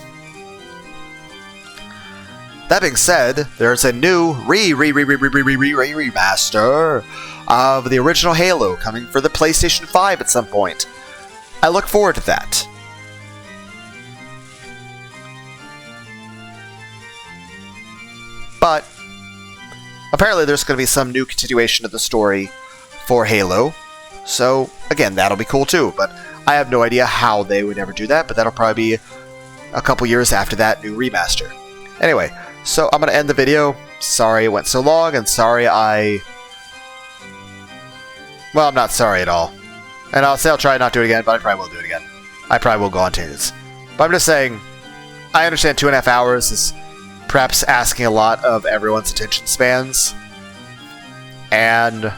That being said, there's a new remaster of the original Halo coming for the PlayStation 5 at some point. I look forward to that. But apparently there's going to be some new continuation of the story for Halo. So, again, that'll be cool too. But I have no idea how they would ever do that, but that'll probably be a couple years after that new remaster. Anyway, so I'm going to end the video. Sorry it went so long, and sorry well, I'm not sorry at all. And I'll try not to do it again, but I probably will do it again. I probably will go on tangents. But I'm just saying, I understand 2.5 hours is perhaps asking a lot of everyone's attention spans. And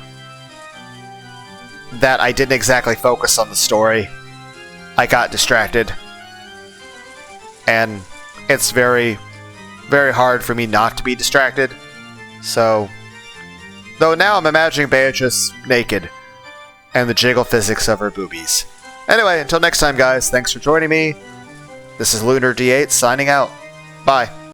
that I didn't exactly focus on the story. I got distracted. And it's very, very hard for me not to be distracted. So, though now I'm imagining Beatrice naked and the jiggle physics of her boobies. Anyway, until next time, guys, thanks for joining me. This is Lunar D8 signing out. Bye.